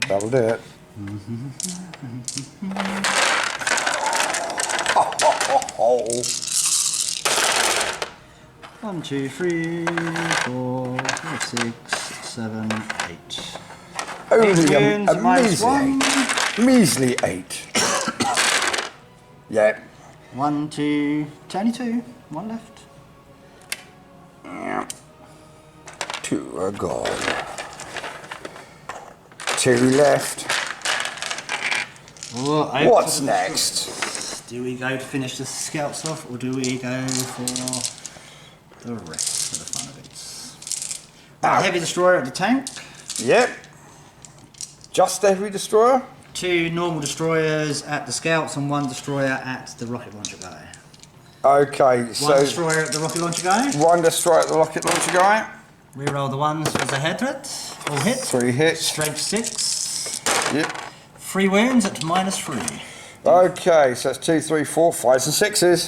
That'll do it. Oh. 1, 2, 3, 4, 5, 6, 7, 8. Only wounds, a -1. measly 8. Yeah. 1, 2, only 2. 1 left. Yeah. 2 are gone. 2 left. Oh, What's next? Do we go to finish the scouts off, or do we go for the rest for the fun of it? Heavy destroyer at the tank. Yep. Just the heavy destroyer? 2 normal destroyers at the scouts and 1 destroyer at the rocket launcher guy. Okay, 1 so destroyer at the rocket launcher guy. 1 destroyer at the rocket launcher guy. Reroll the ones for the head threat. All hits. 3 hits. Strength 6. Yep. 3 wounds at -3. Okay, so that's 2, 3, 4, 5s and 6s.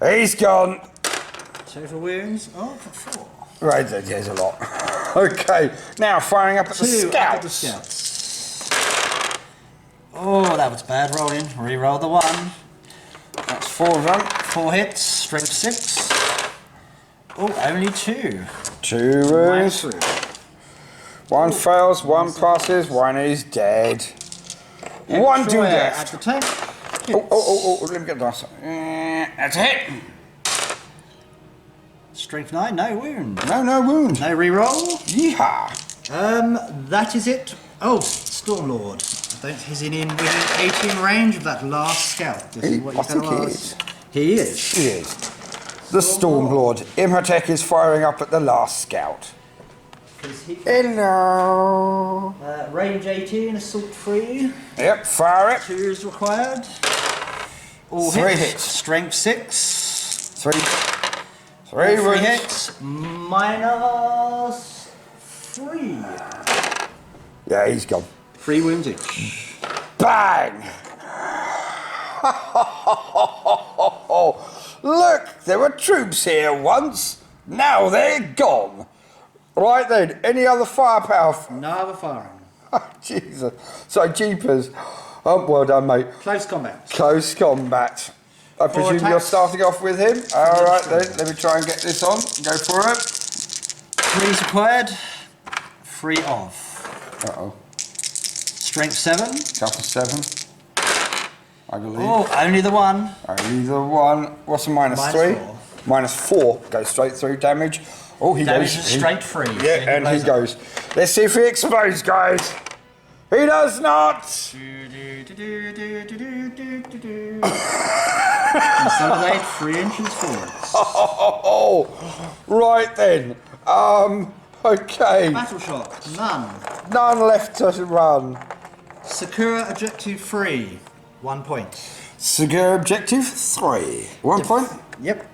He's gone. Total wounds. Oh, for 4. Right, there's a lot. Okay, now firing up at the 2 scouts. up at the scouts. Oh, that was bad rolling. Reroll the 1. That's 4 of them. 4 hits. Strength 6. Oh, only 2. 2 wounds. -3. 1 fails, 1 passes, 1 is dead. 1 to Destroyer death. at the tank. Oh, let me get the dice. That's a hit. Strength 9, no wound. No wound. No reroll. Yeehaw. That is it. Oh, Storm Lord. I don't think he's in within 18 range of that last scout. This is what I you're think gonna he ask. is. He is. He is. The Storm Lord. Imotekh is firing up at the last scout. Hello. Range 18, assault 3. Yep, fire it. 2 is required. All 3 hits. hits. Strength 6. 3 3 wounds. hits. -3. Yeah, he's gone. 3 wounds each. Bang! Look, there were troops here once. Now they're gone. Right then, any other firepower? No other firing. Oh, Jesus. So, jeepers. Oh, well done, mate. Close combat. Close combat. I presume you're attacks. starting off with him. All right then, let me try and get this on. Go for it. 3 is required. 3 off. Uh-oh. Strength 7. Couple 7. I believe. Oh, only the 1. Only the 1. What's a minus Minus 3? 4. Minus 4. Goes straight through damage. Oh, he Damage goes. is straight free. Yeah, and he goes. Let's see if he explodes, guys. He does not. Consolidate 3 inches forwards. Oh, right then. Okay. Battle shock. None. None left to run. Secure objective 3. 1 point. Secure objective 3. 1 point. Yep.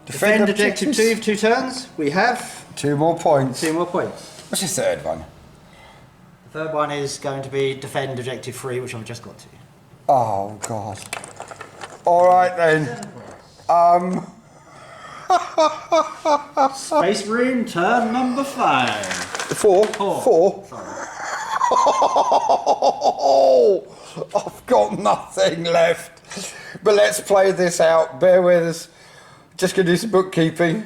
Defend objective 2 for 2 turns. We have 2 more points. 2 more points. What's your third one? The third one is going to be defend objective 3, which I've just got to. Oh, God. All right then. Space Marine, turn number 5. 4. Sorry. Oh, I've got nothing left. But let's play this out. Bear with us. Just gonna do some bookkeeping.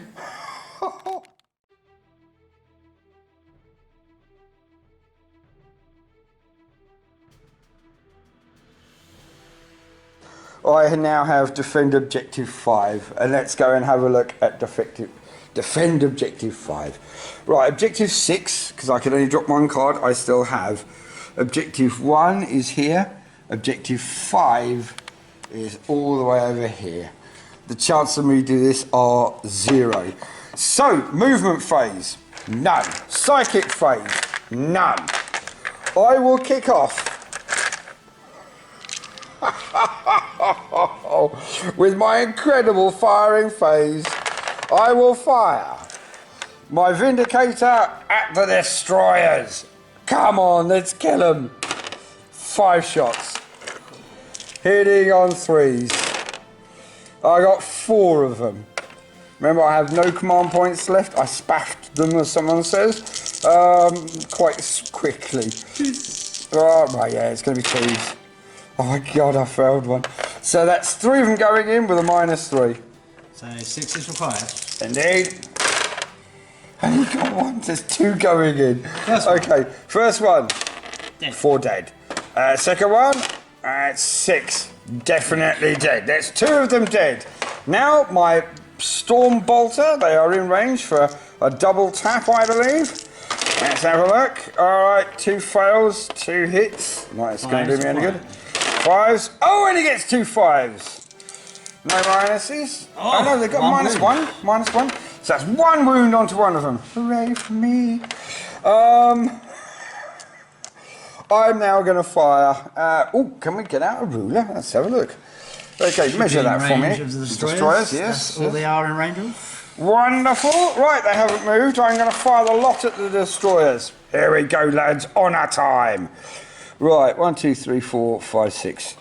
I now have defend objective 5, and let's go and have a look at defend objective 5. Right, objective 6, because I can only drop 1 card, I still have. Objective 1 is here. Objective 5 is all the way over here. The chances of me do this are 0. So, movement phase, none. Psychic phase, none. I will kick off with my incredible firing phase. I will fire my Vindicator at the destroyers. Come on, let's kill them. 5 shots. Hitting on 3s. I got 4 of them. Remember, I have no command points left. I spaffed them, as someone says, quite quickly. Oh, right, yeah, it's going to be 2s. Oh my God, I failed one. So that's 3 of them going in with a minus 3. So 6 is required. Indeed. And you got 1, there's 2 going in. First first one. Dead. 4 dead. Second one, 6. Definitely dead. There's 2 of them dead. Now, my Storm Bolter, they are in range for a double tap, I believe. Let's have a look. Alright, 2 fails, 2 hits. Right, it's going to do me any good. 5s. Oh, and he gets 2 5s. No minuses. Oh no, they've got minus 1. Minus 1. So that's 1 wound onto one of them. Hooray for me. I'm now going to fire. Oh, can we get out a ruler? Let's have a look. Okay, measure that for me. Of the destroyers. Yes. That's all they are in range of. Wonderful. Right, they haven't moved. I'm going to fire the lot at the destroyers. Here we go, lads. On our time. Right, 1, 2, 3, 4, 5, 6.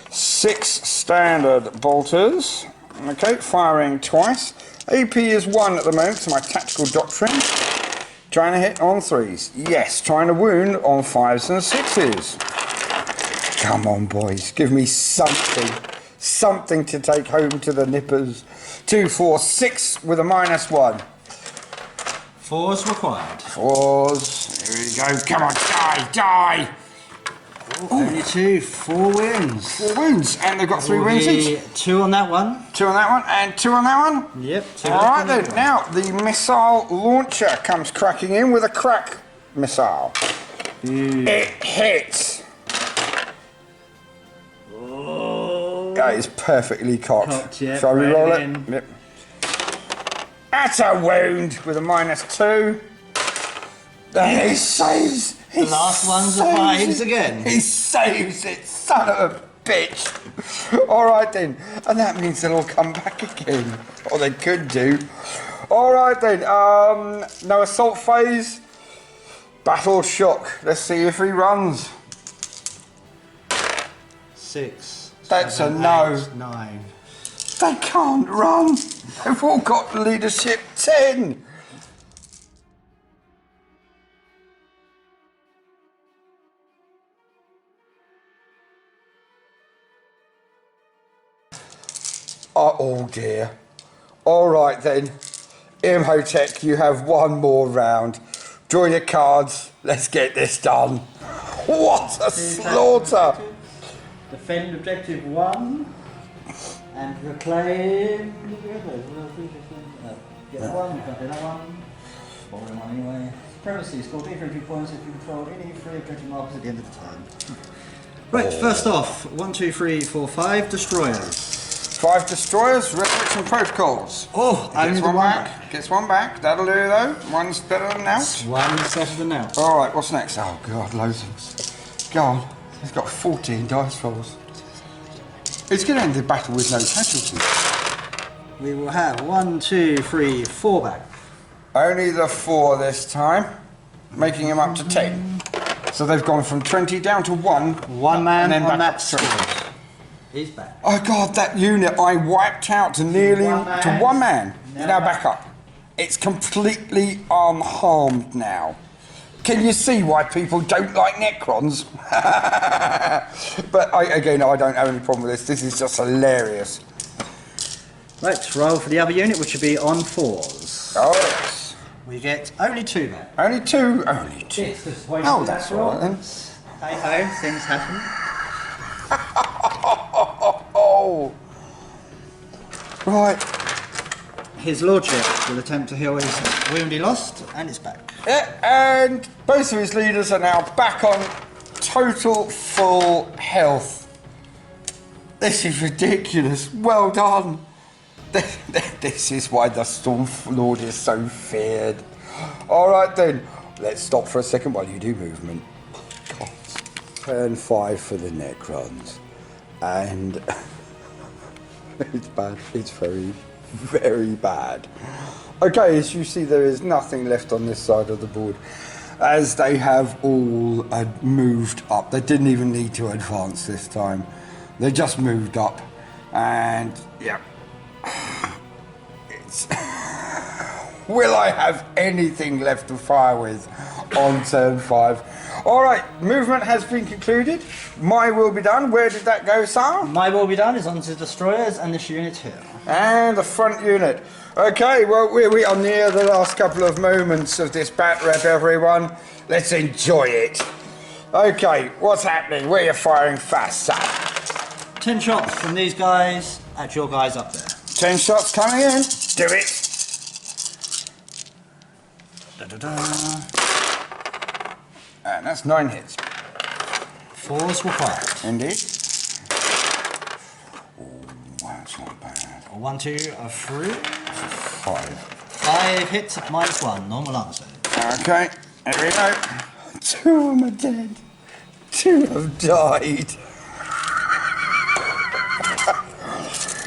6 standard bolters. Okay, firing twice. AP is 1 at the moment, so my tactical doctrine. Trying to hit on 3s. Yes, trying to wound on 5s and 6s. Come on, boys. Give me something. Something to take home to the nippers. 2, 4, 6 with a minus 1. 4s required. 4s. Here we go. Come on, die. Only 2, 4 wins. 4 wins, and they've got 3 wins each. 2 on that one. 2 on that one, and 2 on that one. Yep. 2 All right then. Now the missile launcher comes cracking in with a crack missile. It hits. Oh. That is perfectly cocked. Yep, Shall we roll it? in. Yep. That's a wound with a minus 2. He saves. The last one's the 5s again. He saves it, son of a bitch. All right then, and that means they'll all come back again, or they could do. All right then. No assault phase. Battle shock. Let's see if he runs. 6. That's 7, a no. 8, 9. They can't run. They've all got leadership 10. Oh dear. All right then. Imotekh, you have one more round. Draw your cards. Let's get this done. What a slaughter! Defend objective 1 and reclaim. Get that one, you can't do that one. Forward one anyway. Supremacy, score 3 points if you control any free objective markers at the end of the turn. Right, first off, 1, 2, 3, 4, 5 destroyers. 5 destroyers, resurrection protocols. Oh, Gets one back. Gets one back. That'll do though. One's better than out. One's better than out. All right, what's next? Oh God, loads of them. Go on. He's got 14 dice rolls. He's going to end the battle with no casualties. We will have 1, 2, 3, 4 back. Only the 4 this time, making him up to 10. So they've gone from 20 down to 1. One man and then on back that up to 20. score. He's back. Oh God, that unit I wiped out to nearly to one man. Now back up. It's completely unharmed now. Can you see why people don't like Necrons? But I don't have any problem with this. This is just hilarious. Right, roll for the other unit, which will be on 4s. Oh yes. We get only 2 back. Only 2. Only 2. It's disappointing. Oh, that's all right then. Hey ho, things happen. Oh. Right. His lordship will attempt to heal his wound he lost, and it's back. Yeah, and both of his leaders are now back on total full health. This is ridiculous. Well done. This is why the Storm Lord is so feared. All right then, let's stop for a second while you do movement. God. Turn 5 for the Necrons. And it's bad. It's very, very bad. Okay, as you see, there is nothing left on this side of the board, as they have all moved up. They didn't even need to advance this time. They just moved up, and yeah, it's. Will I have anything left to fire with on turn 5? All right, movement has been concluded. My will be done. Where did that go, sir? My will be done is onto destroyers and this unit here. And the front unit. Okay, well, we are near the last couple of moments of this Batrep, everyone. Let's enjoy it. Okay, what's happening? Where are you firing fast, sir? 10 shots from these guys at your guys up there. 10 shots coming in. Do it. Da-da-da. And that's 9 hits. 4s were fired. Indeed. Oh, that's not bad. 1, 2, 3. 5. 5 hits at -1, normal answer. Okay, here we go. 2 of them are dead. 2 have died.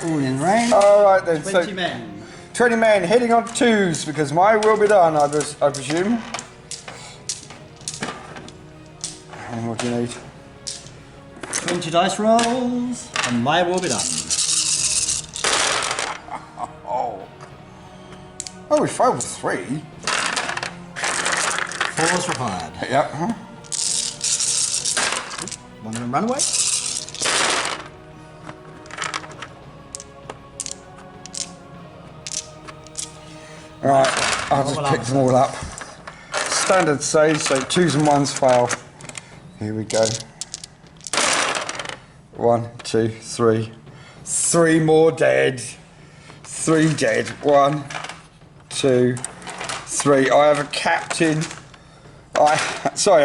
All in range. All right then. 20 men. 20 men heading on 2s because my will be done, I presume. And what do you need? 20 dice rolls, and my will be done. Oh, we failed with 3. 4s required. Yep. Huh? One of them run away. Right, I'll just pick them all up. Standard save, so 2s and 1s fail. Here we go. 1, 2, 3. 3 more dead. 3 dead. 1, 2, 3. I have a captain. A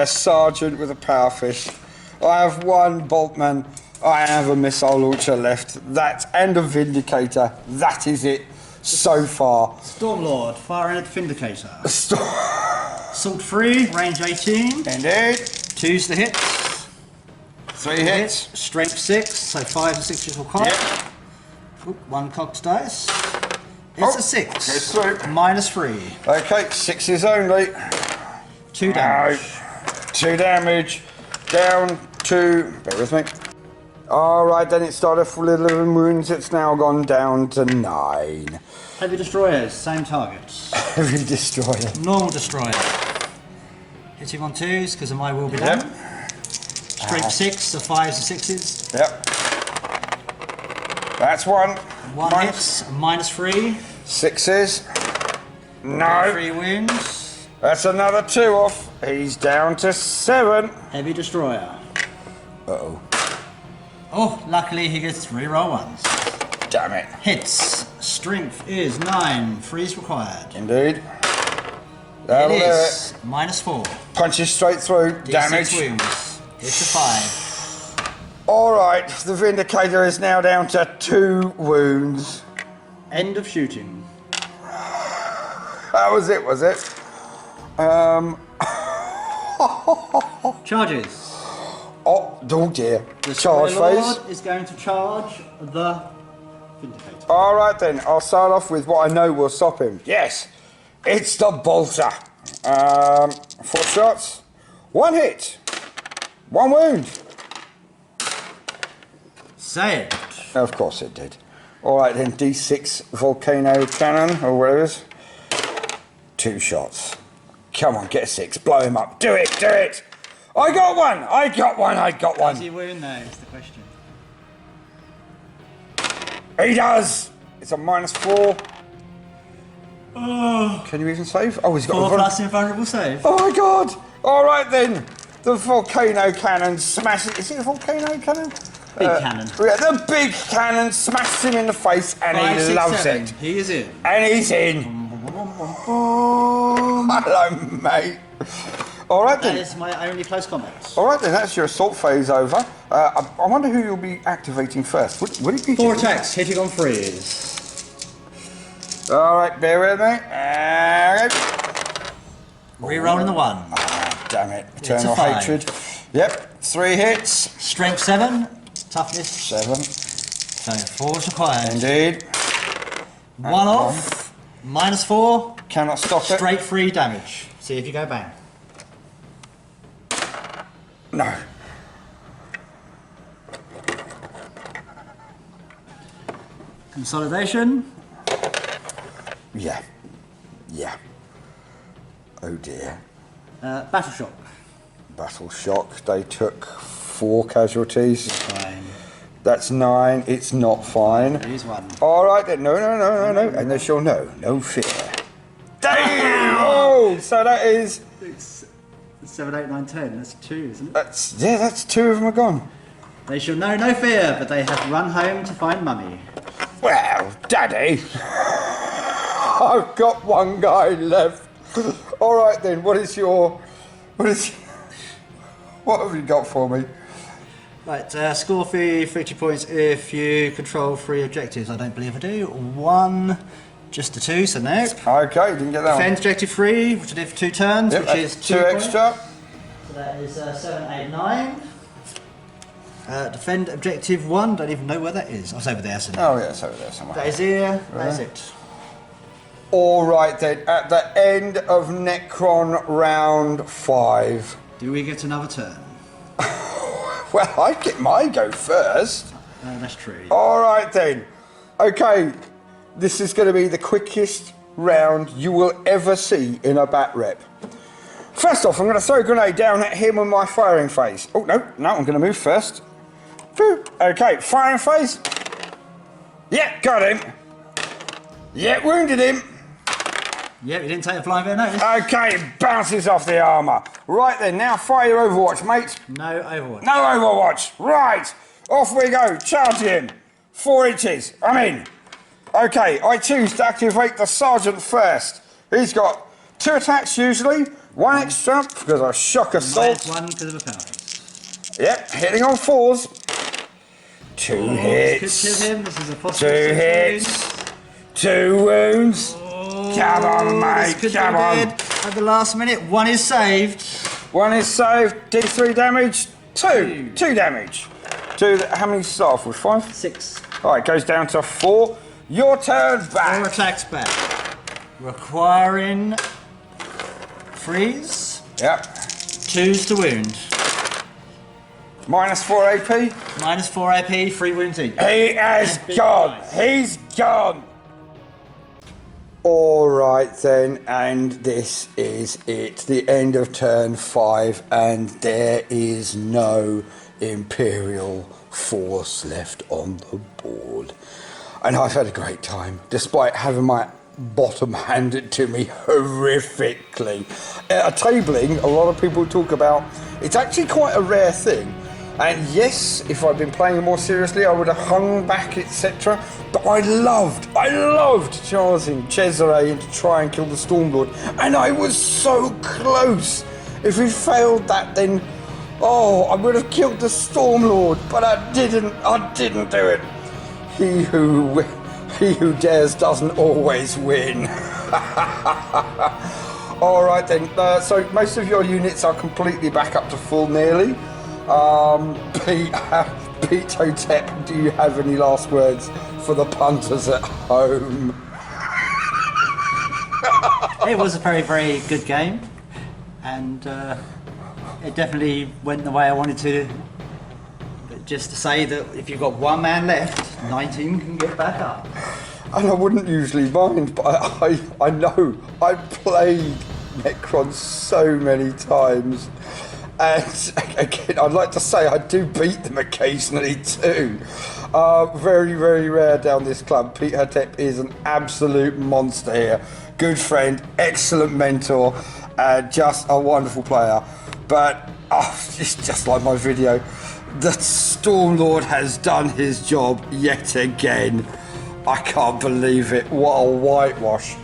sergeant with a power fist. I have 1 boltman. I have a missile launcher left. And a vindicator. That is it so far. Storm Lord, firing at Vindicator. Assault 3, range 18. Indeed. 2's the hit. 3 hits. Strength 6, so 5 and 6 will cock. Yep. Oop, 1 cocked dice. It's a 6. Goes through. -3. Okay, 6s only. 2 damage. No. 2 damage. Down to. Bear with me. Alright, then it started full of 11 wounds. It's now gone down to 9. Heavy destroyers, same targets. Heavy destroyer. Normal destroyer. Hitting on 2s because of my will be done. Strength 6, the 5s and 6s. Yep. That's one. 1 hits, -3. 6s. No. 3 wounds. That's another 2 off. He's down to 7. Heavy destroyer. Uh-oh. Oh, luckily he gets 3 roll 1s. Damn it. Hits. Strength is 9. Freeze required. Indeed. That'll do It it. is -4. Punches straight through. D6 Damage. wounds. It's a 5. Alright, the Vindicator is now down to 2 wounds. End of shooting. That was it, was it? Charges. Oh dear. The Charge Storm phase. Lord is going to charge the Vindicator. Alright then, I'll start off with what I know will stop him. Yes, it's the Bolter. 4 shots. 1 hit. 1 wound. Saved. Of course it did. Alright then, D6 Volcano Cannon, or whatever it is. 2 shots. Come on, get a 6. Blow him up. Do it, do it. I got one. I got one. I got Does one. he wound though, is the question. He does. It's a -4. Oh. Can you even save? Oh, he's got 4 a plus invulnerable save. Oh my god! Alright then, the volcano cannon smashes. Is it a volcano cannon? Big cannon. Yeah, the big cannon smashes him in the face and 5, he 6, loves 7. it. He is in. And he's in. Hello, mate. Alright That then. is my only close combat. Alright then, that's your assault phase over. I wonder who you'll be activating first. Would it be 4 attacks, hitting on 3s. Alright, bear with me. Rerolling the 1. Ah, damn it. It's a Eternal 5. hatred. Yep, 3 hits. Strength 7, toughness. 7. So 4 is required. Indeed. 1 off, -4, Cannot stop it. straight 3 damage. See if you go bang. No. Consolidation. Yeah. Yeah. Oh dear. Battle shock. Battle shock. They took 4 casualties. Fine. That's 9. It's not fine. Here's 1. Alright then. No. And they shall know. No fear. Damn! Oh! So that is... 6, 7, 8, 9, 10. That's 2, isn't it? That's 2 of them are gone. They shall know no fear, but they have run home to find Mummy. Well, Daddy. I've got 1 guy left. Alright then, what have you got for me? Right, score fee 50 points if you control 3 objectives. I don't believe I do. 1, just a 2, so no. Okay, didn't get that Defend objective 3, which I did for 2 turns, one. Yep, which is that's 2 2 points. extra. So that is 7, 8, 9. Defend objective 1, don't even know where that is. I was over there, so no. Oh yeah, it's over there somewhere. That is here, that is it. Alright then, at the end of Necron round 5. Do we get another turn? Well, I get my go first. That's true. Alright then. Okay, this is going to be the quickest round you will ever see in a Batrep. First off, I'm going to throw a grenade down at him with my firing phase. Oh, no, I'm going to move first. Phew. Okay, firing phase. Yeah, got him. Yeah, wounded him. Yep, you didn't take a flying bit of notice. Okay, bounces off the armour. Right then, now fire your Overwatch, mate. No Overwatch. No Overwatch. Right, off we go. Charge him. 4 inches. I'm in. Okay, I choose to activate the Sergeant first. He's got 2 attacks usually, 1 extra because I shock assault. -1 because of a penalty. Yep, hitting on 4s. 2 Could hits. kill him. This is a 2 possible hits. 2 wounds. Come on, mate. This could Come be on. dead at the last minute. 1 is saved. 1 is saved. D3 damage. 2 damage. 2. How many staff was 5? 6. All right, goes down to 4. Your turn 4 back. attacks back. Requiring freeze. Yep. 2s to wound. Minus 4 AP. Minus 4 AP, 3 wounds each. He has gone. He's gone. Alright then, and this is it. The end of turn 5, and there is no Imperial force left on the board. And I've had a great time, despite having my bottom handed to me horrifically. Tabling, a lot of people talk about, it's actually quite a rare thing. And yes, if I'd been playing it more seriously, I would have hung back, etc. But I loved charging Cesare to try and kill the Storm Lord. And I was so close. If we failed that, then, I would have killed the Storm Lord. But I didn't do it. He who dares doesn't always win. Alright then, so most of your units are completely back up to full nearly. Pete Hotep, do you have any last words for the punters at home? It was a very, very good game, and it definitely went the way I wanted to. But just to say that if you've got one man left, 19 can get back up. And I wouldn't usually mind, but I know I've played Necrons so many times. And again, I'd like to say I do beat them occasionally too. Very, very rare down this club. Pete Hotep is an absolute monster here. Good friend, excellent mentor, just a wonderful player. But it's just like my video. The Storm Lord has done his job yet again. I can't believe it. What a whitewash.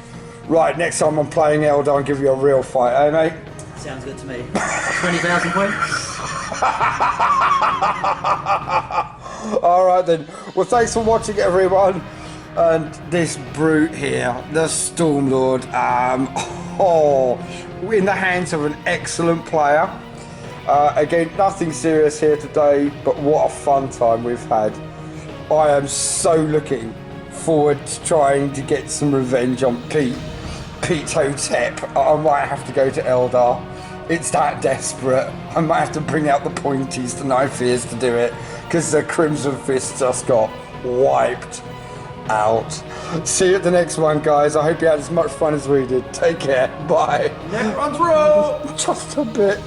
Right, next time I'm playing Eldar, I'll give you a real fight, eh mate? Sounds good to me. 20,000 points. Alright then. Well, thanks for watching, everyone. And this brute here, the Storm Lord, in the hands of an excellent player. Again, nothing serious here today, but what a fun time we've had. I am so looking forward to trying to get some revenge on Pete Hotep. I might have to go to Eldar. It's that desperate. I might have to bring out the pointies, the knife ears to do it, because the Crimson Fist just got wiped out. See you at the next one, guys. I hope you had as much fun as we did. Take care. Bye. Necrons roll! Just a bit.